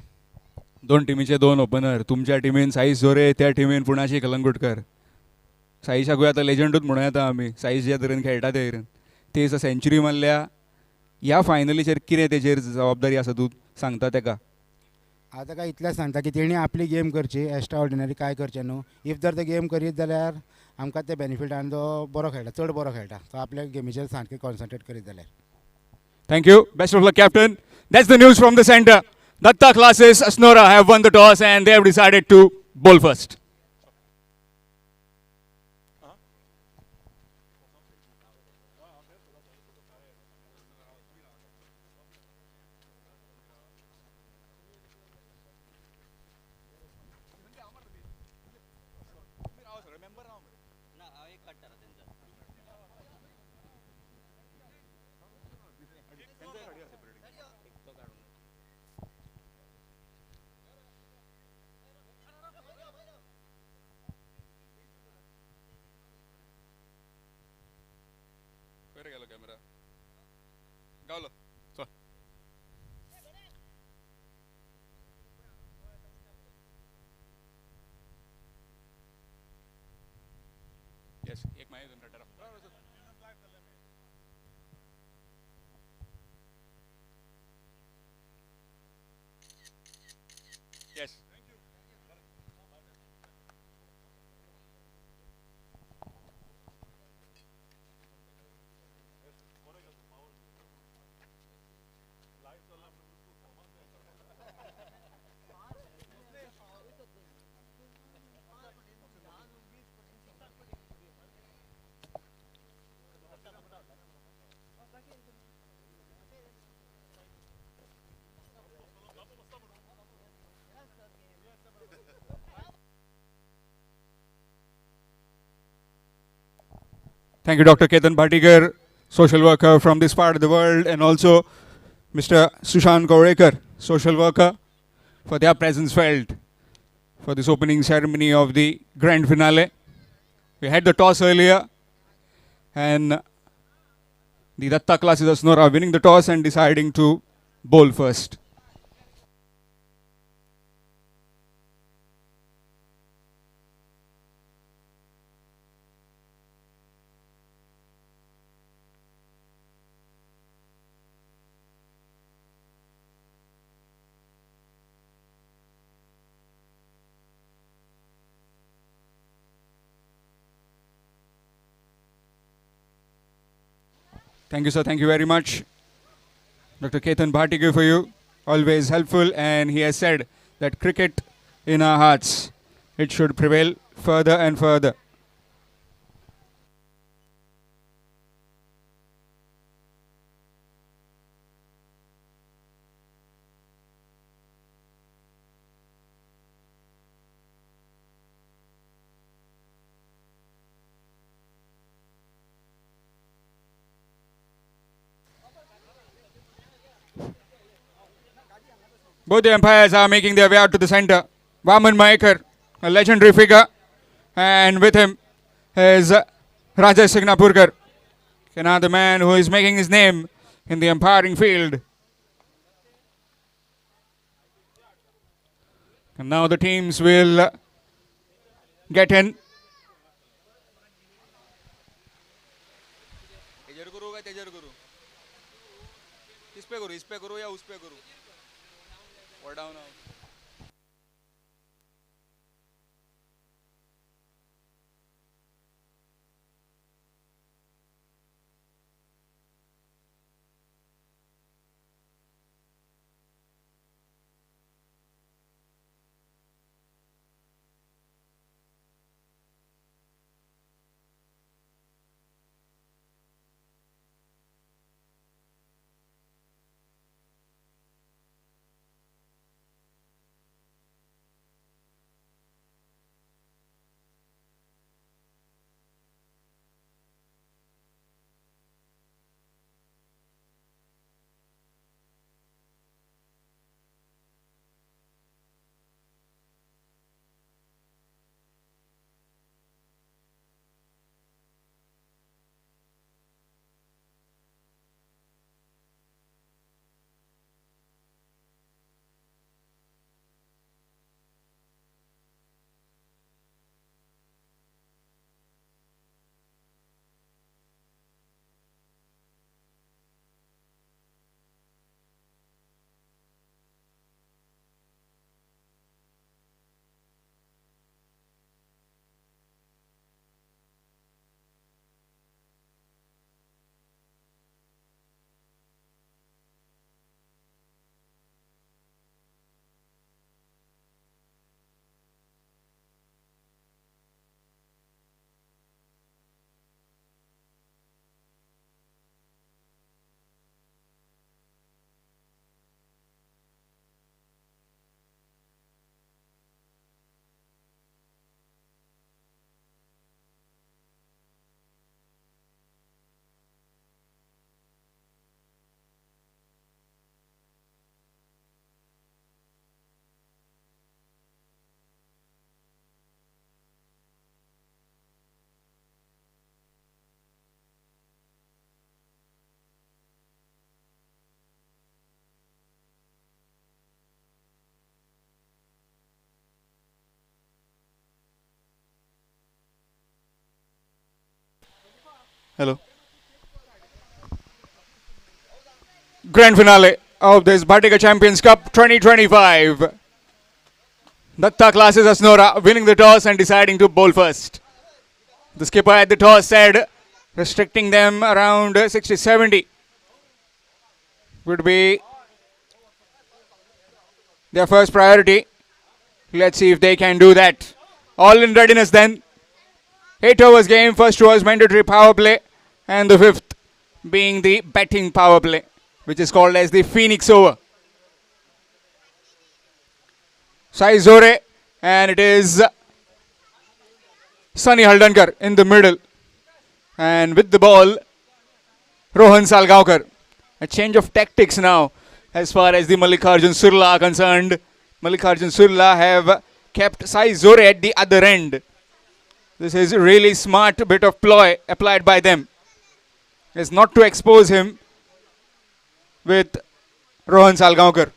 2 टिमीचे 2 ओपनर तुमच्या टिमीन साईश जोरे त्या टिमीन पुणाची कलंगुटकर साईशाकूय आतां लेजंडूच म्हणूं येता आमी साईश ज्या तरेन खेळटा ते तरेन ते दिसा सेंच्युरी मारल्या ह्या फायनलीचेर कितें तेजेर जबाबदारी आसा तूं सांगता तेका? हांव ताका इतलेंच सांगता की तेणी आपली गेम करची एक्स्ट्रा ऑर्डिनरी काय करचें न्हू इफ जर ते गेम करीत जाल्यार आमकां ते बेनिफीट आनी तो बरो खेळटा चड बरो खेळटा तो आपल्या गेमीचेर सारकें कॉन्सन्ट्रेट करीत जाल्यार. Thank you. Best of luck, captain. That's the news from the center. Datta classes Asnora have won the toss and they have decided to bowl first. Camera. Galo. So. Yes, एक माहिती दोन रटारा. Yes. Thank you, Dr. Ketan Bhatikar, social worker from this part of the world, and also Mr. Sushant Kaurekar, social worker, for their presence felt for this opening ceremony of the grand finale. We had the toss earlier, and the Datta classes of Sonora winning the toss and deciding to bowl first. Thank you, sir. Thank you very much. Dr. Ketan Bhatikar for you. Always helpful. And he has said that cricket in our hearts, it should prevail further and further. Both the umpires are making their way out to the center. Vaman Maekar, a legendary figure, and with him is Rajesh Signapurkar, another man who is making his name in the umpiring field. And now the teams will get in. Hello. Grand finale of this Bhatikar Champions Cup 2025. Datta classes Asnora winning the toss and deciding to bowl first. The skipper at the toss said restricting them around 60-70 would be their first priority. Let's see if they can do that. All in readiness then. 8 overs game. First was mandatory power play and the fifth being the batting power play, which is called as the Pheonix over. Sai Zore, and it is Sunny Haldankar in the middle. And with the ball, Rohan Salgaonkar. A change of tactics now as far as the Mallikarjun Surla are concerned. Mallikarjun Surla have kept Sai Zore at the other end. This is a really smart bit of ploy applied by them. Is not to expose him with Rohan Salgaonkar.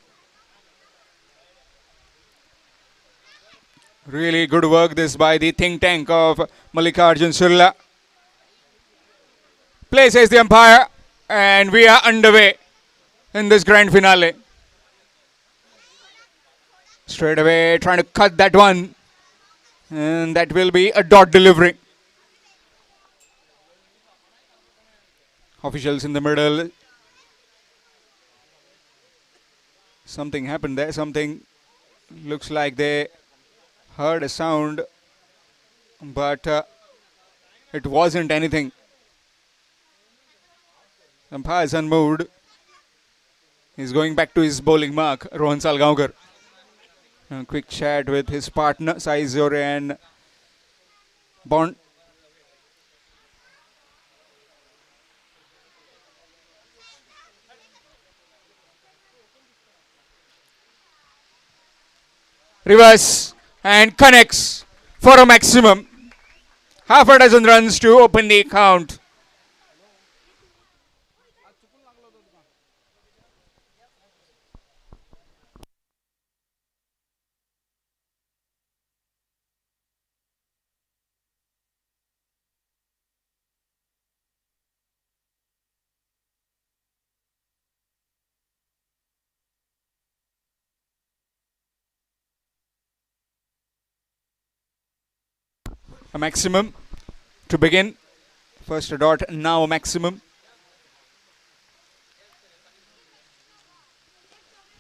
Really good work this by the think tank of Mallikarjun Surla. Play says the umpire, and we are underway in this grand finale. Straight away trying to cut that one, and that will be a dot delivery. Officials in the middle. Something happened there. Something looks like they heard a sound, but it wasn't anything. Umpire is unmoved. He's going back to his bowling mark, Rohan Salgaonkar. A quick chat with his partner, Sai Zore and Bond. Reverse and connects for a maximum. Half a dozen runs to open the count. A maximum to begin. First a dot, now a maximum.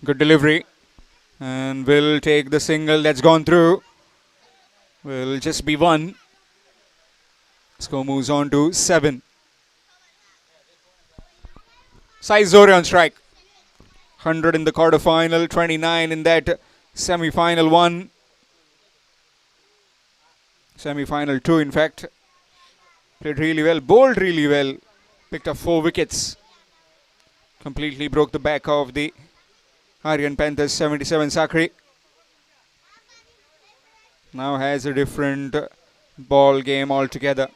Good delivery. And will take the single that's gone through. Will just be one. Score moves on to 7. Sai Zore on strike. 100 in the quarterfinal, 29 in that semi-final 1. Semi-final 2, in fact. Played really well, bowled really well. Picked up 4 wickets. Completely broke the back of the Aryan Panthers 77 Sakri. Now has a different ball game altogether.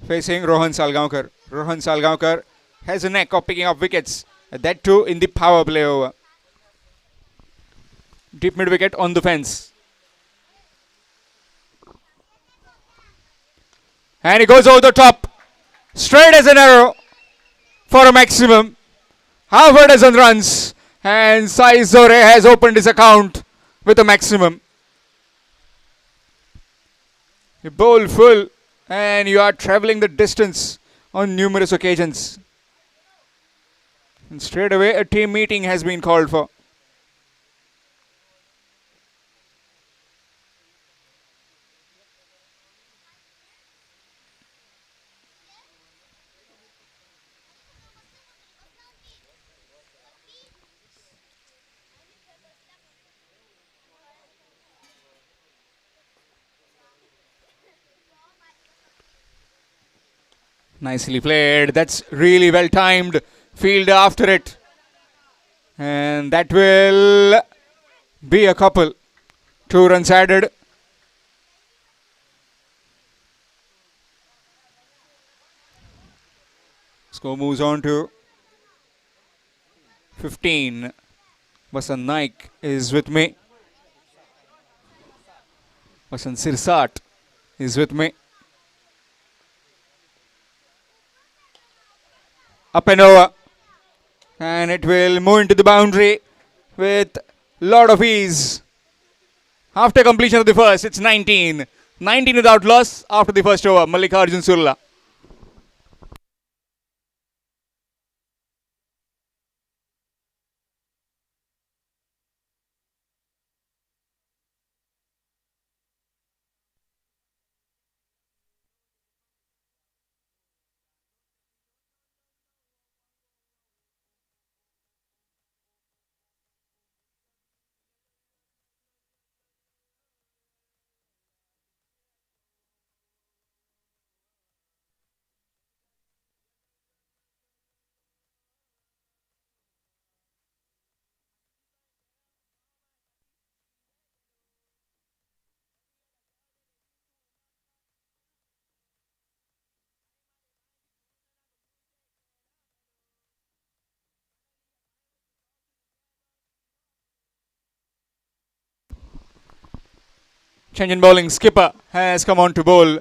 Facing Rohan Salgaonkar. Rohan Salgaonkar has a knack of picking up wickets. That too in the power play over. Deep mid wicket on the fence. And he goes over the top. Straight as an arrow for a maximum. Half a dozen runs. And Sai Zore has opened his account with a maximum. You bowl full and you are travelling the distance on numerous occasions. And straight away a team meeting has been called for. Nicely played. That's really well timed. Field after it. And that will be a couple. 2 runs added. Score moves on to 15. Vasant Naik is with me. Vasant Sirsat is with me. Up and over. And it will move into the boundary with lot of ease. After completion of the first, it's 19. 19 without loss after the first over. Mallikarjun Surla. Change in bowling. Skipper has come on to bowl.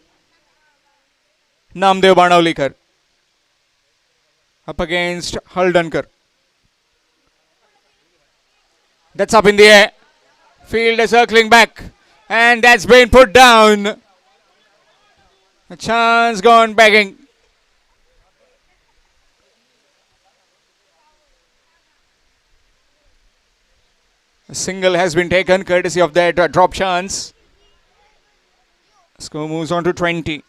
Namdev Banavlikar. Up against Haldankar. That's up in the air. Field is circling back. And that's been put down. A chance gone begging. A single has been taken courtesy of that drop chance. Score moves on to 20.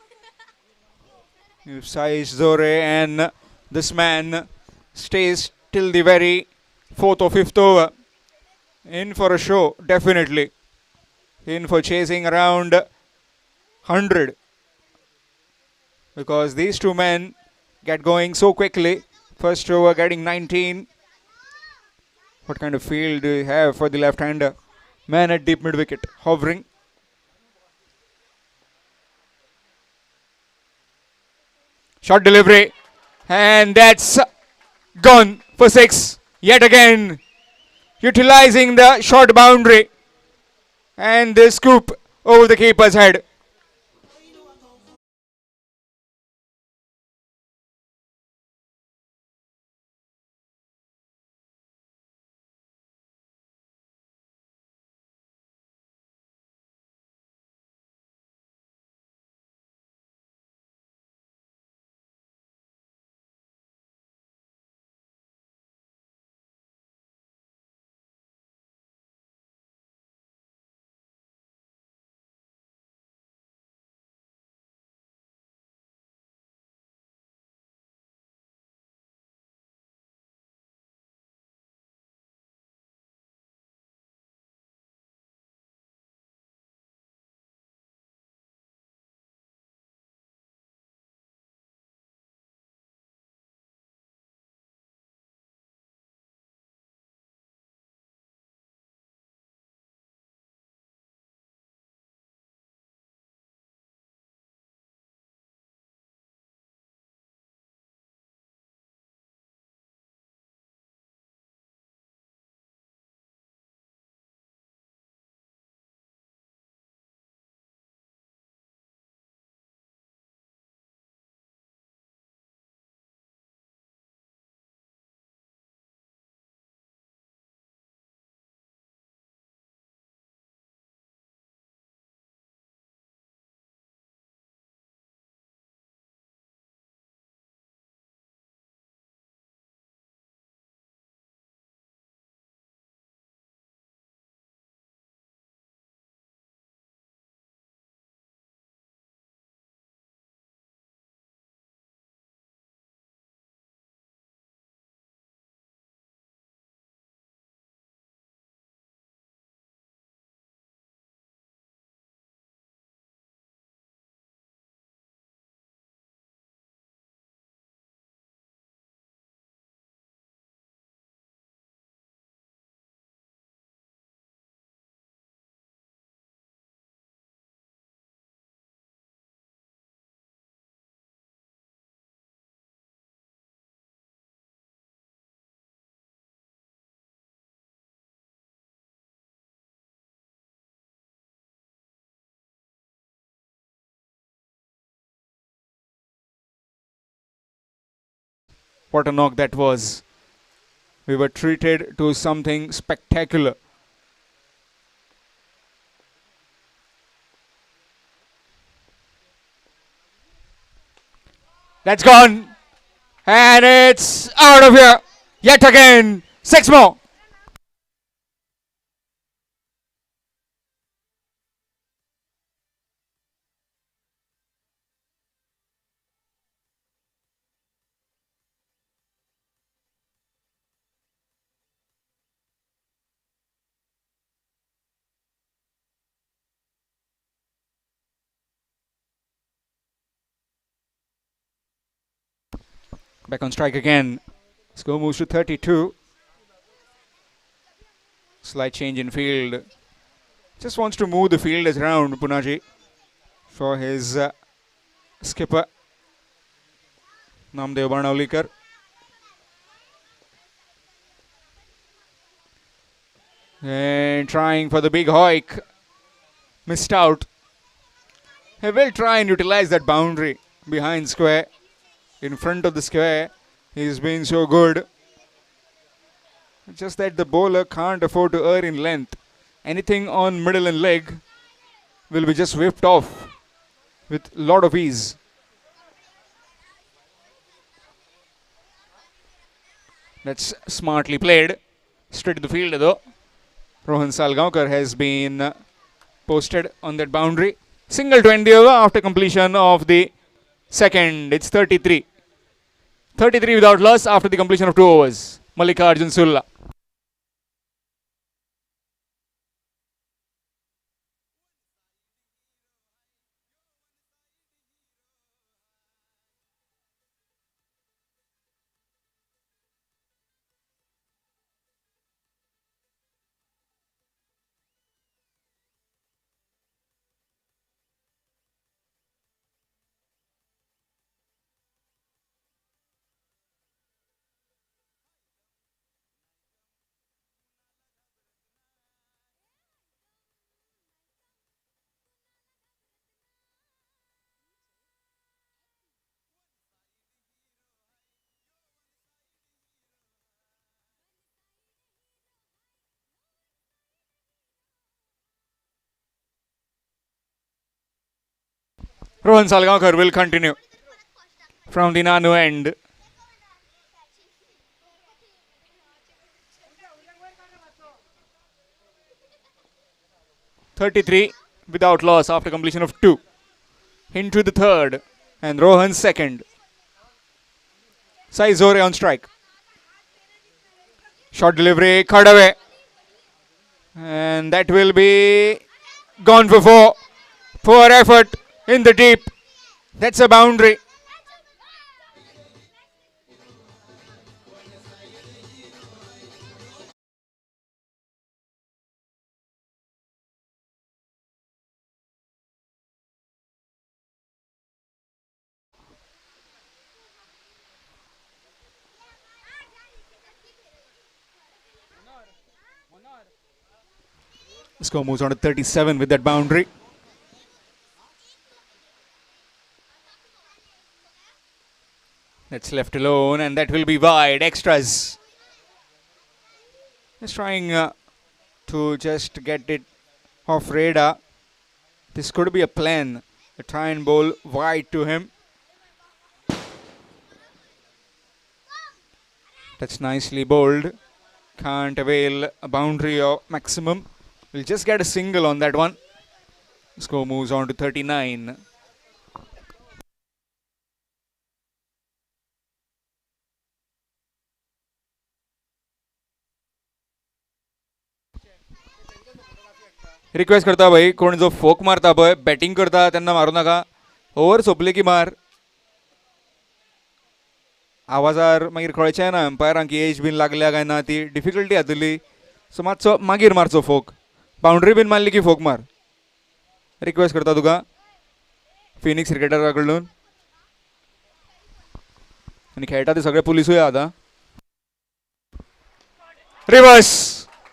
If Sai Zore and this man stays till the very 4th or 5th over. In for a show, definitely. In for chasing around 100. Because these two men get going so quickly. First over getting 19. What kind of field do you have for the left-hander? Man at deep mid wicket, hovering. Short delivery. And that's gone for 6. Yet again, utilizing the short boundary. And the scoop over the keeper's head. What a knock that was. We were treated to something spectacular. That's gone. And it's out of here. Yet again. 6 more. Back on strike again. Score moves to 32. Slight change in field. Just wants to move the fielders around, Punaji, for his skipper, Namdev Barnavlikar. And trying for the big hoik. Missed out. He will try and utilize that boundary behind square. In front of the square, he's been so good. Just that the bowler can't afford to err in length. Anything on middle and leg will be just whipped off with a lot of ease. That's smartly played. Straight to the field though. Rohan Salgaonkar has been posted on that boundary. Single 20 over after completion of the second. It's 33. 33 without loss after the completion of 2 overs. Mallikarjun Sulla. Rohan Salgaonkar will continue from the Nanu end. .33 without loss after completion of 2. Into the third and Rohan second. Sai Zore on strike. Short delivery, cut away. And that will be gone for 4. Poor effort in the deep. That's a boundary. The score moves on to 37 with that boundary. That's left alone and that will be wide. Extras. Just trying to just get it off radar. This could be a plan. A try and bowl wide to him. That's nicely bowled. Can't avail a boundary or maximum. We'll just get a single on that one. Score moves on to 39. Request करता भाई कोण जो फोक मारता पळय batting करता त्यांना मारू नका ओव्हर सोंपली की मार आवाजार मागीर कळचें ना एम्पायरांक एज बीन लागल्या काय ना ती डिफिकल्टी जातली सो मातसो मागीर मारचो फोक बाउंड्री बीन मारली की फोक मार रिक्वेस्ट करता तुका फिनिक्स क्रिकेटरा कडून आनी खेळटा ते सगळे पुलिसूय आतां reverse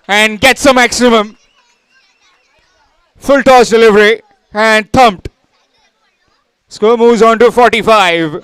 and gets a maximum full toss delivery and thumped. Score moves on to 45.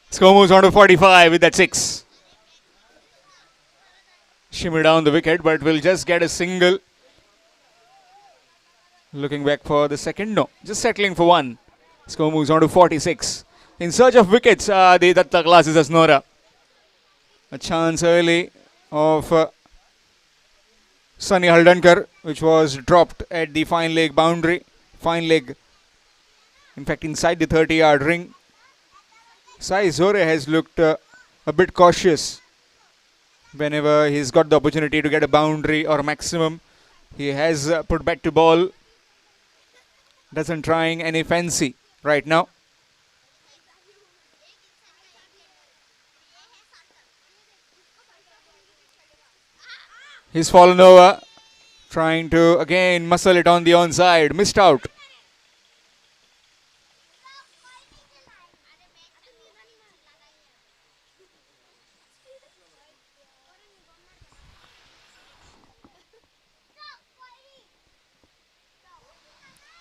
Score moves on to 45 with that 6. Shimmy down the wicket, but will just get a single. Looking back for the second. No, just settling for 1. Score moves on to 46. In search of wickets, the Datta classes as Nora. A chance early of Sunny Haldankar, which was dropped at the fine leg boundary. Fine leg, in fact, inside the 30-yard ring. Sai Zore has looked a bit cautious whenever he's got the opportunity to get a boundary or a maximum. He has put back to ball. Doesn't trying any fancy right now. He's fallen over. Trying to again muscle it on the onside. Missed out.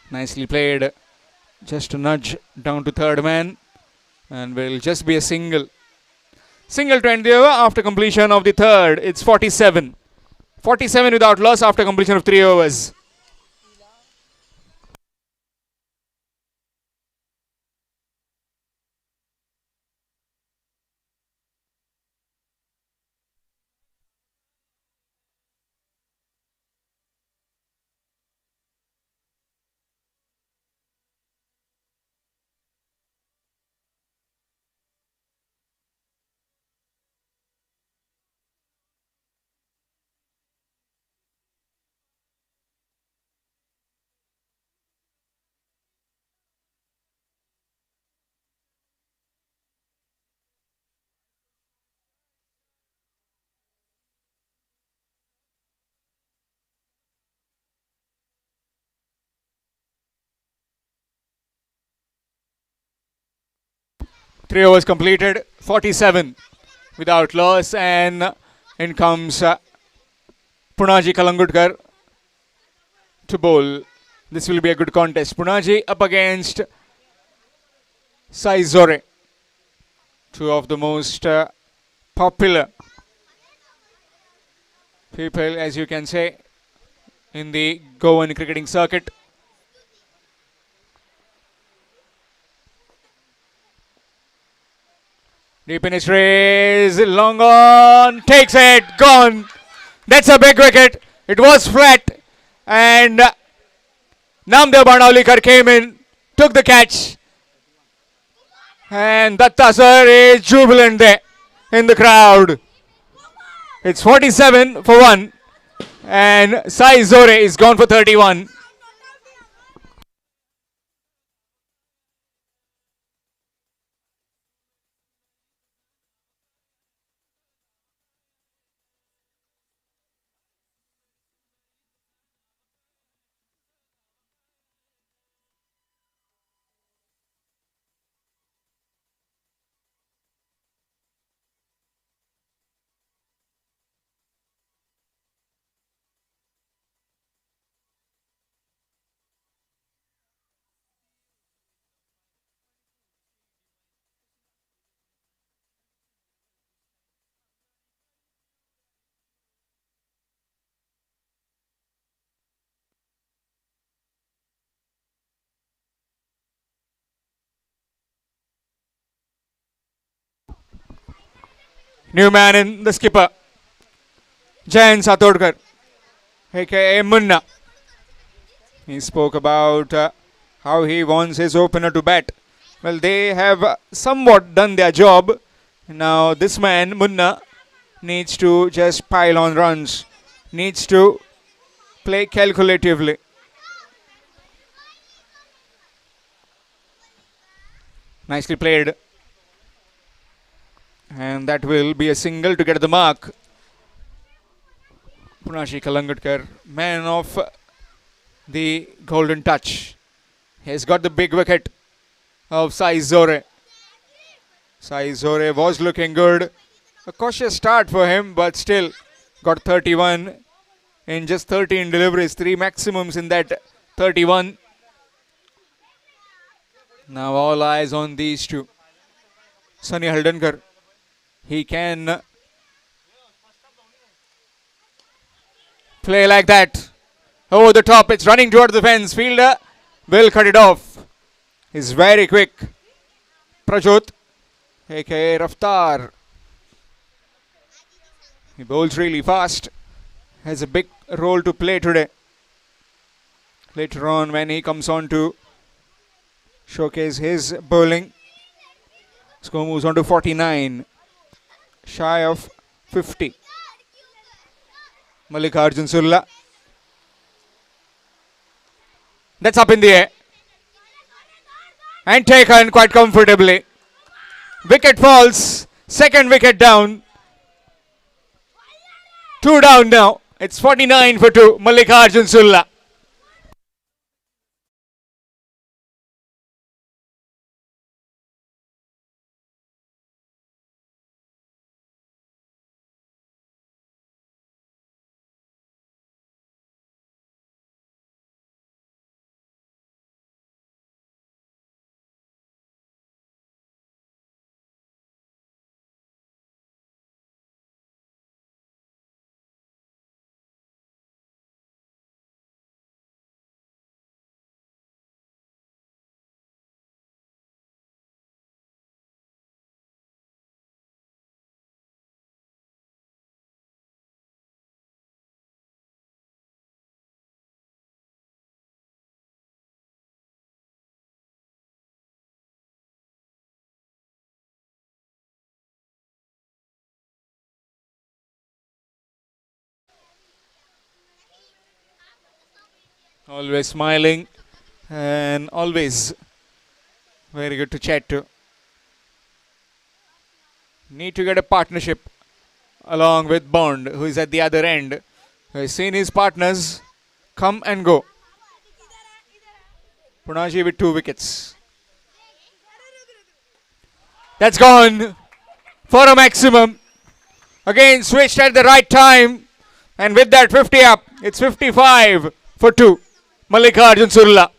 Nicely played. Just a nudge down to third man. And will just be a single. Single to end the over after completion of the third. It's 47. 47 without loss after completion of 3 overs. 3 overs completed, 47 without loss, and in comes Punaji Kalangudkar to bowl. This will be a good contest. Punaji up against Sai Zore, two of the most popular people, as you can say, in the Goan cricketing circuit. Deep in his race, long on, takes it, gone. That's a big wicket. It was flat, and Namdev Banavlikar came in, took the catch, and Datta sir is jubilant there in the crowd. It's 47 for 1, and Sai Zore is gone for 31. New man in the skipper, Jayan Satodkar, aka Munna. He spoke about how he wants his opener to bat. Well, they have somewhat done their job. Now this man, Munna, needs to just pile on runs, needs to play calculatively. Nicely played. And that will be a single to get the mark. Punaji Kalangudkar, man of the golden touch. He has got the big wicket of Sai Zore. Sai Zore was looking good. A cautious start for him, but still got 31 in just 13 deliveries, 3 maximums in that 31. Now all eyes on these two. Sunny Haldankar. He can play like that. Over the top, it's running towards the fence. Fielder will cut it off. He's very quick. Prajot, aka Raftar. He bowls really fast. Has a big role to play today. Later on, when he comes on to showcase his bowling. Score moves on to 49. Shy of 50. Mallikarjun Sulla. That's up in the air. And taken quite comfortably. Wicket falls. Second wicket down. 2 down now. It's 49 for 2. Mallikarjun Sulla. Always smiling and always very good to chat to. Need to get a partnership along with Bond, who is at the other end. He's seen his partners come and go. Punaji with 2 wickets. That's gone for a maximum. Again, switched at the right time. And with that 50 up, it's 55 for 2. Mallikarjun Surla.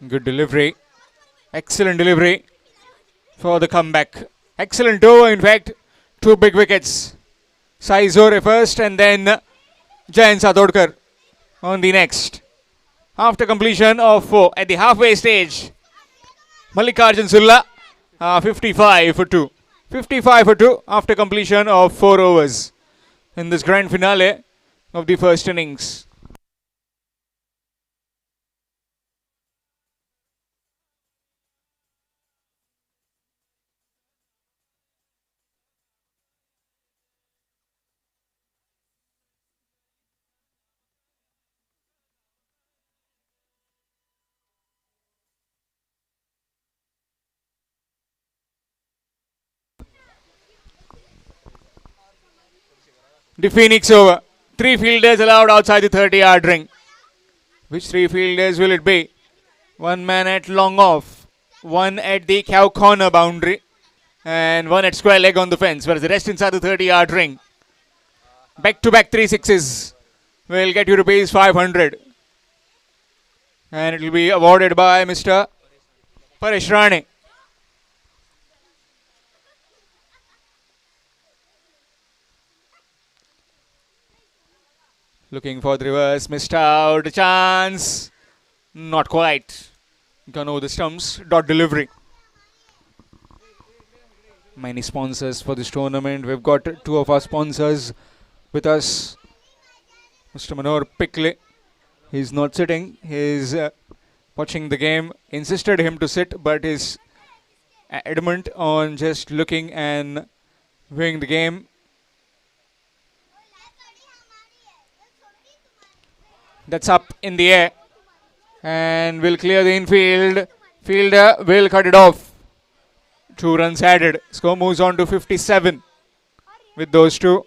Good delivery. Excellent delivery for the comeback. Excellent over, in fact. 2 big wickets. Sai Zore first and then Jayan Satodkar on the next. After completion of 4 at the halfway stage, Mallikarjun Sulla 55 for 2. 55 for 2 after completion of 4 overs in this grand finale of the first innings. The Pheonix over. 3 fielders allowed outside the 30-yard ring. Which 3 fielders will it be? 1 man at long off, 1 at the cow corner boundary, and 1 at square leg on the fence, whereas the rest inside the 30-yard ring. Back-to-back 3 sixes will get you rupees 500. And it will be awarded by Mr. Paresh Rane. Looking for the reverse, missed out, a chance. Not quite. Gone over the stumps, dot delivery. Many sponsors for this tournament. We've got 2 of our sponsors with us. Mr. Manohar Pikle. He's not sitting. He's watching the game. Insisted him to sit, but is adamant on just looking and viewing the game. That's up in the air and will clear the infield. Fielder will cut it off. 2 runs added. Score moves on to 57 with those 2.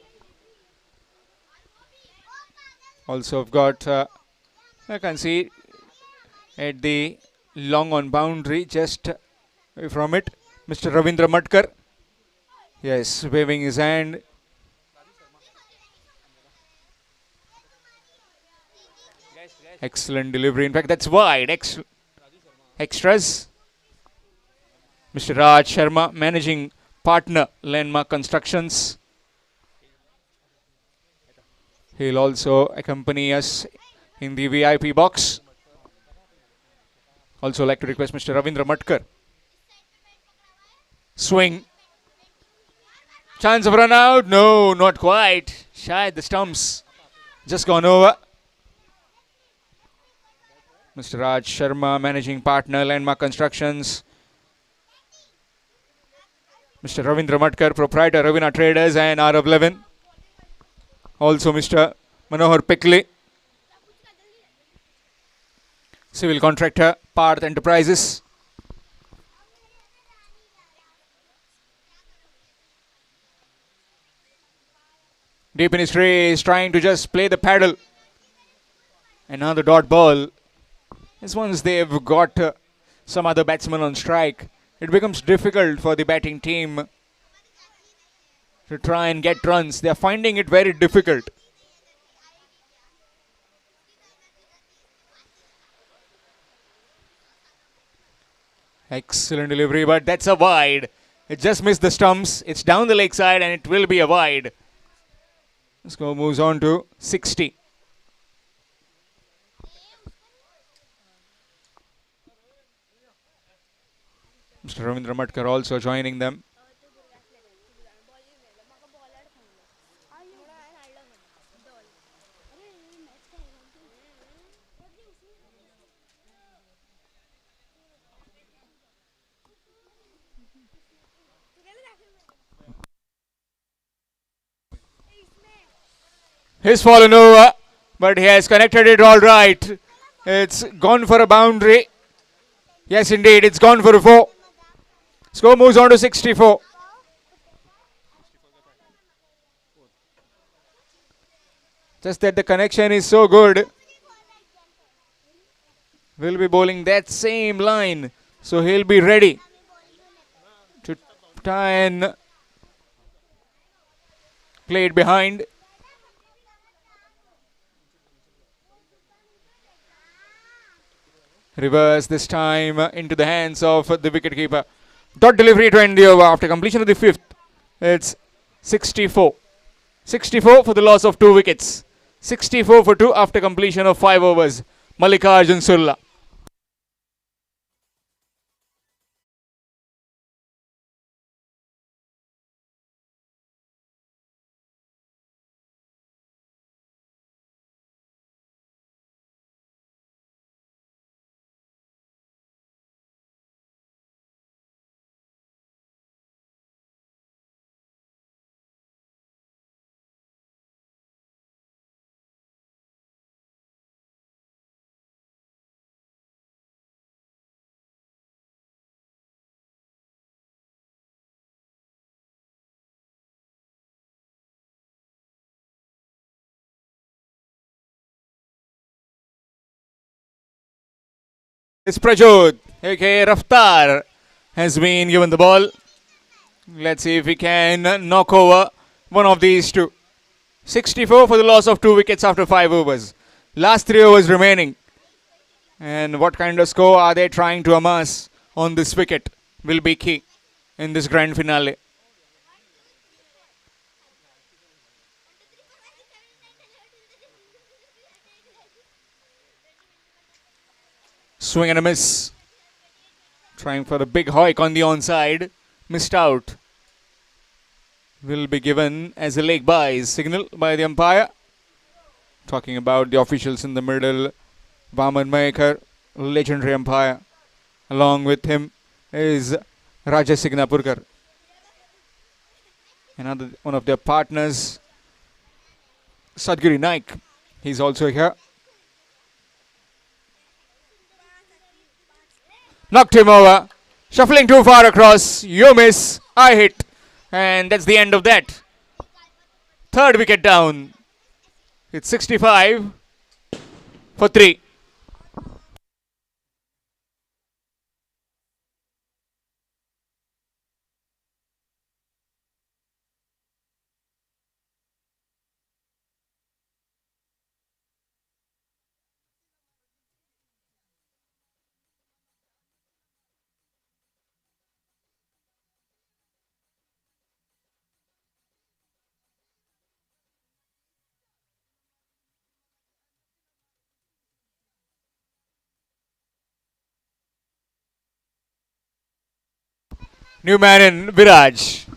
Also, I've got, I can see at the long on boundary, just away from it, Mr. Ravindra Matkar. Yes, waving his hand. Excellent delivery. In fact, that's wide. Extras. Mr. Raj Sharma, managing partner, Landmark Constructions. He'll also accompany us in the VIP box. Also like to request Mr. Ravindra Matkar. Swing. Chance of run out. No, not quite. Shy the stumps. Just gone over. Mr. Raj Sharma, managing partner, Landmark Constructions. Mr. Ravindra Matkar, proprietor, Ravina Traders and R11. Also Mr. Manohar Pikle, civil contractor, Parth Enterprises. Deep in his tray is trying to just play the paddle. Another dot ball. As once they've got some other batsman on strike, it becomes difficult for the batting team to try and get runs. They are finding it very difficult. Excellent delivery, but that's a wide. It just missed the stumps. It's down the leg side and it will be a wide. The score moves on to 60. Mr. Ravindra Matkar also joining them. He's fallen over, but he has connected it all right. It's gone for a boundary. Yes, indeed, it's gone for a 4. Score moves on to 64. Just that the connection is so good. Will be bowling that same line, so he'll be ready to try and play it behind. Reverse this time into the hands of the wicketkeeper. Dot delivery to end the over after completion of the 5th. It's 64. 64 for the loss of 2 wickets. 64 for 2 after completion of 5 overs. Mallikarjun Sulla. It's Prajot, aka Raftar, has been given the ball. Let's see if he can knock over one of these two. 64 for the loss of 2 wickets after 5 overs. Last 3 overs remaining. And what kind of score are they trying to amass on this wicket will be key in this grand finale. Swing and a miss. Trying for a big hoik on the onside. Missed out. Will be given as a leg by signal by the umpire. Talking about the officials in the middle. Vaman Mayekar, legendary umpire. Along with him is Rajesh Signapurkar. Another one of their partners, Sadgiri Naik. He's also here. Knocked him over. Shuffling too far across. You miss. I hit. And that's the end of that. 3rd wicket down. It's 65 for 3. New man in Viraj.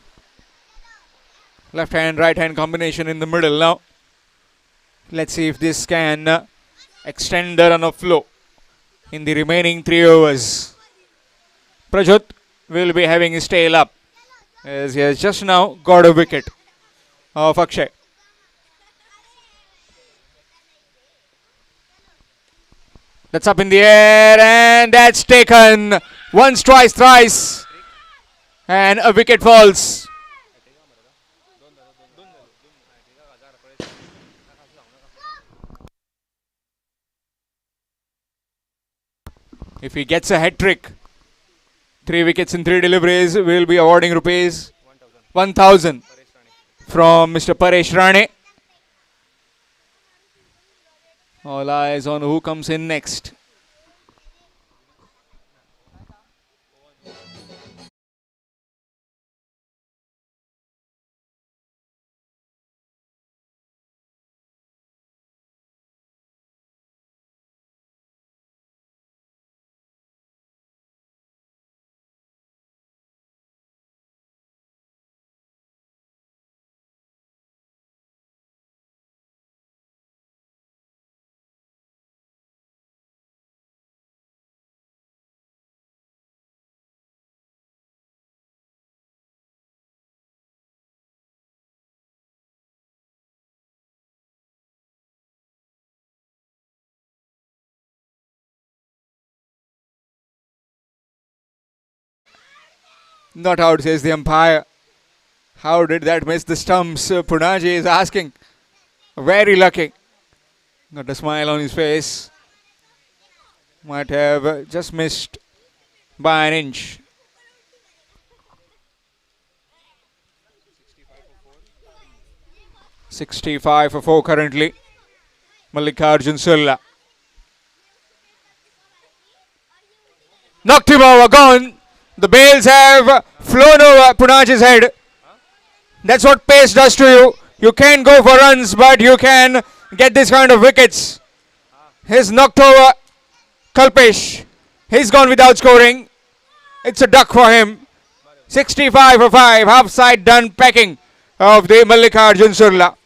Left hand, right hand combination in the middle now. Let's see if this can extend the run of flow in the remaining 3 overs. Prajot will be having his tail up as he has just now got a wicket of Akshay. That's up in the air and that's taken. Once, twice, thrice. And a wicket falls. If he gets a hat trick, 3 wickets in 3 deliveries, we will be awarding rupees 1,000 from Mr. Paresh Rane. All eyes on who comes in next. Not out, says the umpire. How did that miss the stumps? Punaji is asking. Very lucky. Got a smile on his face. Might have just missed by an inch. .65 for 4 currently. Mallikarjun Sulla. Knocked him over, gone. The bails have flown over Punaji's head. That's what pace does to you. You can go for runs, but you can get this kind of wickets. He's knocked over Kalpesh. He's gone without scoring. It's a duck for him. 65 for 5. Half side done packing of the Mallikarjun Sulla.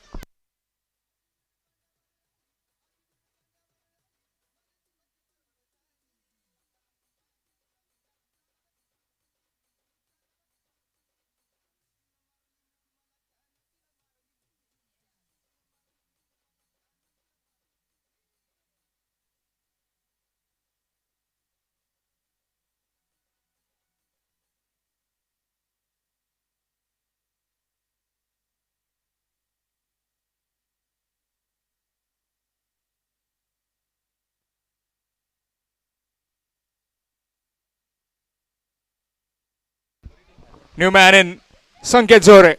New man in, Sanket Zore.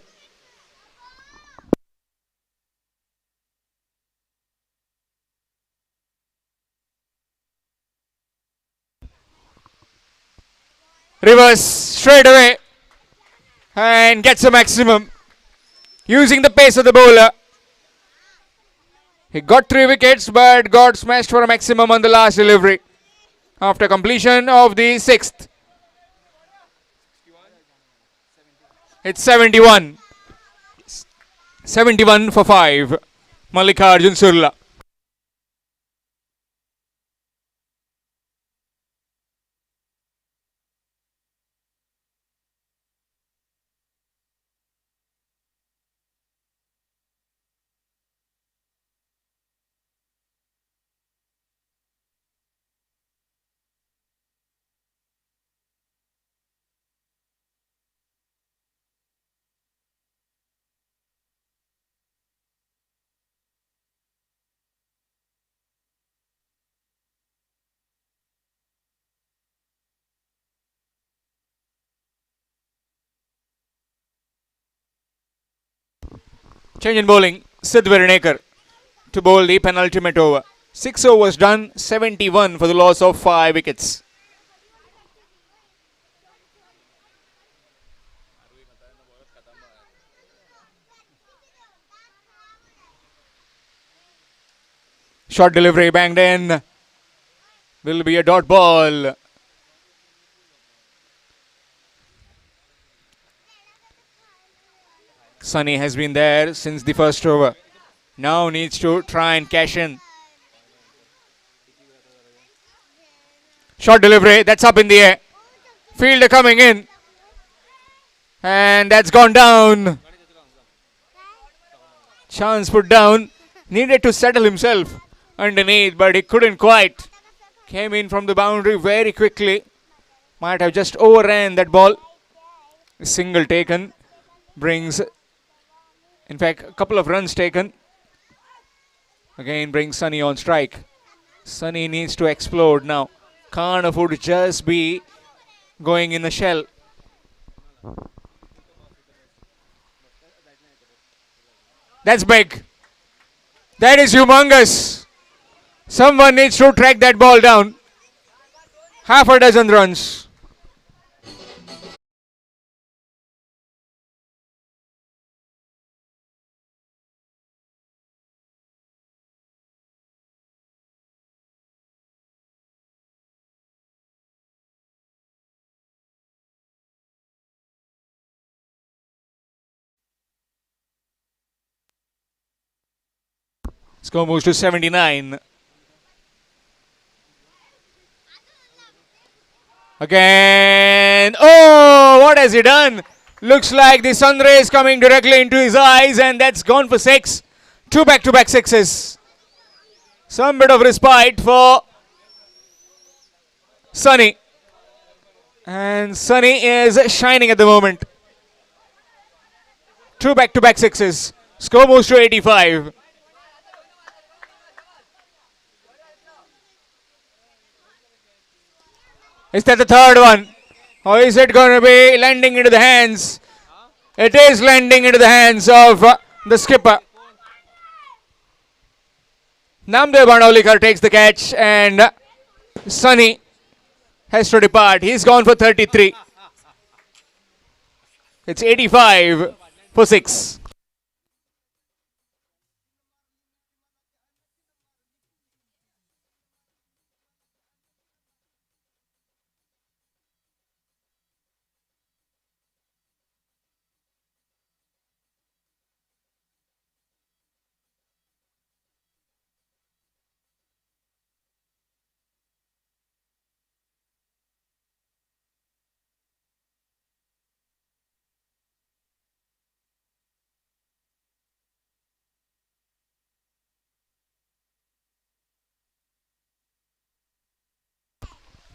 Reverse straight away and gets a maximum using the pace of the bowler. He got 3 wickets but got smashed for a maximum on the last delivery after completion of the 6th. It's 71. 71 for 5. Mallikarjun Sulla. Change in bowling. Sid Veranekar to bowl the penultimate over. 6 overs done, 71 for the loss of 5 wickets. Short delivery banged in. Will be a dot ball. Sunny has been there since the first over. Now needs to try and cash in. Short delivery, that's up in the air. Fielder coming in. And that's gone down. Chance put down. Needed to settle himself underneath, but he couldn't quite. Came in from the boundary very quickly. Might have just overran that ball. A single taken brings, in fact, a couple of runs taken. Again brings Sunny on strike. Sunny needs to explode now. Can't afford to just be going in a shell. That's big. That is humongous. Someone needs to track that ball down. Half a dozen runs. Score moves to 79. Again. Oh, what has he done? Looks like the sun rays coming directly into his eyes, and that's gone for 6. 2 back-to-back sixes. Some bit of respite for Sunny. And Sunny is shining at the moment. 2 back-to-back sixes. Score moves to 85. Is that the third one? Or is it going to be landing into the hands? It is landing into the hands of the skipper. Namdev Bhandalikar takes the catch and Sunny has to depart. He's gone for 33. It's 85 for 6.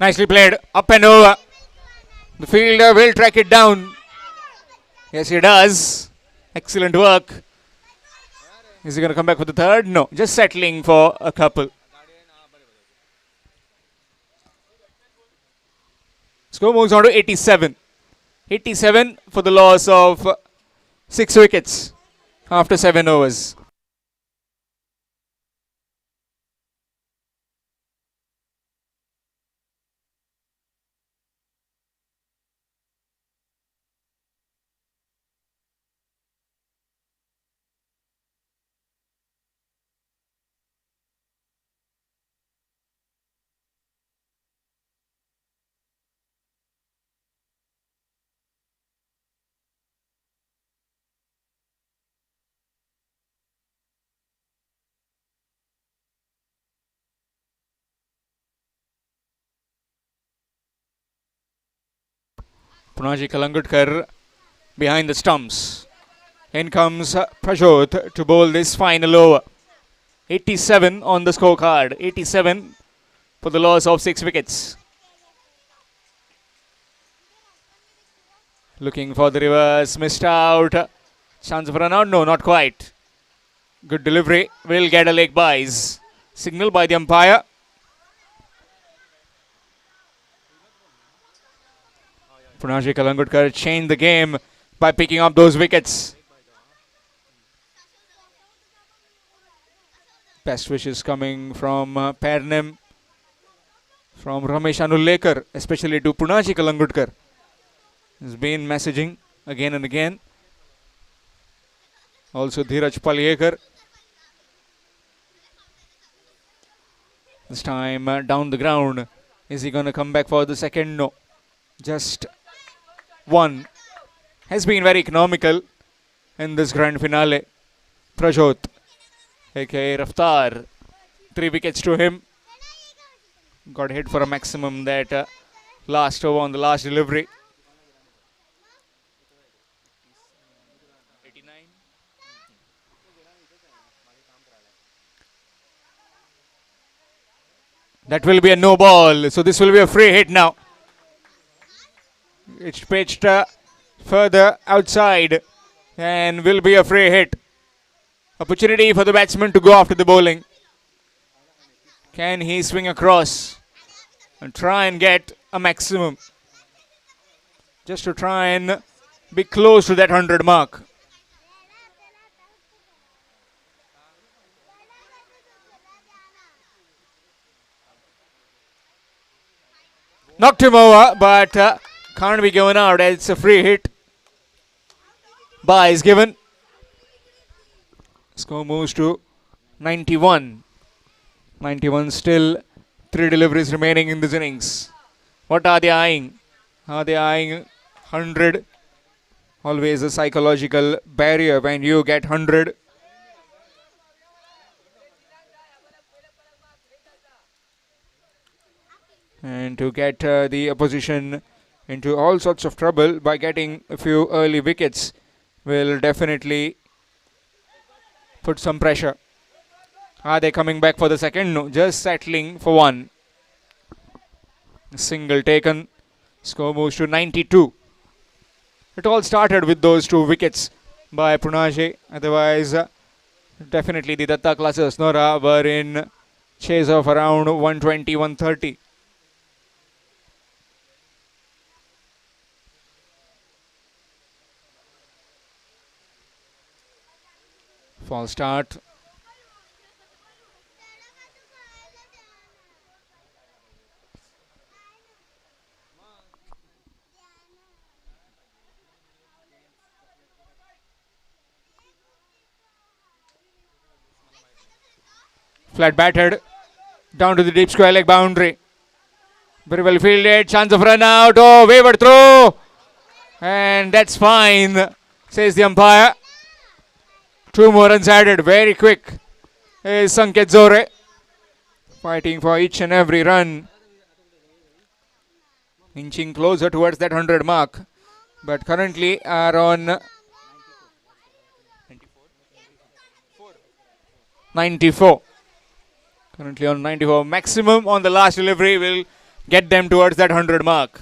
Nicely played, up and over. The fielder will track it down. Yes, he does. Excellent work. Is he going to come back for the third? No, just settling for a couple. Score moves on to 87. 87 for the loss of 6 wickets after 7 overs. Punaji Kalangutkar behind the stumps. In comes Prajot to bowl this final over. 87 on the scorecard. 87 for the loss of 6 wickets. Looking for the reverse. Missed out. Chance of run out? No, not quite. Good delivery. Will get a leg byes. Signal by the umpire. Punaji Kalangutkar changed the game by picking up those wickets. Best wishes coming from Pernem, from Ramesh Anulekar, especially to Punaji Kalangutkar. He's been messaging again and again. Also Dhiraj Palyekar. This time down the ground. Is he going to come back for the second? No. Just one. Has been very economical in this grand finale. Prajot, aka Raftar, 3 wickets to him. Got hit for a maximum that last over on the last delivery. 89. That will be a no ball. So this will be a free hit now. It's pitched further outside and will be a free hit. Opportunity for the batsman to go after the bowling. Can he swing across and try and get a maximum? Just to try and be close to that 100 mark. Knocked him over, but can't be given out as it's a free hit. Bye is given. Score moves to 91. 91 still. 3 deliveries remaining in this innings. What are they eyeing? Are they eyeing 100? Always a psychological barrier when you get 100. And to get the opposition into all sorts of trouble by getting a few early wickets will definitely put some pressure. Are they coming back for the second? No, just settling for one. Single taken. Score moves to 92. It all started with those 2 wickets by Prunaji. Otherwise, definitely the Datta classes Nora were in chase of around 120, 130. False start. Flat batted down to the deep square leg boundary. Very well fielded. Chance of run out. Oh, wayward throw. And that's fine, says the umpire. 2 more runs added. Very quick is Sanket Zore. Fighting for each and every run. Inching closer towards that 100 mark. But currently are on 94. Currently on 94. Maximum on the last delivery will get them towards that 100 mark.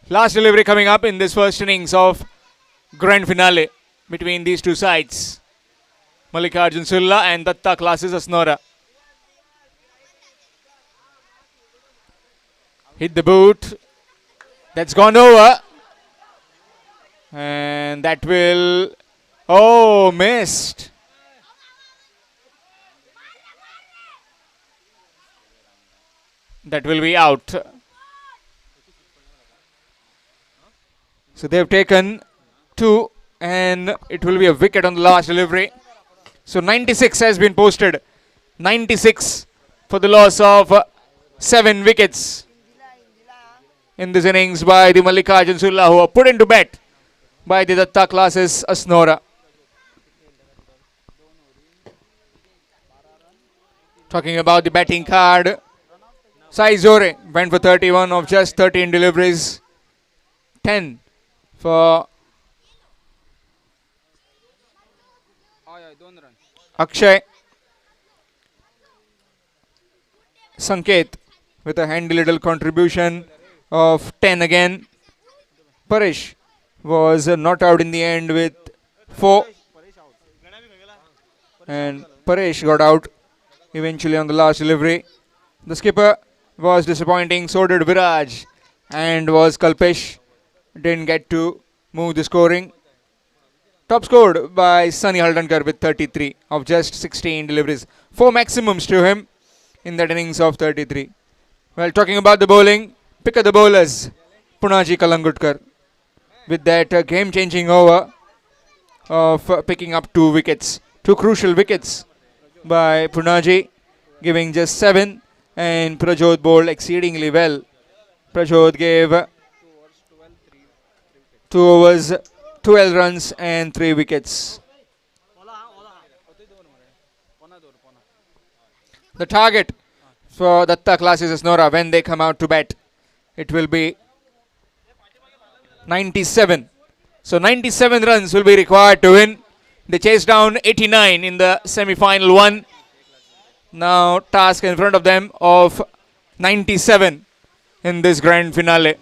Last delivery coming up in this first innings of grand finale between these two sides. Mallikarjun Sulla and Datta Classes Asnora. Hit the boot. That's gone over. And that will... Oh, missed. That will be out. So they've taken 2 and it will be a wicket on the last delivery. So 96 has been posted. 96 for the loss of 7 wickets in this innings by the Mallikarjun Sulla, who are put into bet by the Datta Classes Asnora. Talking about the batting card, Sai Zore went for 31 of just 13 deliveries. 10 for Akshay. Sanket with a handy little contribution of 10 again. Paresh was not out in the end with 4. And Paresh got out eventually on the last delivery. The skipper was disappointing, so did Viraj, and was Kalpesh. Didn't get to move the scoring. Top scored by Sunny Haldankar with 33 of just 16 deliveries. 4 maximums to him in that innings of 33. Well, talking about the bowling, pick of the bowlers, Punaji Kalangutkar, with that game-changing over of picking up 2 wickets. 2 crucial wickets by Punaji, giving just 7, and Prajot bowled exceedingly well. Prajot gave 2 overs, 12 runs and 3 wickets. The target for Datta Classes Asnora when they come out to bat, it will be 97. So 97 runs will be required to win. They chased down 89 in the semi-final one. Now task in front of them of 97 in this grand finale.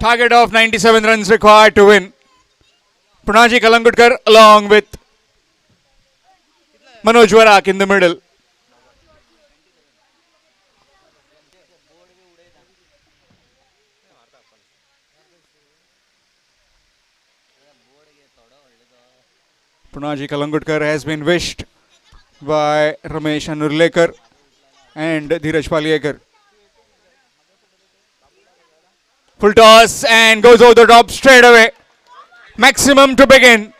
Target of 97 runs required to win. Punaji Kalangudkar along with Manoj Varak in the middle. Punaji Kalangudkar has been wished by Ramesh Anurlekar and Dheeraj Paliyekar. Full toss and goes over the top straight away. Maximum to begin.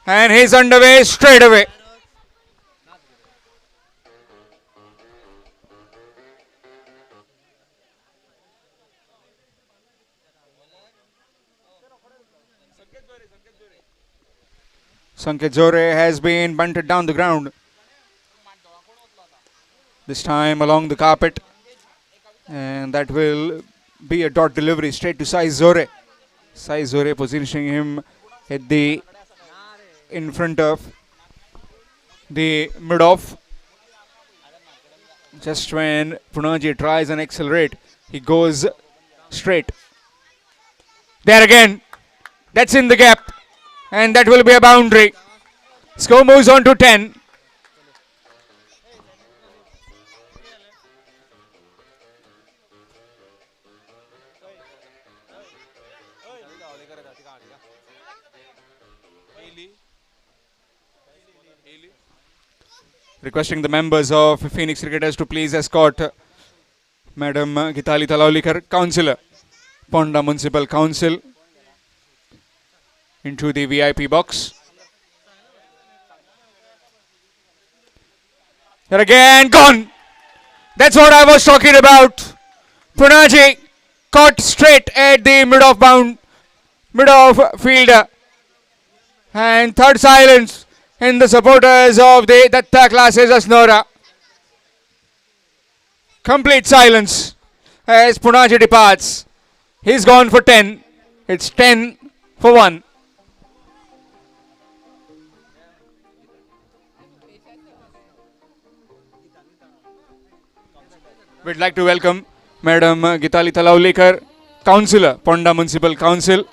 And he's underway straight away. Sanket Zore has been bunted down the ground. This time along the carpet. And that will be a dot delivery straight to Sai Zore. Sai Zore positioning him at the in front of the mid-off. Just when Punaji tries and accelerate, he goes straight. There again. That's in the gap. And that will be a boundary. Score moves on to 10. Requesting the members of Pheonix Cricketers to please escort Madam Gitali Talaulikar, Councillor, Ponda Municipal Council, into the VIP box. There again, gone. That's what I was talking about. Punaji caught straight at the mid-off fielder. And third silence in the supporters of the Datta classes Asnora. Complete silence as Punaji departs. He's gone for 10. It's 10 for 1. We'd like to welcome Madam Gitali Talaulikar, Councillor, Ponda Municipal Council.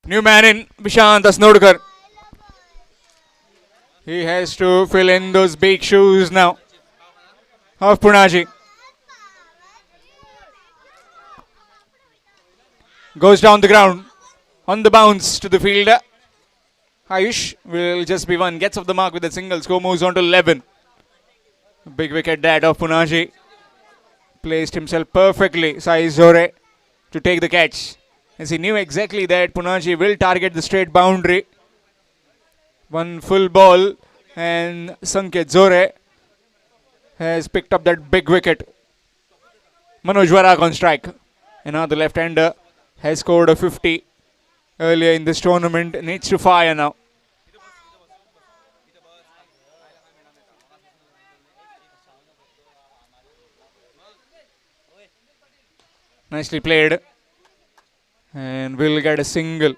New man in Vishant Asnodkar. He has to fill in those big shoes now of Punaji. Goes down the ground on the bounce to the fielder. Ayush will just be one. Gets off the mark with a single. Score moves on to 11. Big wicket that of Punaji. Placed himself perfectly, Sai Zore, to take the catch. As he knew exactly that Punaji will target the straight boundary. One full ball and Sanket Zore has picked up that big wicket. Manoj Varak on strike. And now the left-hander has scored a 50 earlier in this tournament. Needs to fire now. Nicely played. And will get a single.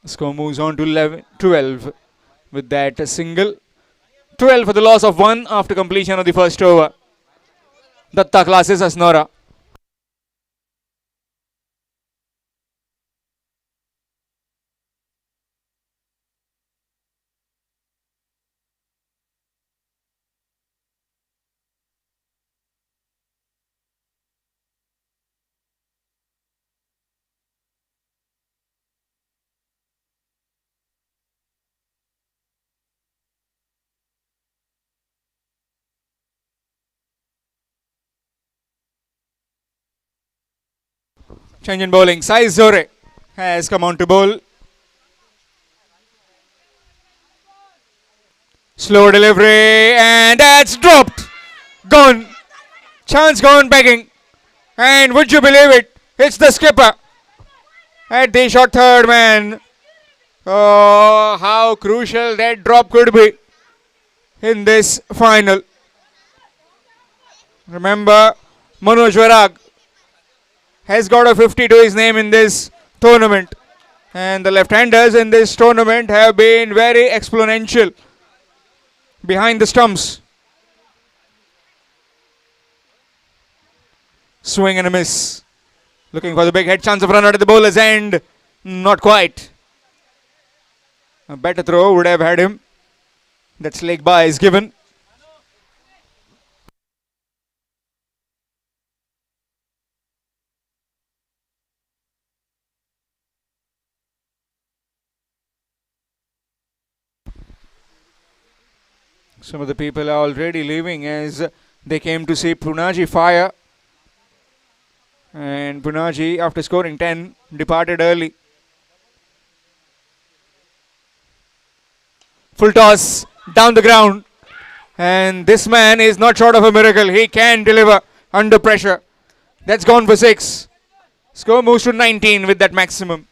Score moves on to 12 with that single. 12 for the loss of 1 after completion of the first over. Datta classes Asnora. Change in bowling. Sai Zore has come on to bowl. Slow delivery and that's dropped. Gone. Chance gone begging. And would you believe it? It's the skipper. at the short third man. Oh, how crucial that drop could be in this final. Remember, Manoj Varag has got a 50 to his name in this tournament. And the left-handers in this tournament have been very exponential behind the stumps. Swing and a miss. Looking for the big head, chance of run out at the bowler's end. Not quite. A better throw would have had him. That's leg by is given. Some of the people are already leaving as they came to see Punaji fire. And Punaji, after scoring 10, departed early. Full toss down the ground. And this man is not short of a miracle. He can deliver under pressure. That's gone for 6. Score moves to 19 with that maximum.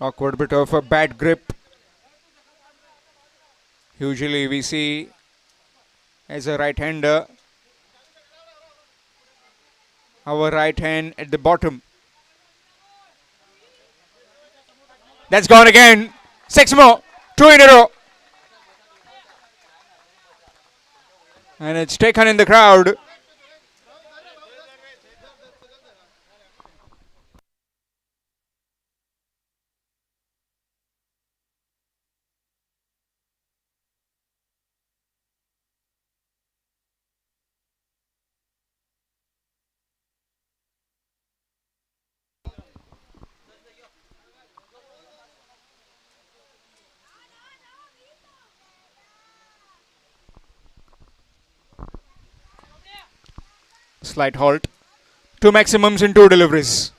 Awkward bit of a bad grip. Usually we see as a right-hander our right hand at the bottom. That's gone again. 6 more. 2 in a row. And it's taken in the crowd. Slight halt. 2 maximums in 2 deliveries.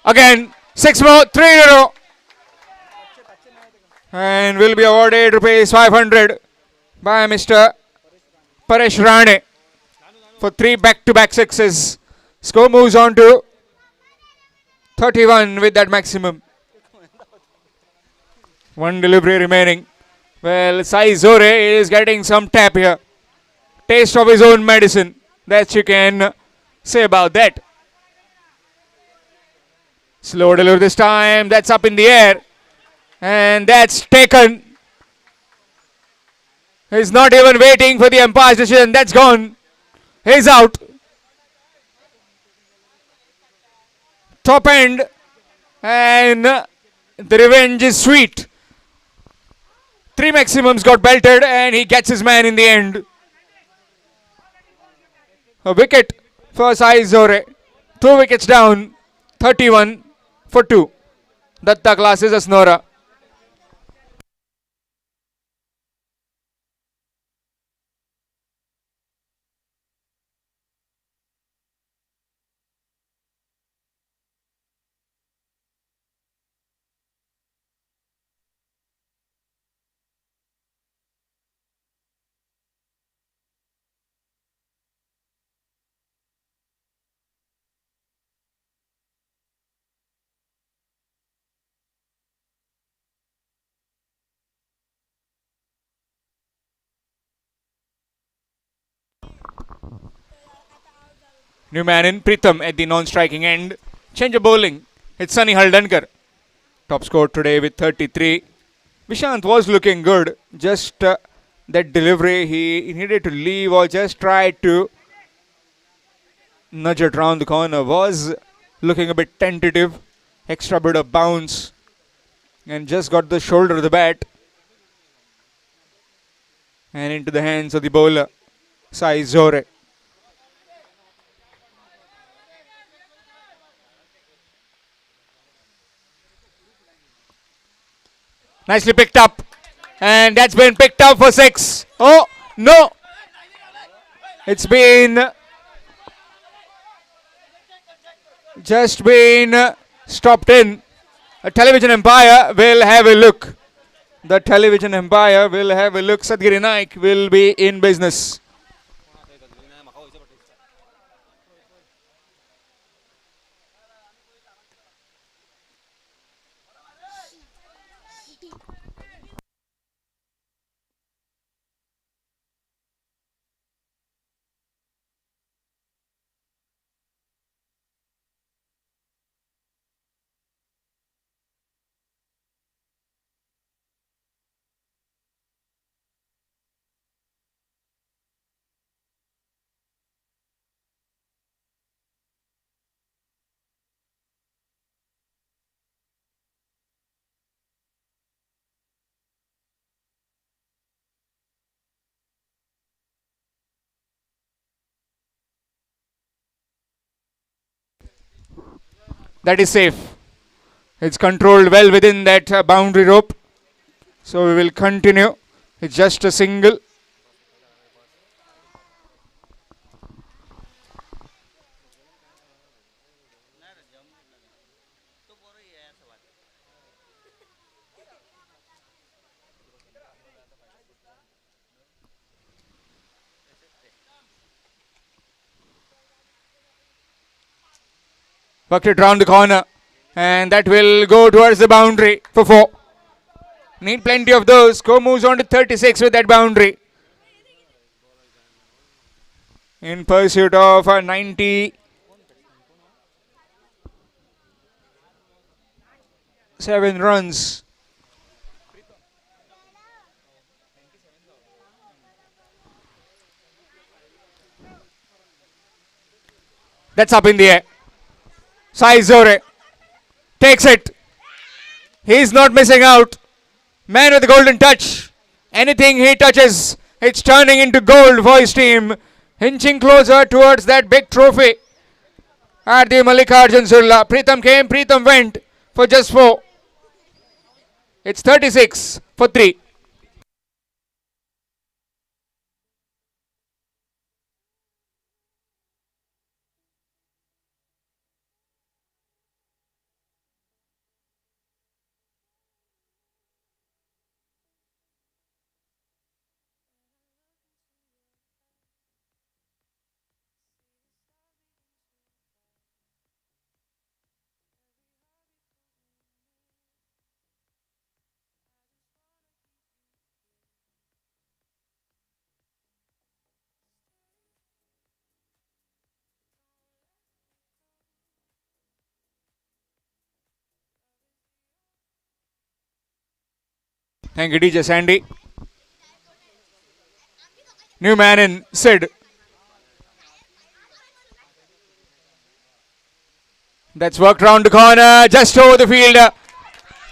Again, 6 more, 3 in a row. And will be awarded rupees 500 by Mr. Paresh Rane for 3 back-to-back sixes. Score moves on to 31 with that maximum. 1 delivery remaining. Well, Sai Zore is getting some tap here. Taste of his own medicine. That you can say about that. Slow delivery this time. That's up in the air. And that's taken. He's not even waiting for the umpire's decision. That's gone. He's out. Top end. And the revenge is sweet. 3 maximums got belted and he gets his man in the end. A wicket for Sai Zore. 2 wickets down. 31 for 2. Datta classes as Nora. New man in Pritham at the non-striking end. Change of bowling. It's Sunny Haldankar. Top score today with 33. Vishant was looking good. Just that delivery, he needed to leave or just try to nudge it round the corner. Was looking a bit tentative. Extra bit of bounce. And just got the shoulder of the bat. And into the hands of the bowler, Sai Zore. Nicely picked up. And that's been picked up for 6. Oh, no. It's been just been stopped in. A television empire will have a look. The television empire will have a look. Sadgiri Naik will be in business. That is safe. It's controlled well within that boundary rope. So we will continue. It's just a single. Worked it round the corner. And that will go towards the boundary for 4. Need plenty of those. Score moves on to 36 with that boundary. In pursuit of 97 runs. That's up in the air. Sai Zore takes it. He's not missing out. Man with the golden touch. Anything he touches, it's turning into gold for his team. Inching closer towards that big trophy at the Mallikarjun Sulla. Pritham came, Pritham went for just 4. It's 36 for 3. Thank you, DJ Sandy. New man in Sid. That's worked round the corner, just over the fielder.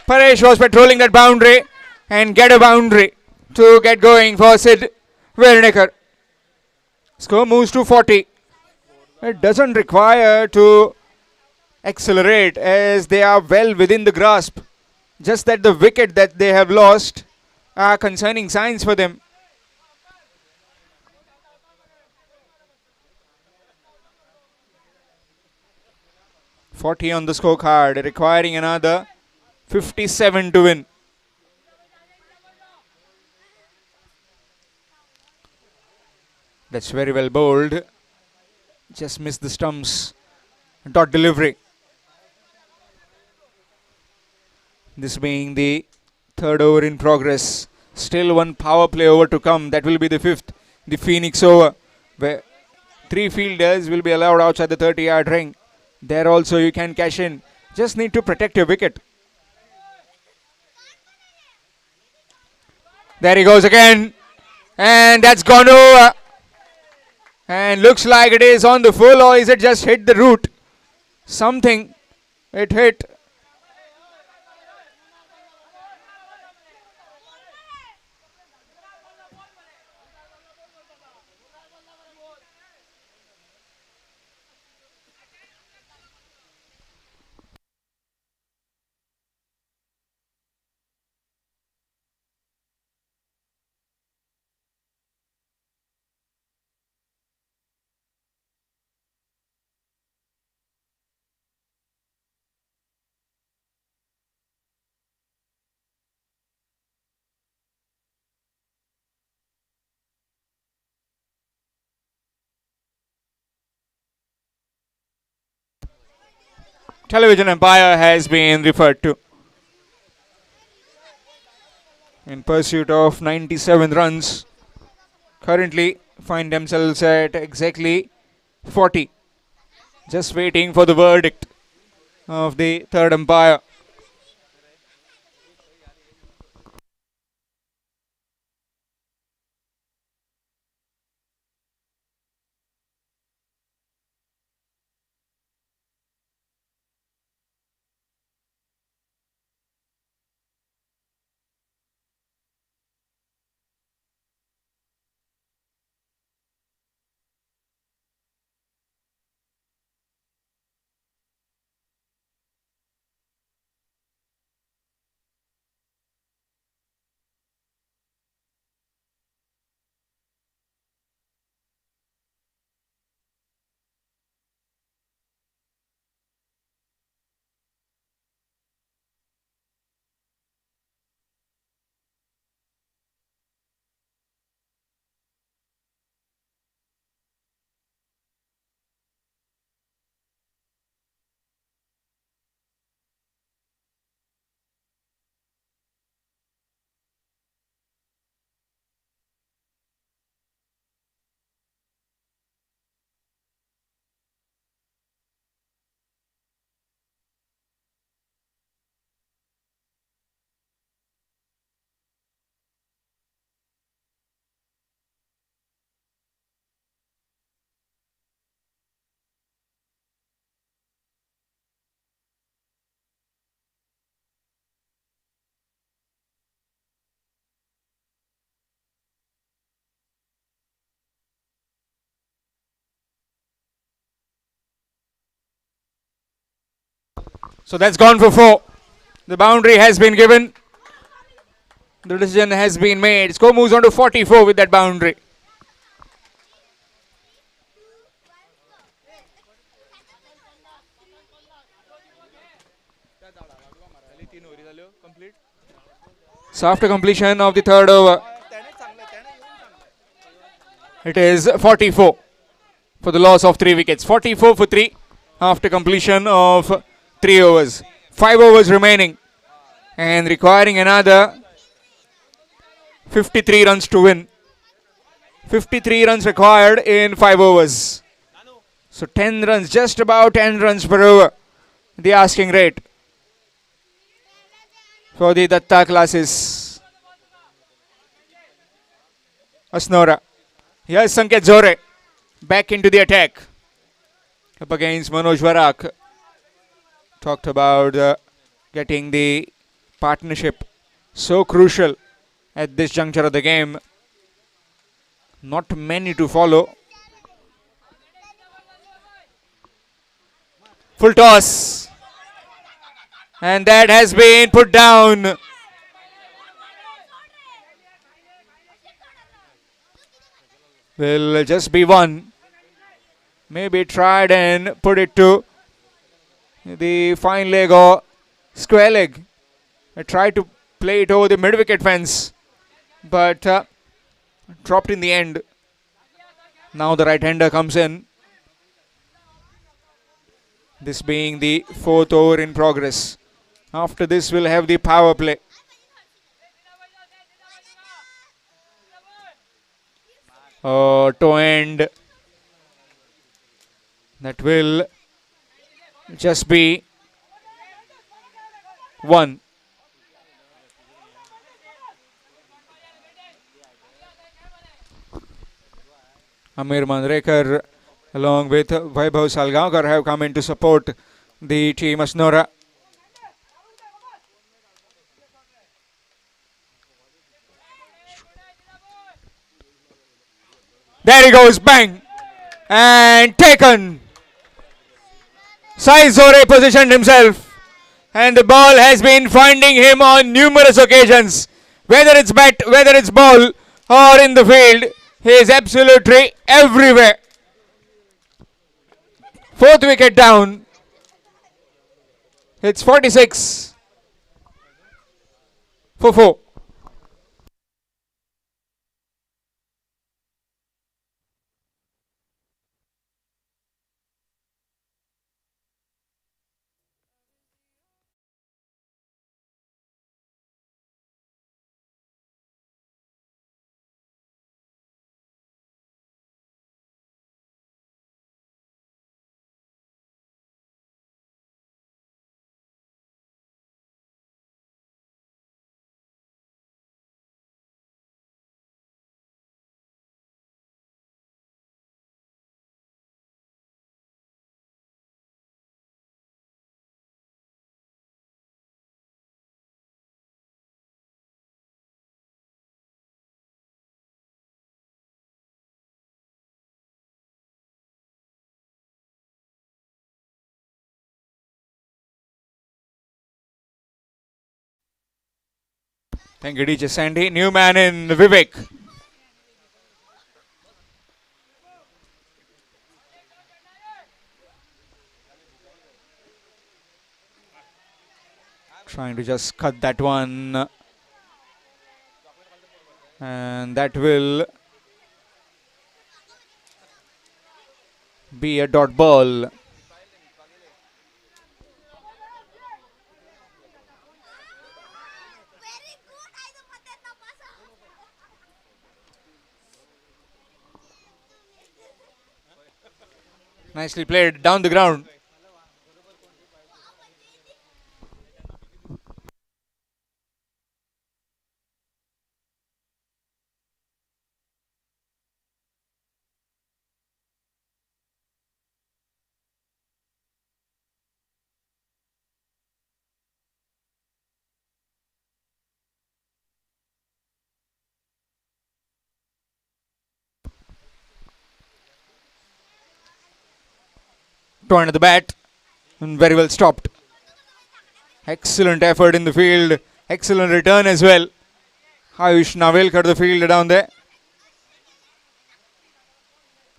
Paresh was patrolling that boundary and get a boundary to get going for Sid Wernicker. Score moves to 40. It doesn't require to accelerate as they are well within the grasp. Just that the wicket that they have lost are concerning signs for them. .40 on the scorecard, requiring another 57 to win. That's very well bowled. Just missed the stumps. Dot delivery. This being the third over in progress. Still one power play over to come. That will be the 5th. The Pheonix over. Where 3 fielders will be allowed outside the 30-yard ring. There also you can cash in. Just need to protect your wicket. There he goes again. And that's gone over. And looks like it is on the full, or is it just hit the root? Something it hit. television umpire has been referred to. In pursuit of 97 runs, currently find themselves at exactly 40. Just waiting for the verdict of the third umpire. So that's gone for 4. The boundary has been given. The decision has been made. Score moves on to 44 with that boundary. So after completion of the third over, it is 44 for the loss of 3 wickets. 44 for 3 after completion of 3 overs. 5 overs remaining and requiring another 53 runs to win. 53 runs required in 5 overs. So 10 runs, just about 10 runs per over, the asking rate for the Datta classes. Asnora. Here's Sanket Zore back into the attack. Up against Manoj Varak. Talked about getting the partnership so crucial at this juncture of the game. Not many to follow. Full toss. And that has been put down. Will just be one. Maybe tried and put it to the fine leg or square leg. I tried to play it over the mid wicket fence, but dropped in the end. Now the right hander comes in. This being the 4th over in progress. After this, we'll have the power play. To end. That will just be 1. Amir Mandrekar along with Vaibhav Salgaonkar have come in to support the team Asnora. There he goes, bang! And taken! Sai Zore positioned himself, and the ball has been finding him on numerous occasions. Whether it's bat, whether it's ball, or in the field, he is absolutely everywhere. 4th wicket down. It's 46 for 4. Thank you, DJ Sandy. New man in Vivek. Trying to just cut that one. And that will be a dot ball. Nicely played down the ground. Turn at the bat and very well stopped. Excellent effort in the field. Excellent return as well. Ayush Navelkar the fielder down there.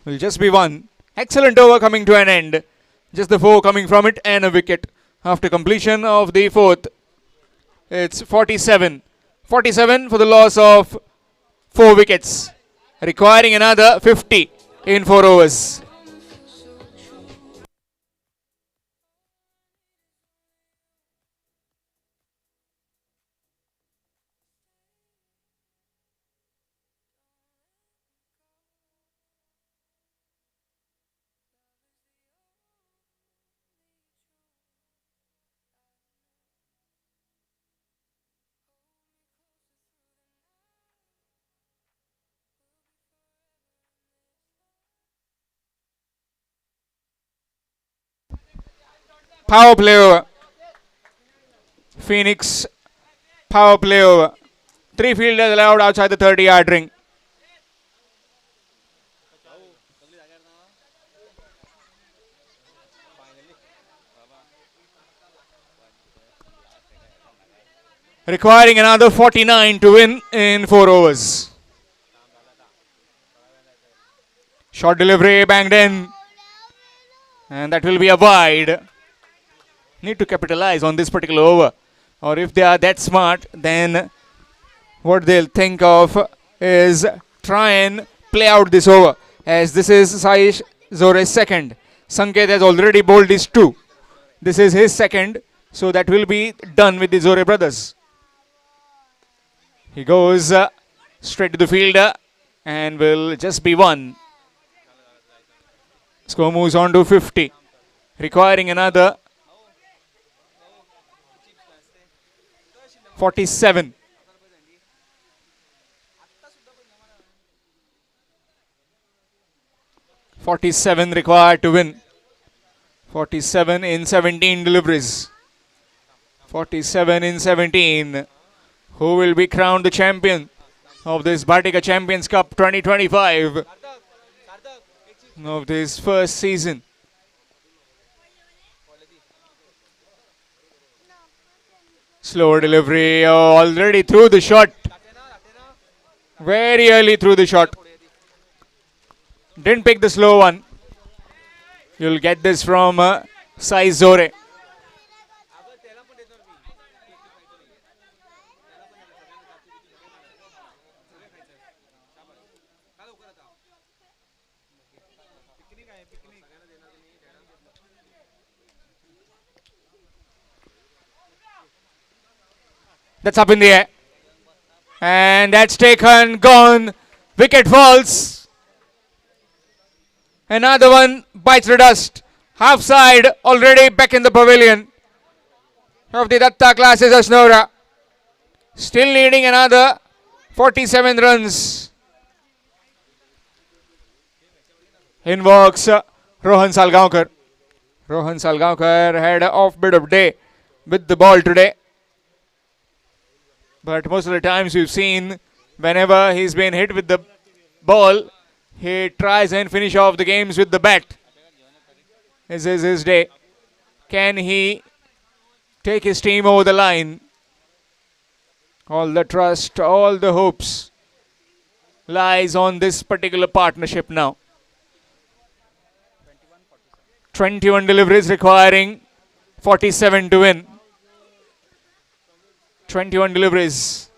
Will just be one. Excellent over coming to an end. Just the 4 coming from it and a wicket. After completion of the 4th, it's 47. 47 for the loss of 4 wickets. Requiring another 50 in 4 overs. Power play over. Pheonix power play over. 3 fielders allowed outside the 30-yard ring. Requiring another 49 to win in 4 overs. Short delivery banged in. And that will be a wide. Need to capitalize on this particular over. Or if they are that smart, then what they'll think of is try and play out this over. As this is Saish Zore's second. Sanket has already bowled his 2. This is his second. So that will be done with the Zore brothers. He goes straight to the fielder and will just be 1. Score moves on to 50. Requiring another 47. 47 required to win. 47 in 17 deliveries. 47 in 17. Who will be crowned the champion of this Bhatikar Champions Cup 2025 of this first season? Slower delivery, already through the shot. Very early through the shot. Didn't pick the slow one. You'll get this from Sai Zore. That's up in the air. And that's taken, gone. Wicket falls. Another one bites the dust. Half side already back in the pavilion of the Datta classes Asnora. Still leading another 47 runs. In walks Rohan Salgaonkar. Rohan Salgaonkar had an off bit of day with the ball today. But most of the times we've seen whenever he's been hit with the ball, he tries and finish off the games with the bat. This is his day. Can he take his team over the line? All the trust, all the hopes lies on this particular partnership now. 21 deliveries requiring 47 to win. 21 deliveries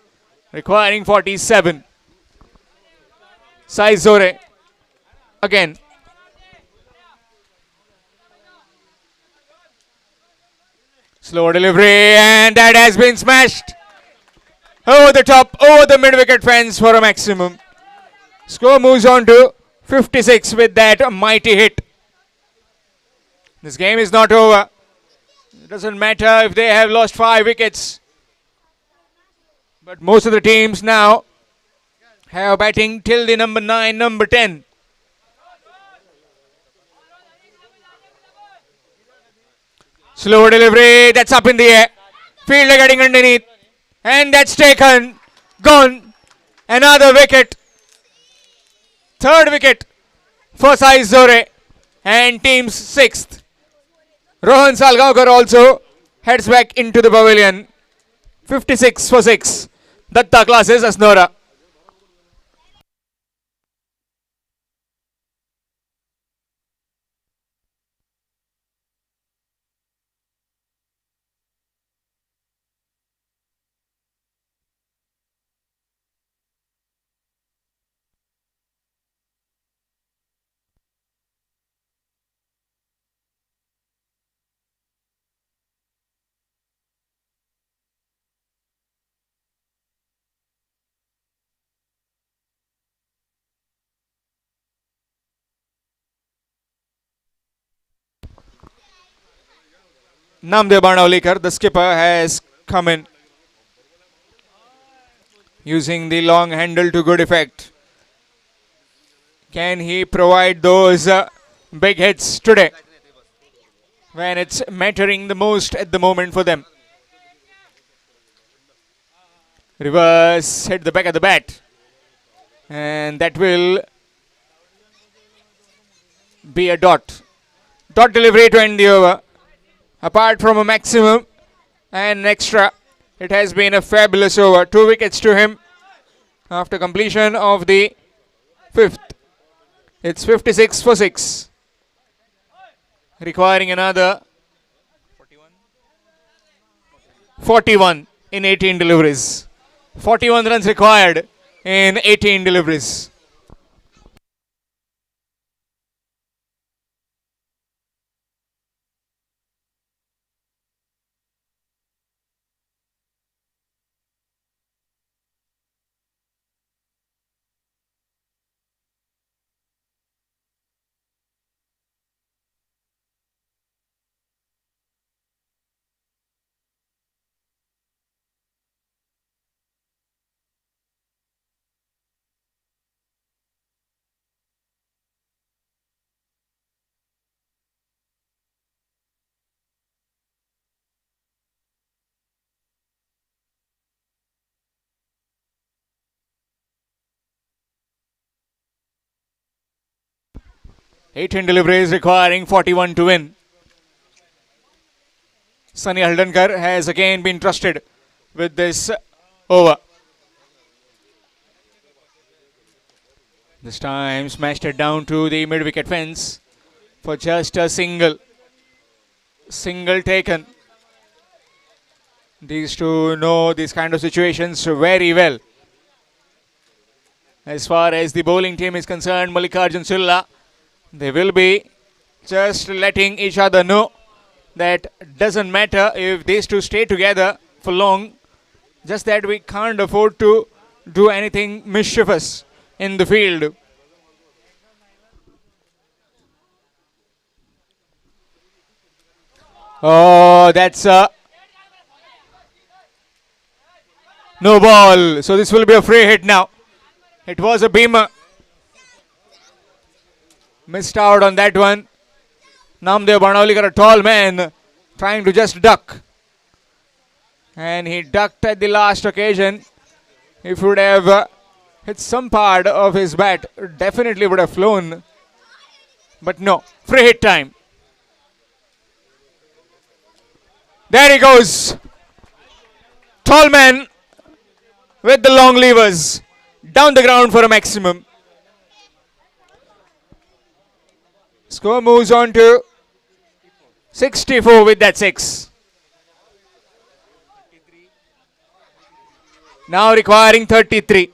requiring 47. Sai Zore again. Slow delivery, and that has been smashed over the top, over the mid-wicket fence for a maximum. Score moves on to 56 with that mighty hit. This game is not over. It doesn't matter if they have lost 5 wickets. But most of the teams now have batting till the number 9, number 10. Slow delivery, that's up in the air. Fielder getting underneath. And that's taken. Gone. Another wicket. Third wicket for Sai Zore. And team's 6th. Rohan Salgaonkar also heads back into the pavilion. 56 for 6. Datta classes Asnora. Namdev Banavlikar, the skipper, has come in using the long handle to good effect. Can he provide those big hits today when it's mattering the most at the moment for them? Reverse, hit the back of the bat, and that will be a dot. Dot delivery to end the over. Apart from a maximum and an extra, it has been a fabulous over. 2 wickets to him after completion of the 5th. It's 56 for 6. Requiring another 41 in 18 deliveries. 41 runs required in 18 deliveries. Eighteen deliveries requiring 41 to win. Sunny Haldankar has again been trusted with this over. This time smashed it down to the mid-wicket fence for just a single. Single taken. These two know these kind of situations very well. As far as the bowling team is concerned, Mallikarjun Silla, they will be just letting each other know that doesn't matter if these two stay together for long, just that we can't afford to do anything mischievous in the field. Oh, that's a no ball. So this will be a free hit now. It was a beamer. Missed out on that one. Namdev Banavlikar, a tall man, trying to just duck. And he ducked at the last occasion. If he would have hit some part of his bat, definitely would have flown. But no, free hit time. There he goes. Tall man with the long levers down the ground for a maximum. Score moves on to 64 with that 6. Now requiring 33.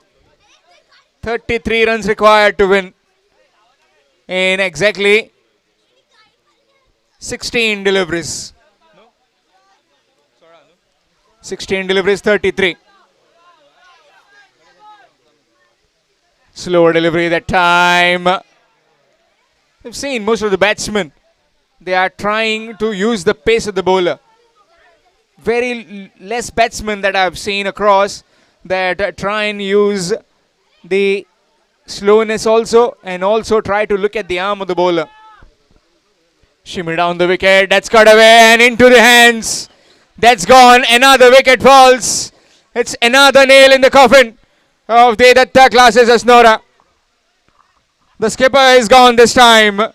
33 runs required to win in exactly 16 deliveries. 16 deliveries, 33. Slower delivery that time. We've seen most of the batsmen, they are trying to use the pace of the bowler. Very less batsmen that I've seen across that try and use the slowness also and also try to look at the arm of the bowler. Shimmy down the wicket, that's cut away and into the hands. That's gone, another wicket falls. It's another nail in the coffin of the Datta classes Asnora. The skipper is gone this time.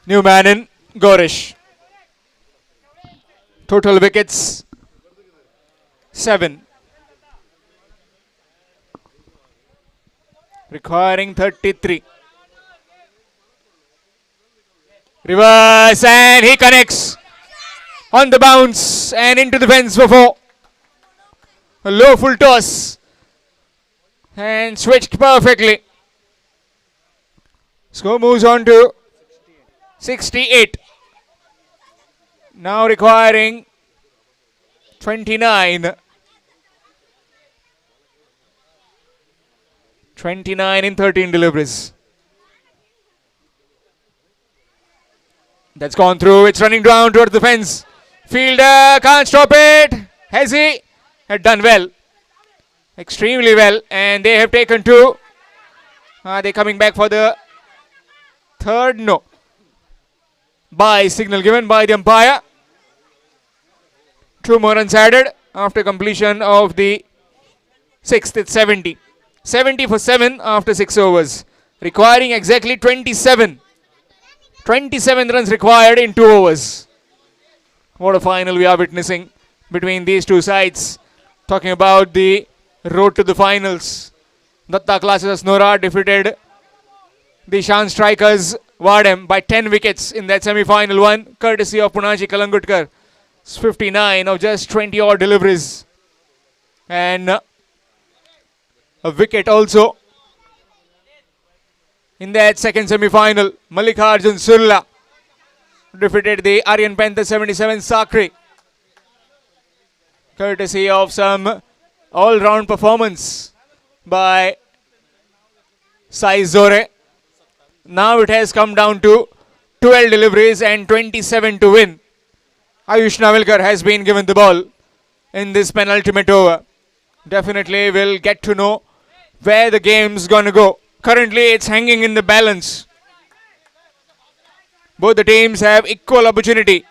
New man in, Gorish. Total wickets 7. Requiring 33. Reverse and he connects on the bounce and into the fence for 4. A low full toss and switched perfectly. Score moves on to 68. Now requiring 29. 29 in 13 deliveries. That's gone through. It's running down towards the fence. Fielder can't stop it. Has he? Had done well. Extremely well. And they have taken 2. Are they coming back for the third? No. By signal given by the umpire. 2 more runs added after completion of the 6th. It's 70. 70 for 7 after 6 overs. Requiring exactly 27. 27 runs required in 2 overs. What a final we are witnessing between these two sides. Talking about the road to the finals. Datta classes Asnora defeated the Shan Strikers Wadem by 10 wickets in that semi-final one, courtesy of Punaji Kalangutkar. It's 59 of just 20 odd deliveries. And a wicket also in that second semi-final. Mallikarjun Surla defeated the Aryan Panther 77 Sakri, courtesy of some all-round performance by Sai Zore. Now it has come down to 12 deliveries and 27 to win. Ayush Navalkar has been given the ball in this penultimate over. Definitely will get to know where the game's gonna go. Currently it's hanging in the balance. Both the teams have equal opportunity.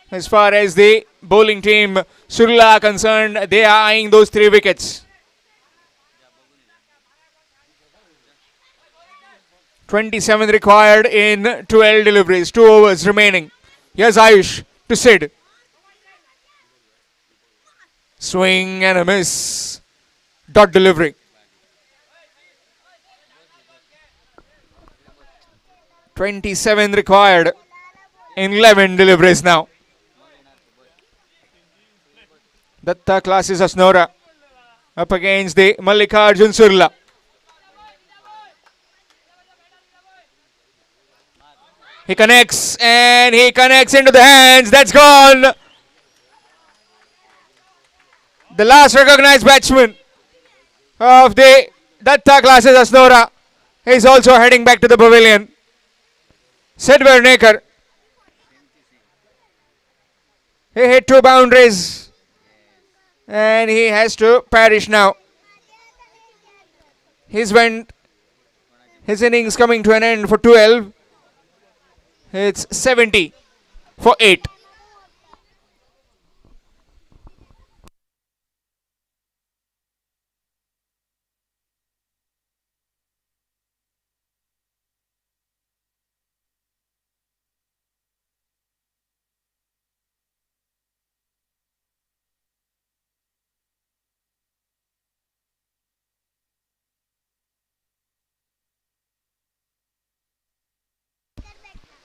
As far as the bowling team Surla are concerned, they are eyeing those 3 wickets. 27 required in 12 deliveries. 2 overs remaining. Here's Ayush to Sid. Swing and a miss. Dot delivery. 27 required in 11 deliveries now. Datta classes Asnora up against the Mallikarjun Surla. He connects and he connects into the hands. That's gone. The last recognized batsman of the Datta classes Asnora is also heading back to the pavilion. Sid Vernaker. He hit 2 boundaries and he has to perish now. His innings coming to an end for 12. It's 70 for 8.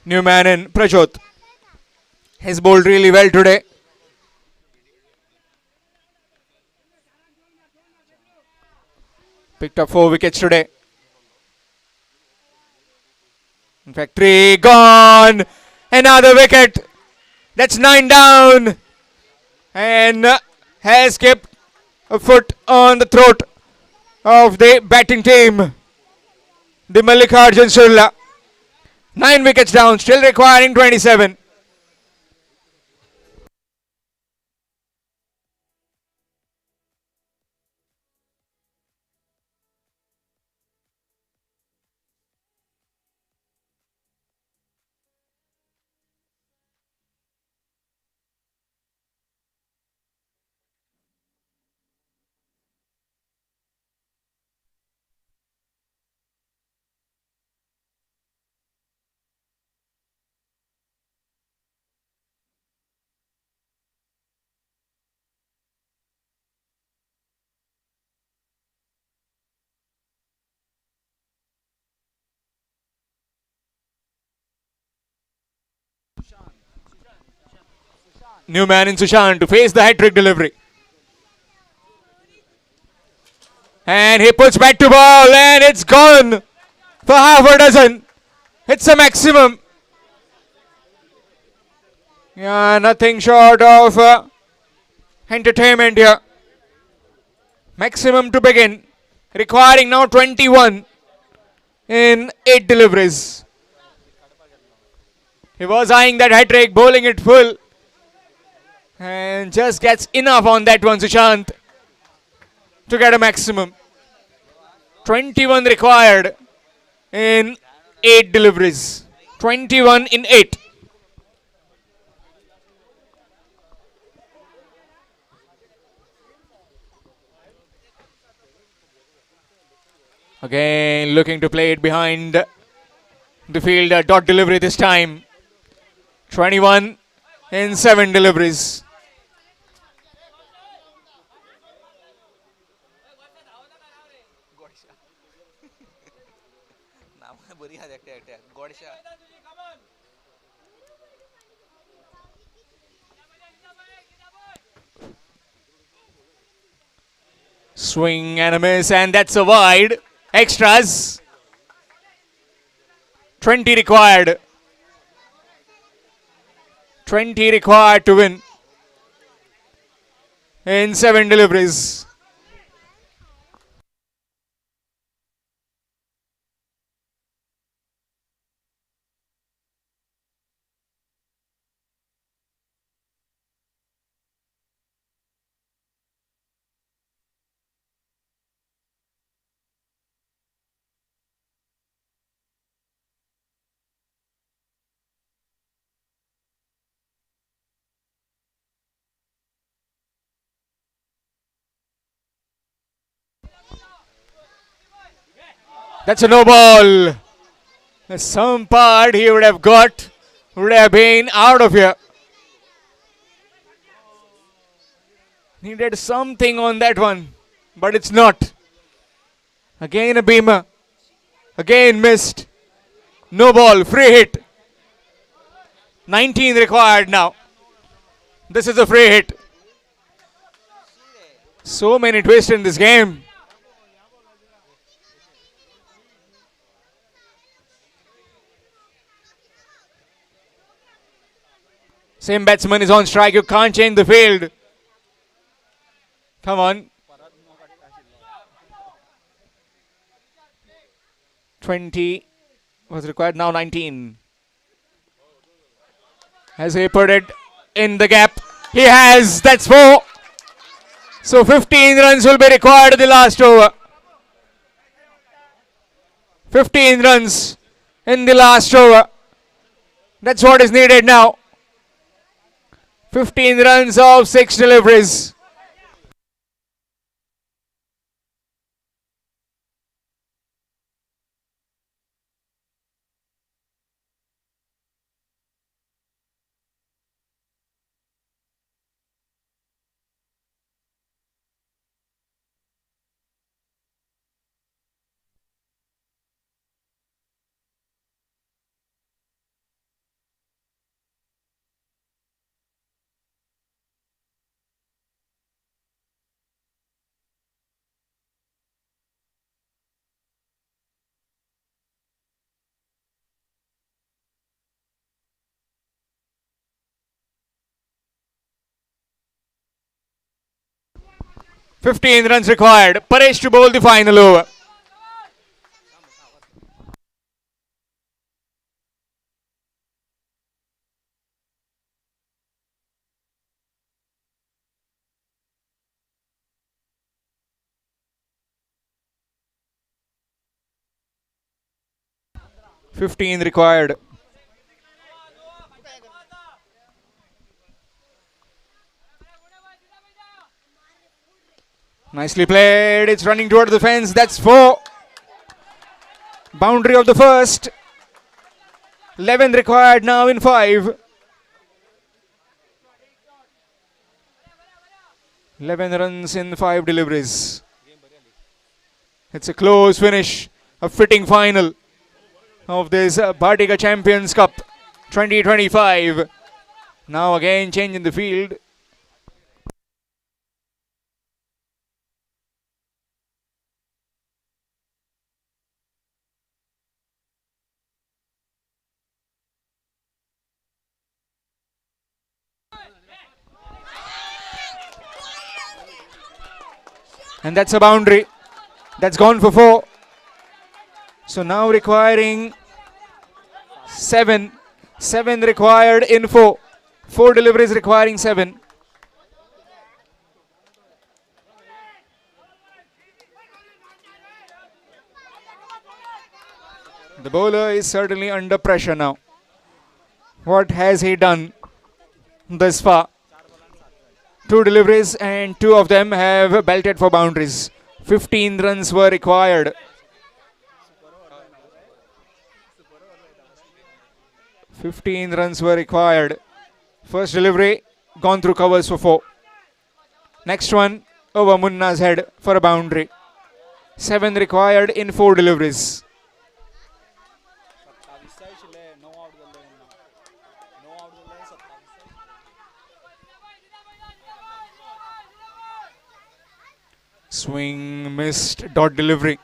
New man in Prajot. He's bowled really well today. Picked up 4 wickets today. In fact, 3 gone. Another wicket. That's 9 down. And has kept a foot on the throat of the batting team. The Mallikarjun Surla. 9 wickets down, still requiring 27. New man in Sushant to face the hat-trick delivery. And he puts back to ball and it's gone for half a dozen. It's a maximum. Yeah, nothing short of entertainment here. Maximum to begin. Requiring now 21 in 8 deliveries. He was eyeing that hat-trick, bowling it full. And just gets enough on that one, Sushant, to get a maximum. 21 required in 8 deliveries. 21 in 8. Again, looking to play it behind the fielder. Dot delivery this time. 21 in 7 deliveries. Swing and a miss, and that's a wide. Extras. 20 required. 20 required to win in 7 deliveries. That's a no ball. Some part he would have got, would have been out of here. Needed something on that one, but it's not. Again a beamer. Again missed. No ball, free hit. 19 required now. This is a free hit. So many twists in this game. Same batsman is on strike. You can't change the field. Come on. 20 was required. Now 19. Has he put it in the gap? He has. That's 4. So 15 runs will be required in the last over. 15 runs in the last over. That's what is needed now. 15 runs of 6 deliveries. Fifteen runs required. Paresh to bowl the final over. Fifteen required. Nicely played. It's running toward the fence. That's 4. Boundary of the first. 11 required now in 5. 11 runs in 5 deliveries. It's a close finish. A fitting final of this Bhatikar Champions Cup 2025. Now again change in the field. And that's a boundary. That's gone for 4. So now requiring 7. 7 required in 4. 4 deliveries requiring 7. The bowler is certainly under pressure now. What has he done thus far? 2 deliveries and 2 of them have belted for boundaries. 15 runs were required. 15 runs were required. First delivery gone through covers for 4. Next one over Munna's head for a boundary. 7 required in 4 deliveries. Swing missed, dot delivery.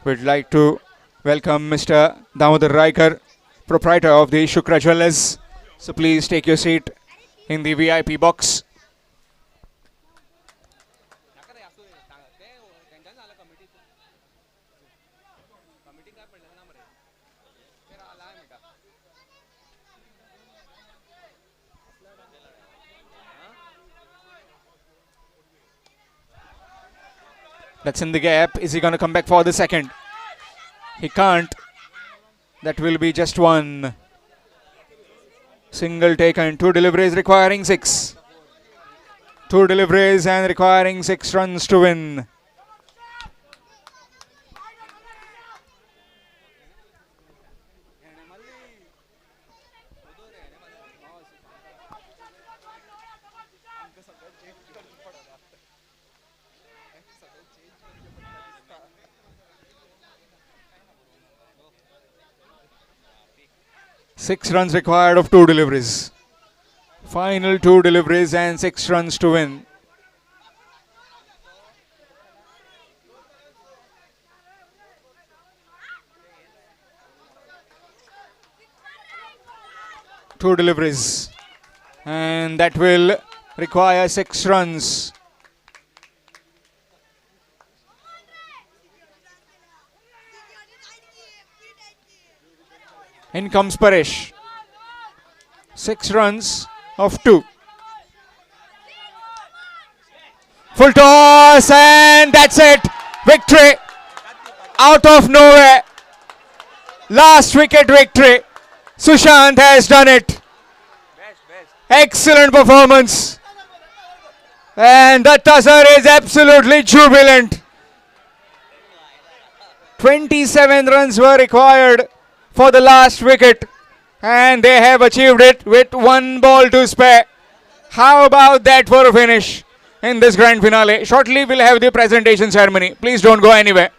We'd like to welcome Mr. Damodar Raikar, proprietor of the Shukra Jewellers. So please take your seat in the VIP box. That's in the gap. Is he going to come back for the second? He can't. That will be just 1. Single taken. 2 deliveries requiring 6. 2 deliveries and requiring 6 runs to win. Six runs required of 2 deliveries. Final 2 deliveries and 6 runs to win. Two deliveries. And that will require 6 runs. In comes Paresh. 6 runs of 2. Full toss, and that's it. Victory out of nowhere. Last wicket victory. Sushant has done it. Excellent performance. And Datta sir is absolutely jubilant. 27 runs were required for the last wicket, and they have achieved it with 1 ball to spare. How about that for a finish in this grand finale? Shortly we'll have the presentation ceremony. Please don't go anywhere.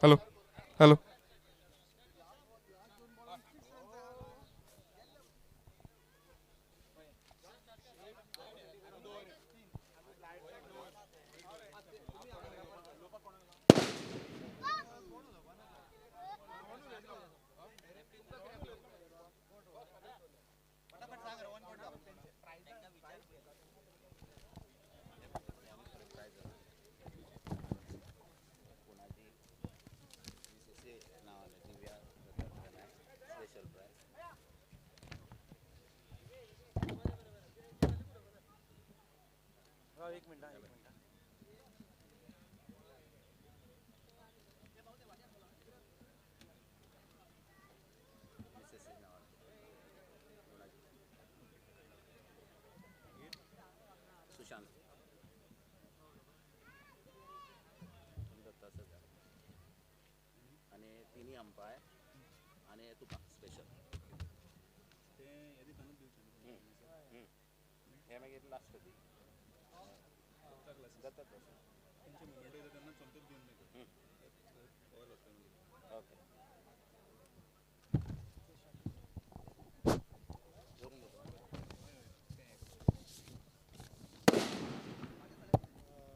Hello. Hello.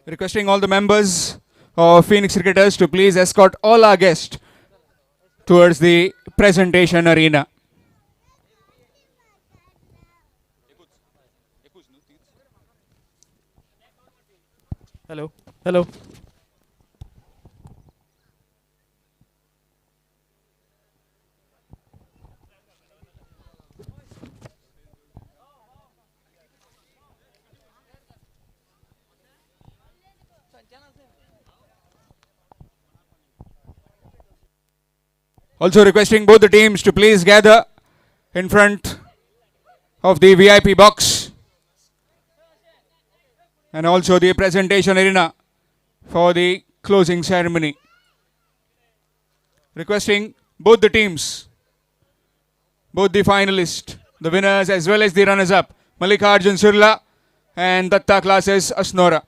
Requesting all the members of Phoenix Cricketers to please escort all our guests towards the presentation arena. Hello. Hello. Also requesting both the teams to please gather in front of the VIP box and also the presentation arena for the closing ceremony. Requesting both the teams, both the finalists, the winners as well as the runners-up, Mallikarjun Surla and Datta Classes Asnora.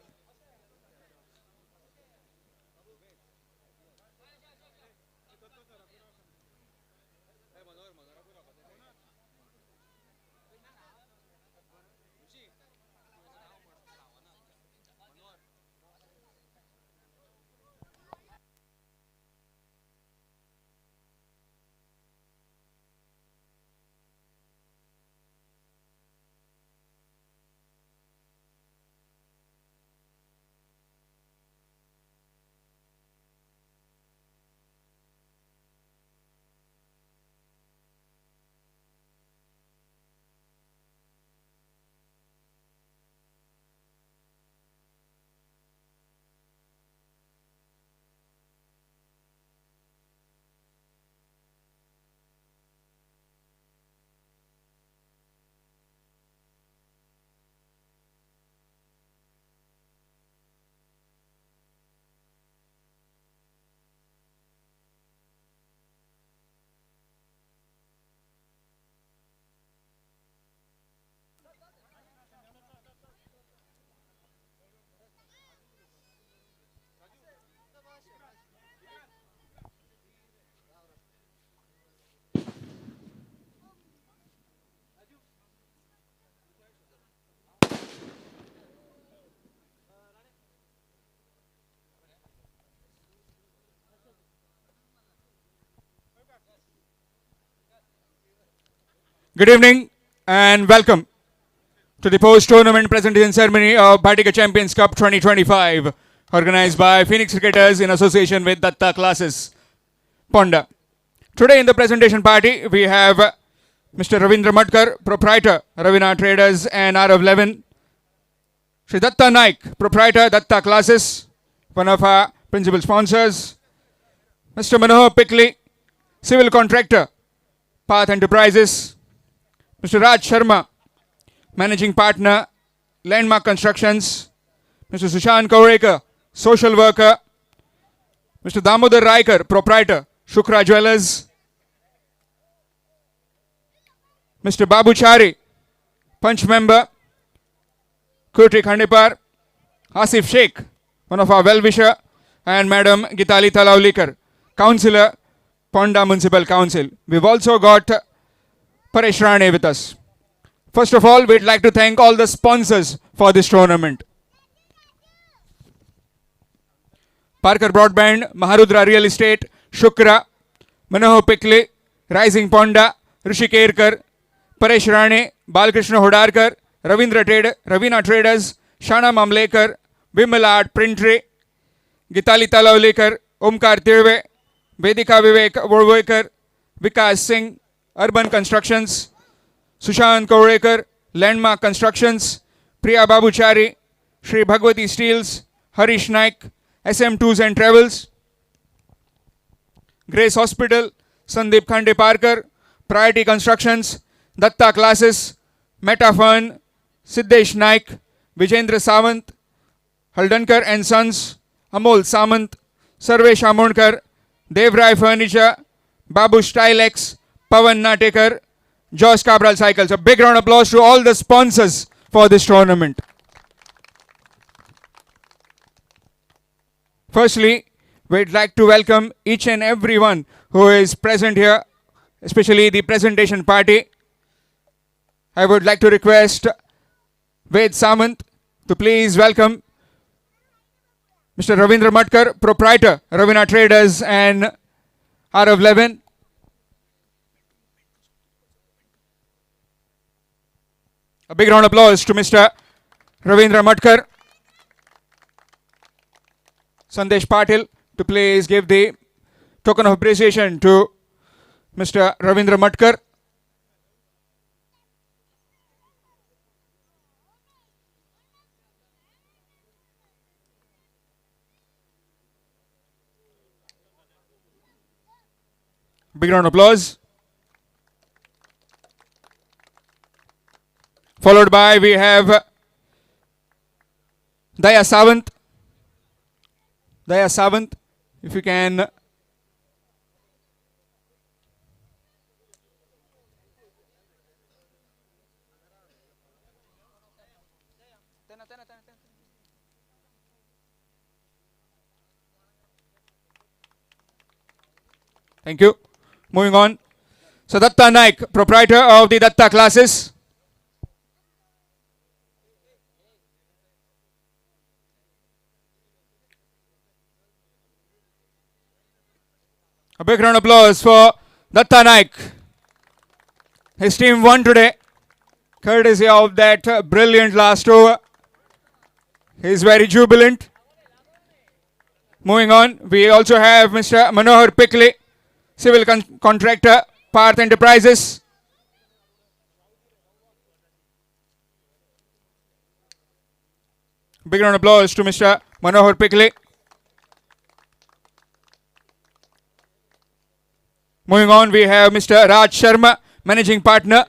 Good evening and welcome to the post-tournament presentation ceremony of Bhatikar Champions Cup 2025, organized by Phoenix Cricketers in association with Datta Classes, Ponda. Today in the presentation party, we have Mr. Ravindra Madkar, proprietor, Ravina Traders and RF11, Shri Datta Naik, proprietor, Datta Classes, one of our principal sponsors, Mr. Manohar Pikli, civil contractor, Path Enterprises, Mr. Raj Sharma, Managing Partner, Landmark Constructions, Mr. Sushant Kaurekar, Social Worker, Mr. Damodar Raikar, Proprietor, Shukra Jewellers, Mr. Babu Chari, Punch Member, Kurti Khandipar, Asif Sheikh, one of our well-wisher, and Madam Gitali Talaulikar, Councillor, Ponda Municipal Council. We've also got Paresh Rane with us. First of all, we'd like to thank all the sponsors for this tournament. Parker Broadband, Maharudra Real Estate, Shukra, Manohar Pikle, Rising Ponda, Rishi Kerkar, Paresh Rane, Balkrishna Hodarkar, Ravina Traders, Shana Mamlekar, Vimal Art Printre, Gitali Talavlekar, Omkar Tirve, Vedika Vivek Vorvekar, Vikas Singh, Urban Constructions, Sushant Kaurekar, Landmark Constructions, Priya Babuchari, Shri Bhagwati Steels, Harish Naik, SM2s and Travels, Grace Hospital, Sandeep Khande Parker, Priority Constructions, Datta Classes, Metafern, Siddesh Naik, Vijendra Sawant, Haldankar and Sons, Amol Samant, Sarvesh Amonkar, Devrai Furniture, Babu Stylex, Pavan Natekar, Josh Cabral Cycles. A big round of applause to all the sponsors for this tournament. Firstly, we'd like to welcome each and everyone who is present here, especially the presentation party. I would like to request Ved Samant to please welcome Mr. Ravindra Matkar, proprietor, Ravina Traders and Arav Levin. A big round of applause to Mr. Ravindra Matkar. Sandesh Patil to please give the token of appreciation to Mr. Ravindra Matkar. Big round of applause. Followed by we have Daya Savant. Daya Savant, if you can thank you. Moving on. So Datta Naik, proprietor of the Datta Classes. A big round of applause for Datta Naik. His team won today, courtesy of that brilliant last over. He is very jubilant. Moving on, we also have Mr. Manohar Pikle, civil contractor, Parth Enterprises. Big round of applause to Mr. Manohar Pikle. Moving on, we have Mr. Raj Sharma, managing partner,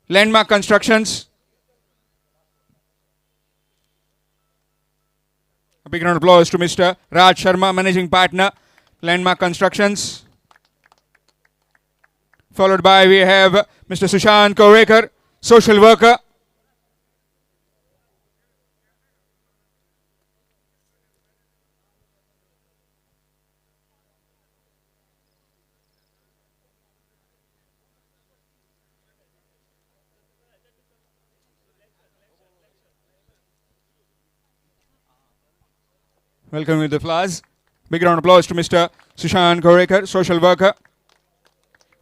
Landmark Constructions. A big round of applause to Mr. Raj Sharma, managing partner, Landmark Constructions. Followed by we have Mr. Sushant Kaurekar, social worker. Welcome with the flowers. Big round of applause to Mr. Sushant Kaurekar, social worker.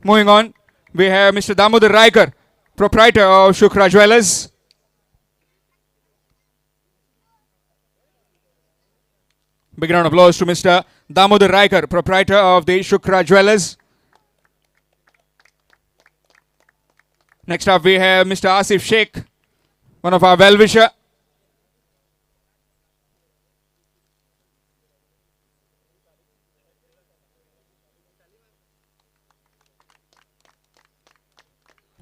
Moving on, we have Mr. Damodar Raikar, proprietor of Shukra Jewellers. Big round of applause to Mr. Damodar Raikar, proprietor of the Shukra Jewellers. Next up, we have Mr. Asif Sheikh, one of our well-wisher.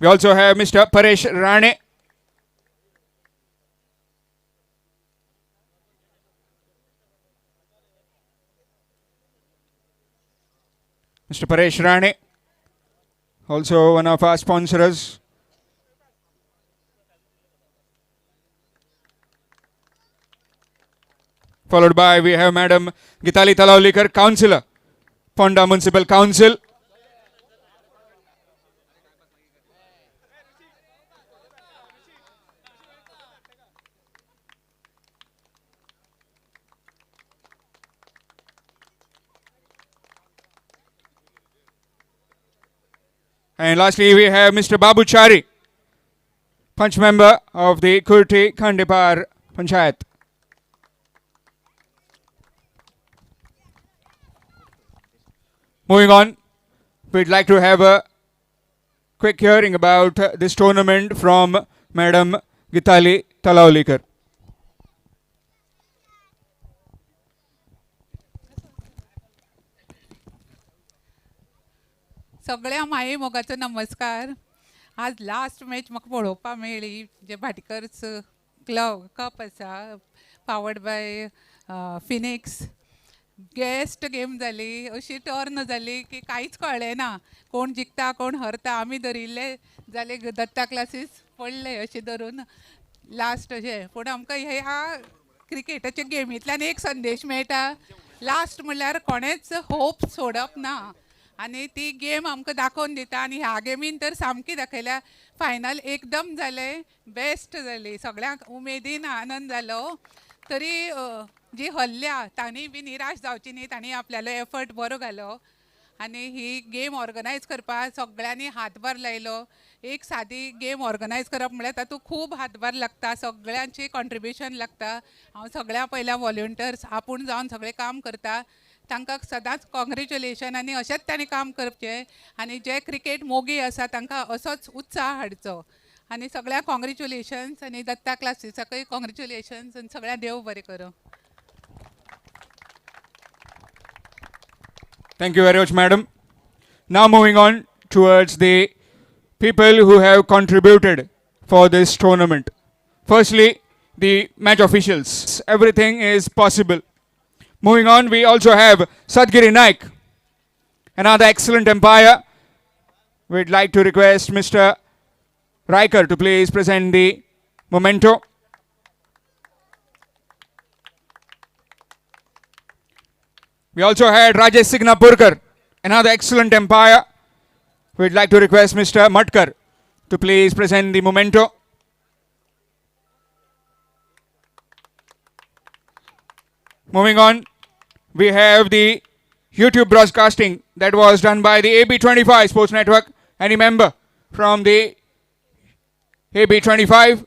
We also have Mr. Paresh Rane. Mr. Paresh Rane, also one of our sponsors. Followed by we have Madam Gitali Talavlikar, councillor, Ponda Municipal Council. And lastly, we have Mr. Babu Chari, Punch member of the Kurti Khandipar Panchayat. Moving on, we'd like to have a quick hearing about this tournament from Madam Gitali Talaulikar. सगळ्या माये मोगाचो नमस्कार. आज last match म्हाका पळोवपाक मेळ्ळी जे भाटीकर्स club cup आसा powered by Phoenix. Best game जाली, अशी टर्न जाली की कांयच कळ्ळें ना कोण जिखता कोण हरता. आमी धरिल्ले जाले दत्ता क्लासीस पडले अशें धरून लास्ट अशें. पूण आमकां ह्या क्रिकेटाच्या गेमींतल्यान एक संदेश मेळटा, लास्ट म्हणल्यार कोणेच होप सोडप ना आनी ती गेम आमकां दाखोवन दिता. आनी ह्या गेमीन तर सामकी दाखयल्या. फायनल एकदम जालें, बेस्ट जाली, सगळ्यांक उमेदीन आनंद जालो. तरी जी हरल्या तांणी बी निराश जावची न्ही, तांणी आपल्यालो एफर्ट बरो घालो आनी ही गेम ऑर्गनायज करपाक सगळ्यांनी हातभार लायलो. एक सादी गेम ऑर्गनायज करप म्हळ्यार तातूंत खूब हातभार लागता, सगळ्यांची कॉन्ट्रिब्युशन लागता. हांव सगळ्या पयल्या वॉलंटियर्स आपूण जावन सगळें काम करता, तांकां सदांच कॉंग्रेच्युलेशन. आनी अशेंच तांणी काम करचें आनी जे क्रिकेट मोगी आसा तांकां असोच उत्साह हाडचो. आनी सगळ्यांक कॉंग्रेच्युलेशन्स आनी दत्ता क्लासीसाकय कॉंग्रेच्युलेशन्स आनी सगळ्यांक देव बरें करूं. Thank you very much, madam. Now moving on towards the people who have contributed for this tournament. Firstly, the match officials. Everything is possible. Moving on, we also have Sadgiri Naik, another excellent umpire. We'd like to request Mr. Riker to please present the memento. We also had Rajesh Signapurkar, another excellent umpire. We'd like to request Mr. Matkar to please present the memento. Moving on, we have the YouTube broadcasting that was done by the AB25 Sports Network. Any member from the AB25?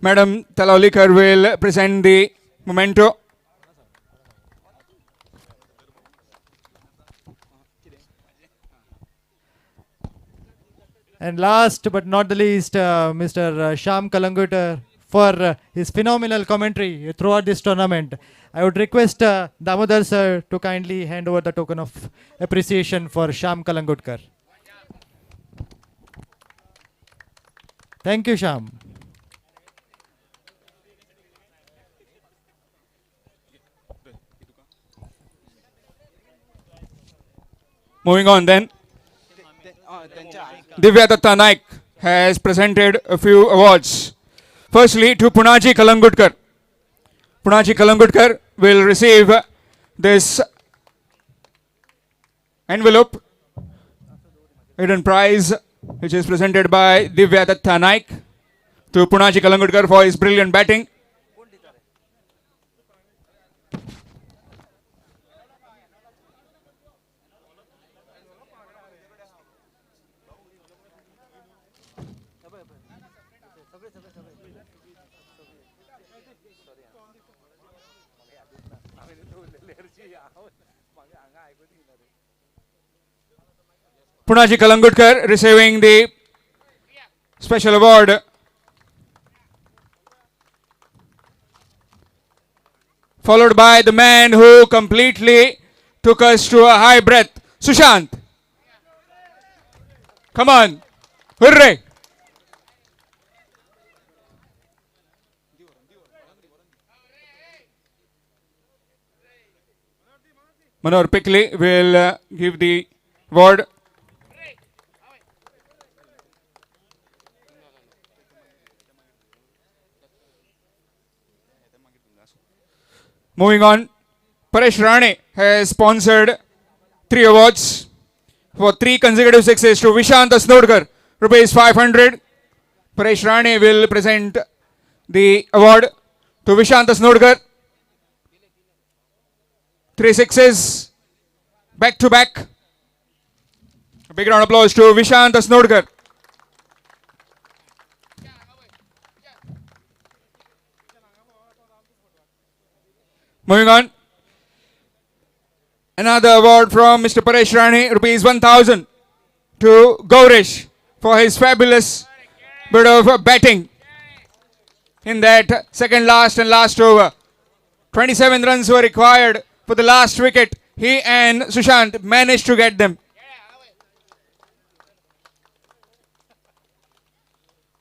Madam Talaulikar will present the memento. And last but not the least, Mr. Sham Kalangutar for his phenomenal commentary throughout this tournament. I would request Damodar sir to kindly hand over the token of appreciation for Sham Kalangutkar. Thank you, Sham. Moving on then, Divya Datta Naik has presented a few awards. Firstly, to Punaji Kalangutkar. Punaji Kalangutkar will receive this envelope, hidden prize, which is presented by Divya Datta Naik to Punaji Kalangutkar for his brilliant batting. Punaji Kalangutkar receiving the special award. Followed by the man who completely took us to a high breath, Sushant. Come on. Hooray. Manor Pikli will give the award. Moving on, Paresh Rane has sponsored 3 awards for 3 consecutive sixes to Vishant Asnodkar, rupees 500. Paresh Rane will present the award to Vishant Asnodkar. 3 sixes back to back. A big round of applause to Vishant Asnodkar. Moving on, another award from Mr. Paresh Rane, rupees 1000 to Gaurish for his fabulous bit of batting in that second last and last over. 27 runs were required for the last wicket. He and Sushant managed to get them.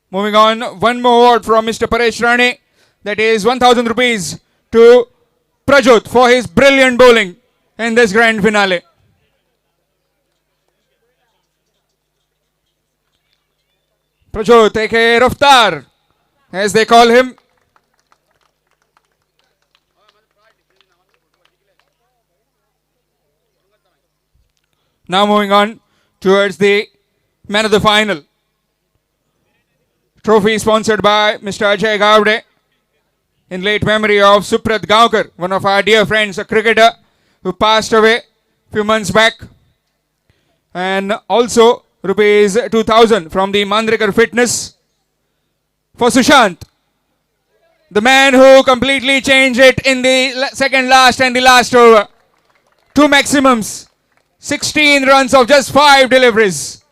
Moving on, one more award from Mr. Paresh Rane, that is 1000 rupees to Prajot for his brilliant bowling in this grand finale. Prajot, aka Raftar, as they call him. Now moving on towards the man of the final. Trophy sponsored by Mr. Ajay Gavde in late memory of Suprat Gaonkar, one of our dear friends, a cricketer who passed away a few months back. And also rupees 2000 from the Mandrikar Fitness for Sushant, the man who completely changed it in the second last and the last over. 2 maximums, 16 runs of just 5 deliveries.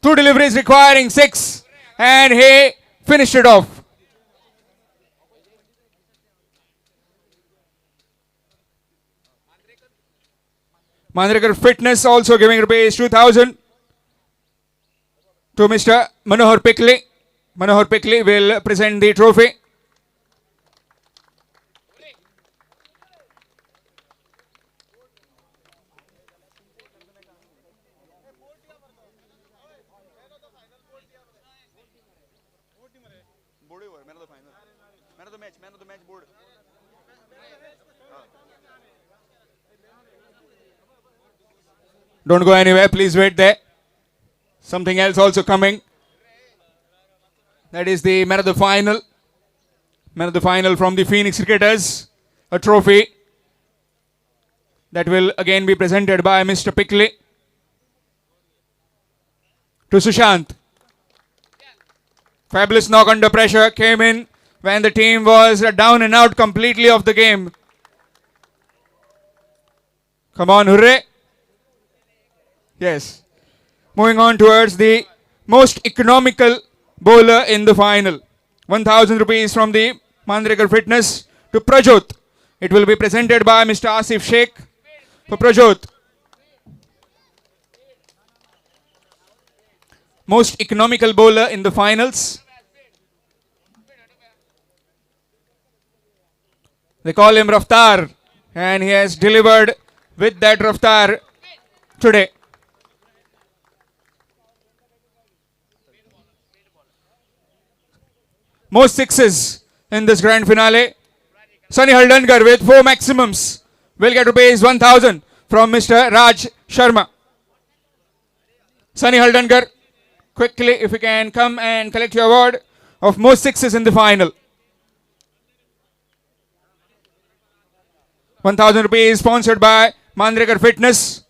2 deliveries requiring 6, and he finished it off. Mandrikar Fitness also giving rupees 2000 to Mr. Manohar Pikli. Manohar Pikli will present the trophy. Don't go anywhere, please wait there. Something else also coming. That is the man of the final. Man of the final from the Pheonix cricketers. A trophy that will again be presented by Mr. Pikli to Sushant. Fabulous knock under pressure came in when the team was down and out completely of the game. Come on, hooray. Yes. Moving on towards the most economical bowler in the final. 1000 rupees from the Mandrikar Fitness to Prajot. It will be presented by Mr. Asif Sheikh for Prajot. Most economical bowler in the finals. They call him Raftar, and he has delivered with that Raftar today. Most sixes in this grand finale. Sunny Haldankar with 4 maximums will get rupees 1000 from Mr. Raj Sharma. Sunny Haldankar, quickly if you can come and collect your award of most sixes in the final. 1000 rupees sponsored by Mandrikar Fitness.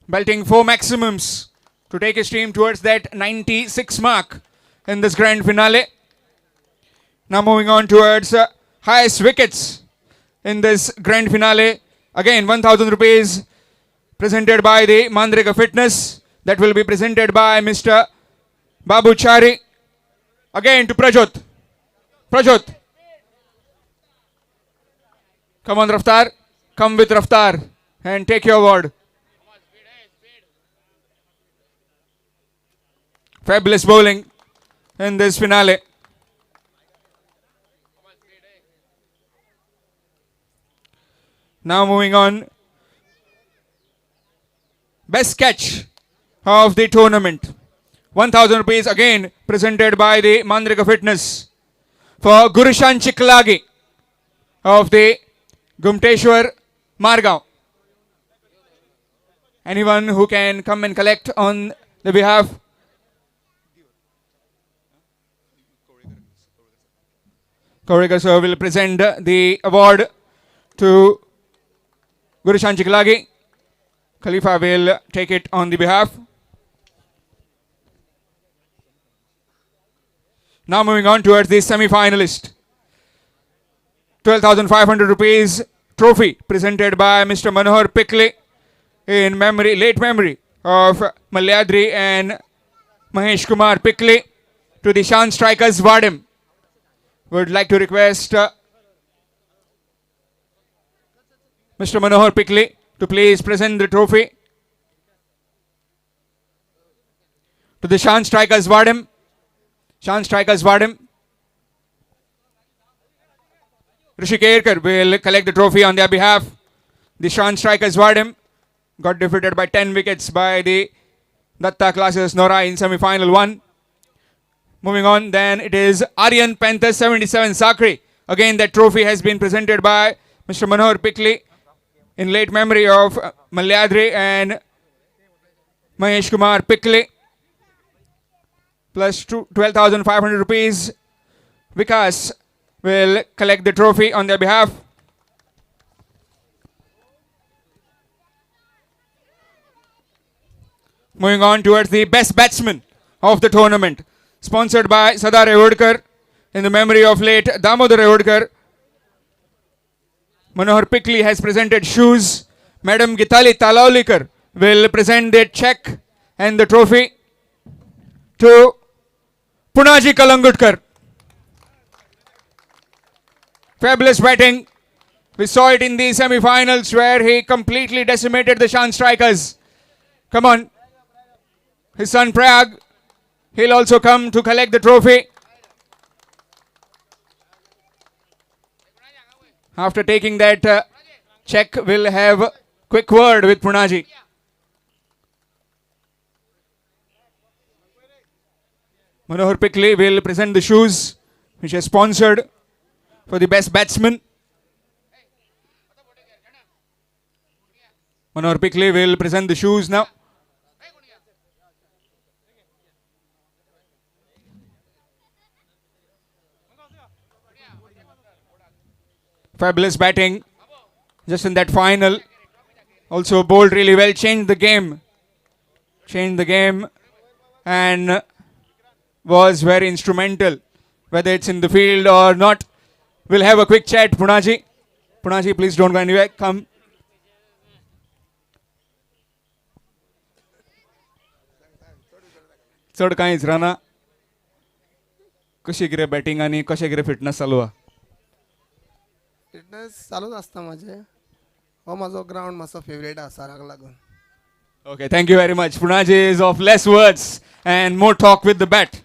Belting 4 maximums to take his team towards that 96 mark in this grand finale. Now moving on towards highest wickets in this grand finale. Again 1000 rupees presented by the Mandrikar Fitness. That will be presented by Mr. Babu Chari. Again to Prajot. Prajot. Come on Raftar. Come with Raftar and take your award. Fabulous bowling in this finale. Now moving on. Best catch of the tournament. 1000 rupees again presented by the Mandrikar Fitness for Gurushan Chiklagi. of the Gumteshwar Margaon. Anyone who can come and collect on the behalf. Korekar sir will present the award to Guru Shanchikalagi. Khalifa will take it on the behalf. Now moving on towards the semi-finalist. 12,500 rupees trophy presented by Mr. Manohar Pikle in memory, late memory of Malyadri and Mahesh Kumar Pikle to the Shan Strikers Vadem. Would like to request Mr. Manohar Pikle to please present the trophy to the Shan Strikers Vadem. Shan Strikers Vadem. Rishi Kerkar will collect the trophy on their behalf. The Shan Strikers Vadem got defeated by 10 wickets by the Datta Classes Nora in semi-final 1. Moving on, then it is Aryan Panthers 77 Sakri. Again, that trophy has been presented by Mr. Manohar Pikle in late memory of Malyadri and Mahesh Kumar Pikle. Plus 12,500 rupees. Vikas will collect the trophy on their behalf. Moving on towards the best batsman of the tournament, sponsored by Sada Revodkar in the memory of late Damodar Revodkar. Manohar Pikle has presented shoes. Madam Gitali Talaulikar will present the check and the trophy to Punaji Kalangutkar. Fabulous batting. We saw it in the semi-finals where he completely decimated the Shan Strikers. Come on. His son Prayag, he'll also come to collect the trophy. After taking that check, we'll have a quick word with Punaji. Manohar Pikle will present the shoes which are sponsored for the best batsman. Manohar Pikle will present the shoes now. Fabulous batting just in that final. Also bowled really well, changed the game and was very instrumental, whether it's in the field or not. We'll have a quick chat. Punaji, please don't go anywhere. Come. चड कांयच राना. कशी कितें batting आनी कशें कितें fitness चालू आहा? Fitness चालूच आसता म्हाजें. हो म्हाजो ग्रावंड मातसो फेवरेट आसा सराक लागून. Okay, thank you very much. Punaji is of less words and more talk with the bat.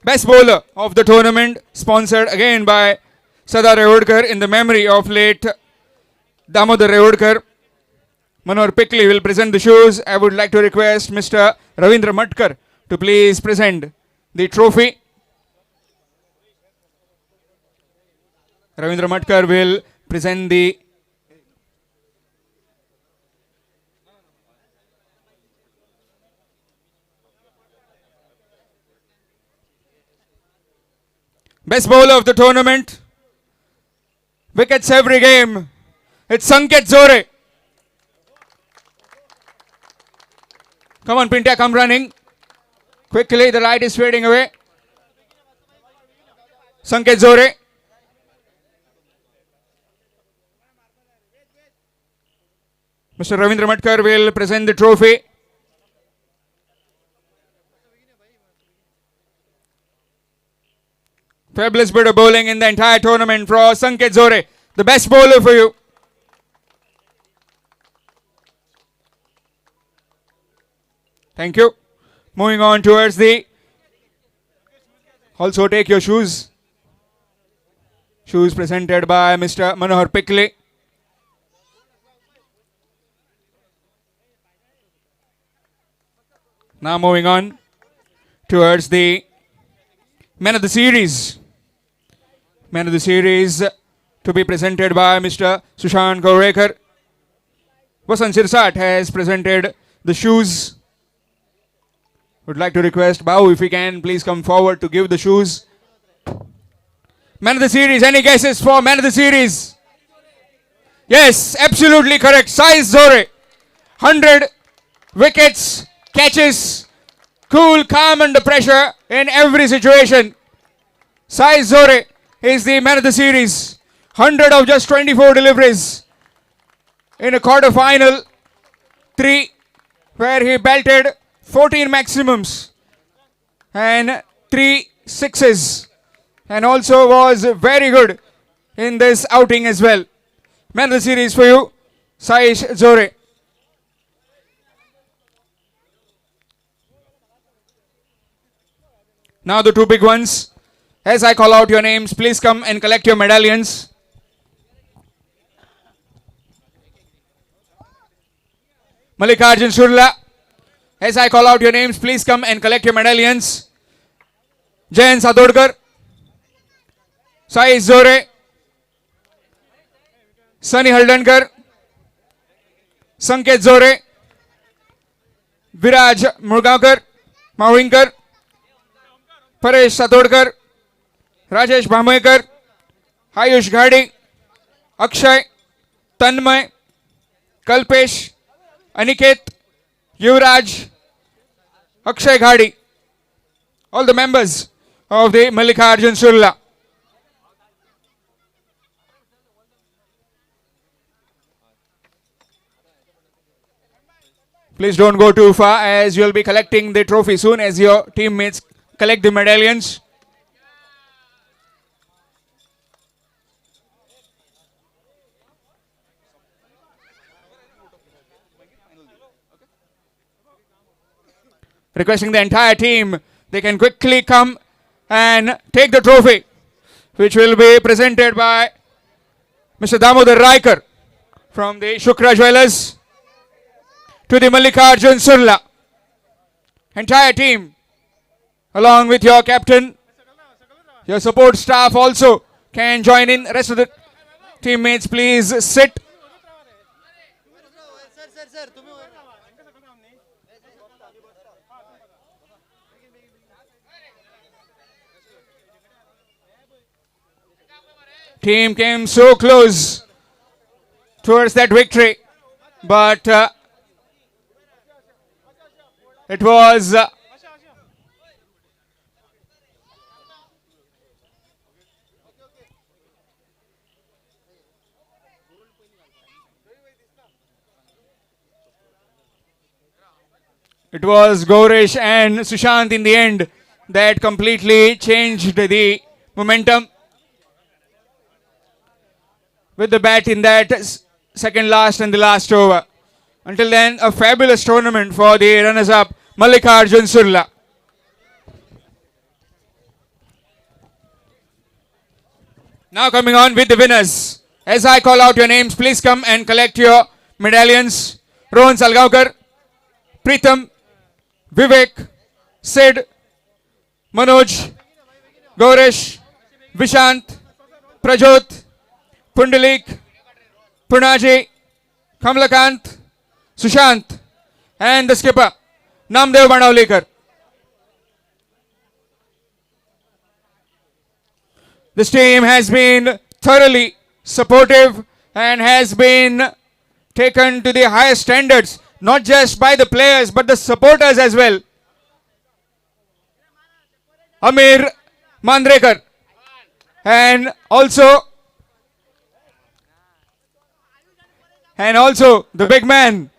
Best bowler of the tournament, sponsored again by Sada Revodkar in the memory of late Damodar Revodkar. Manohar Pikle will present the shoes. I would like to request Mr. Ravindra Matkar to please present the trophy. Ravindra Matkar will present the best bowler of the tournament. Wickets every game. It's Sanket Zore. Come on, Pinta, come running. Quickly, the light is fading away. Sanket Zore. Mr. Ravindra Matkar will present the trophy. Fabulous bit of bowling in the entire tournament for Sanket Zore. The best bowler for you. Thank you. Moving on towards the... Also take your shoes. Shoes presented by Mr. Manohar Pikle. Now moving on towards the Man of the Series. Man of the Series to be presented by Mr. Sushant Kaurekar. Vasan Sirsat has presented the shoes. Would like to request Bau, if he can, please come forward to give the shoes. Man of the series. Any guesses for man of the series? Yes, absolutely correct. Sai Zore. 100 wickets, catches, cool, calm under pressure in every situation. Sai Zore is the man of the series. 100 of just 24 deliveries in a quarter final 3, where he belted 14 maximums and 3 sixes, and also was very good in this outing as well. Man of the series for you, Sai Zore. Now the two big ones. As I call out your names, please come and collect your medallions. Mallikarjun Surla. As I call out your names, please come and collect your medallions. Jayan Sadodkar. Sai Zore. Sunny Haldankar. Sanket Zore. Viraj Murgaonkar. Mawinkar. Paresh Satodkar, Rajesh Bhamoekar, Ayush Ghadi, Akshay, Tanmay, Kalpesh, Aniket, Yuvraj, Akshay Ghadi. All the members of the Mallikarjun Surla. Please don't go too far, as you'll be collecting the trophy soon as your teammates collect the medallions. Requesting the entire team, they can quickly come and take the trophy, which will be presented by Mr. Damodar Raikar from the Shukra Jewellers to the Mallikarjun Surla. Entire team, along with your captain, your support staff also can join in. Rest of the teammates, please sit. Team came so close towards that victory, but it was Gaurish and Sushant in the end that completely changed the momentum with the bat in that second last and the last over. Until then, a fabulous tournament for the runners-up, Mallikarjun Surla. Now coming on with the winners. As I call out your names, please come and collect your medallions. Rohan Salgaonkar, Pritham, Vivek, Sid, Manoj, Gaurish, Vishant, Prajot, Pundalik, Punaji, Kamlakant, Sushant, and the skipper, Namdev Bandavlikar. This team has been thoroughly supportive and has been taken to the highest standards, not just by the players but the supporters as well. Amir Mandrekar, and also the big man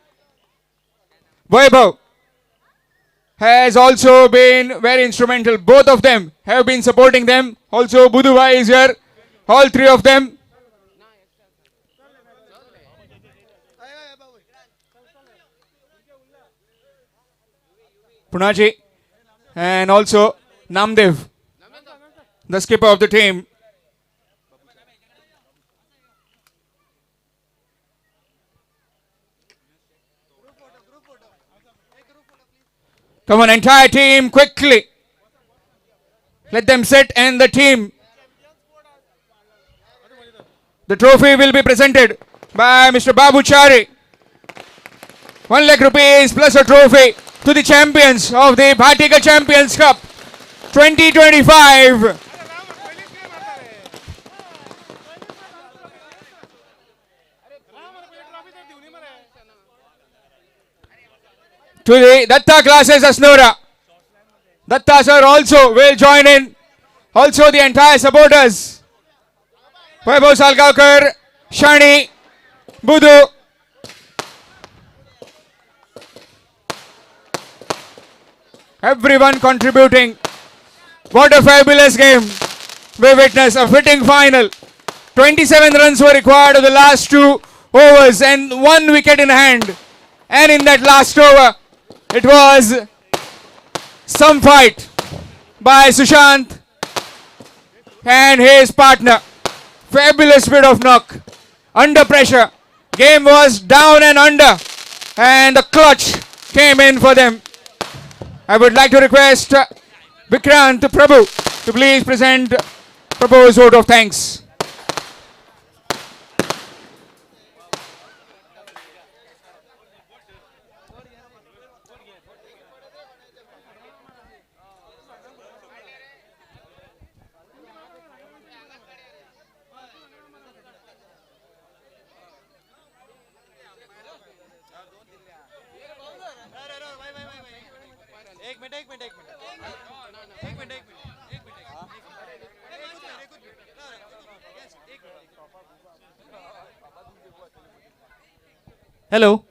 Vaibhav has also been very instrumental. Both of them have been supporting them. Also Buduvai is here. All three of them. Punaji and also Namdev, the skipper of the team. Come on, entire team, quickly. Let them sit, and the team The trophy will be presented by Mr. Babu Chari. 1 lakh rupees plus a trophy to the champions of the Bhatikar Champions Cup 2025. To the Datta classes Asnora. Datta sir also will join in. Also the entire supporters. Vaibhav Salgaonkar, Shani, Budu. Everyone contributing. What a fabulous game. We witnessed a fitting final. 27 runs were required of the last 2 overs and 1 wicket in hand. And in that last over, it was some fight by Sushant and his partner. Fabulous bit of knock. Under pressure. Game was down and under. And the clutch came in for them. I would like to request Vikrant Prabhu to please present Prabhu's vote of thanks. Hello.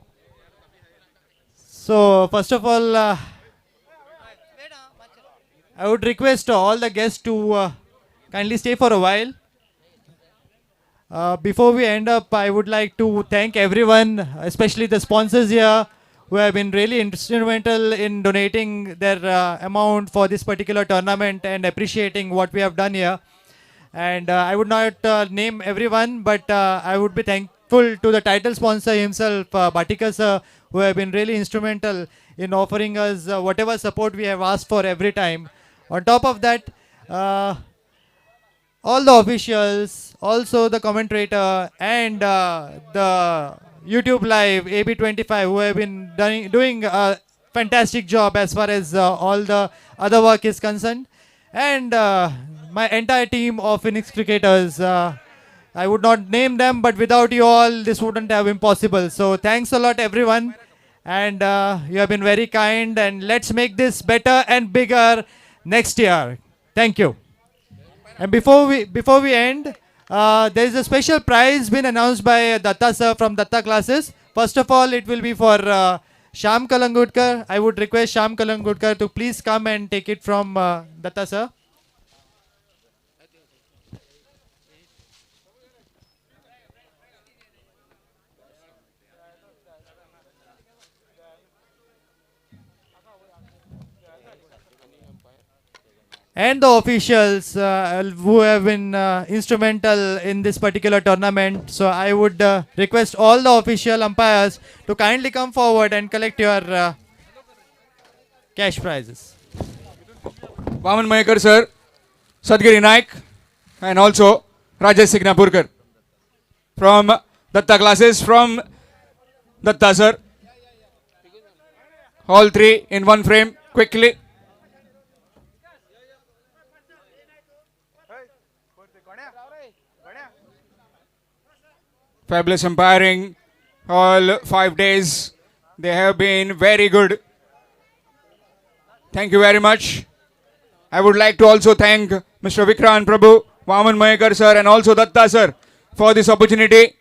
So first of all, I would request all the guests to kindly stay for a while. Before we end up, I would like to thank everyone, especially the sponsors here, who have been really instrumental in donating their amount for this particular tournament and appreciating what we have done here. And I would not name everyone, but I would be thankful to the title sponsor himself, Bhatikar sir, who have been really instrumental in offering us whatever support we have asked for every time. On top of that, all the officials, also the commentator and the YouTube Live, AB25, who have been doing a fantastic job as far as all the other work is concerned. And my entire team of Pheonix cricketers, I would not name them, but without you all, this wouldn't have been possible. So thanks a lot, everyone. And you have been very kind. And let's make this better and bigger next year. Thank you. And before we end, there is a special prize been announced by Datta sir from Datta classes. First of all, it will be for Shyam Kalangudkar. I would request Shyam Kalangudkar to please come and take it from Datta sir. And the officials who have been instrumental in this particular tournament. So I would request all the official umpires to kindly come forward and collect your cash prizes. Vaman Mayekar sir, Sadgiri Naik, and also Rajesh Signapurkar from Datta classes from Datta sir. All three in one frame, quickly. Fabulous umpiring all 5 days. They have been very good. Thank you very much. I would like to also thank Mr. Vikrant Prabhu, Vaman Mayekar sir and also Datta sir for this opportunity.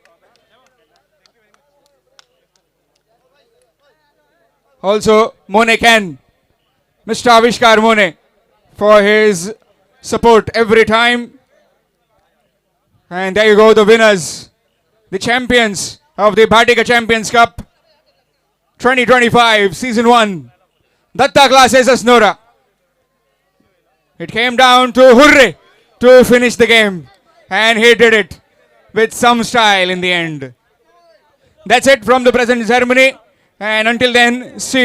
Also Mone Ken, Mr. Avishkar Mone, for his support every time. And there you go, the winners. The champions of the Bhatikar Champions Cup 2025 Season 1, Datta classes Asnora. It came down to Hurray to finish the game, and he did it with some style in the end. That's it from the present ceremony, and until then, see you.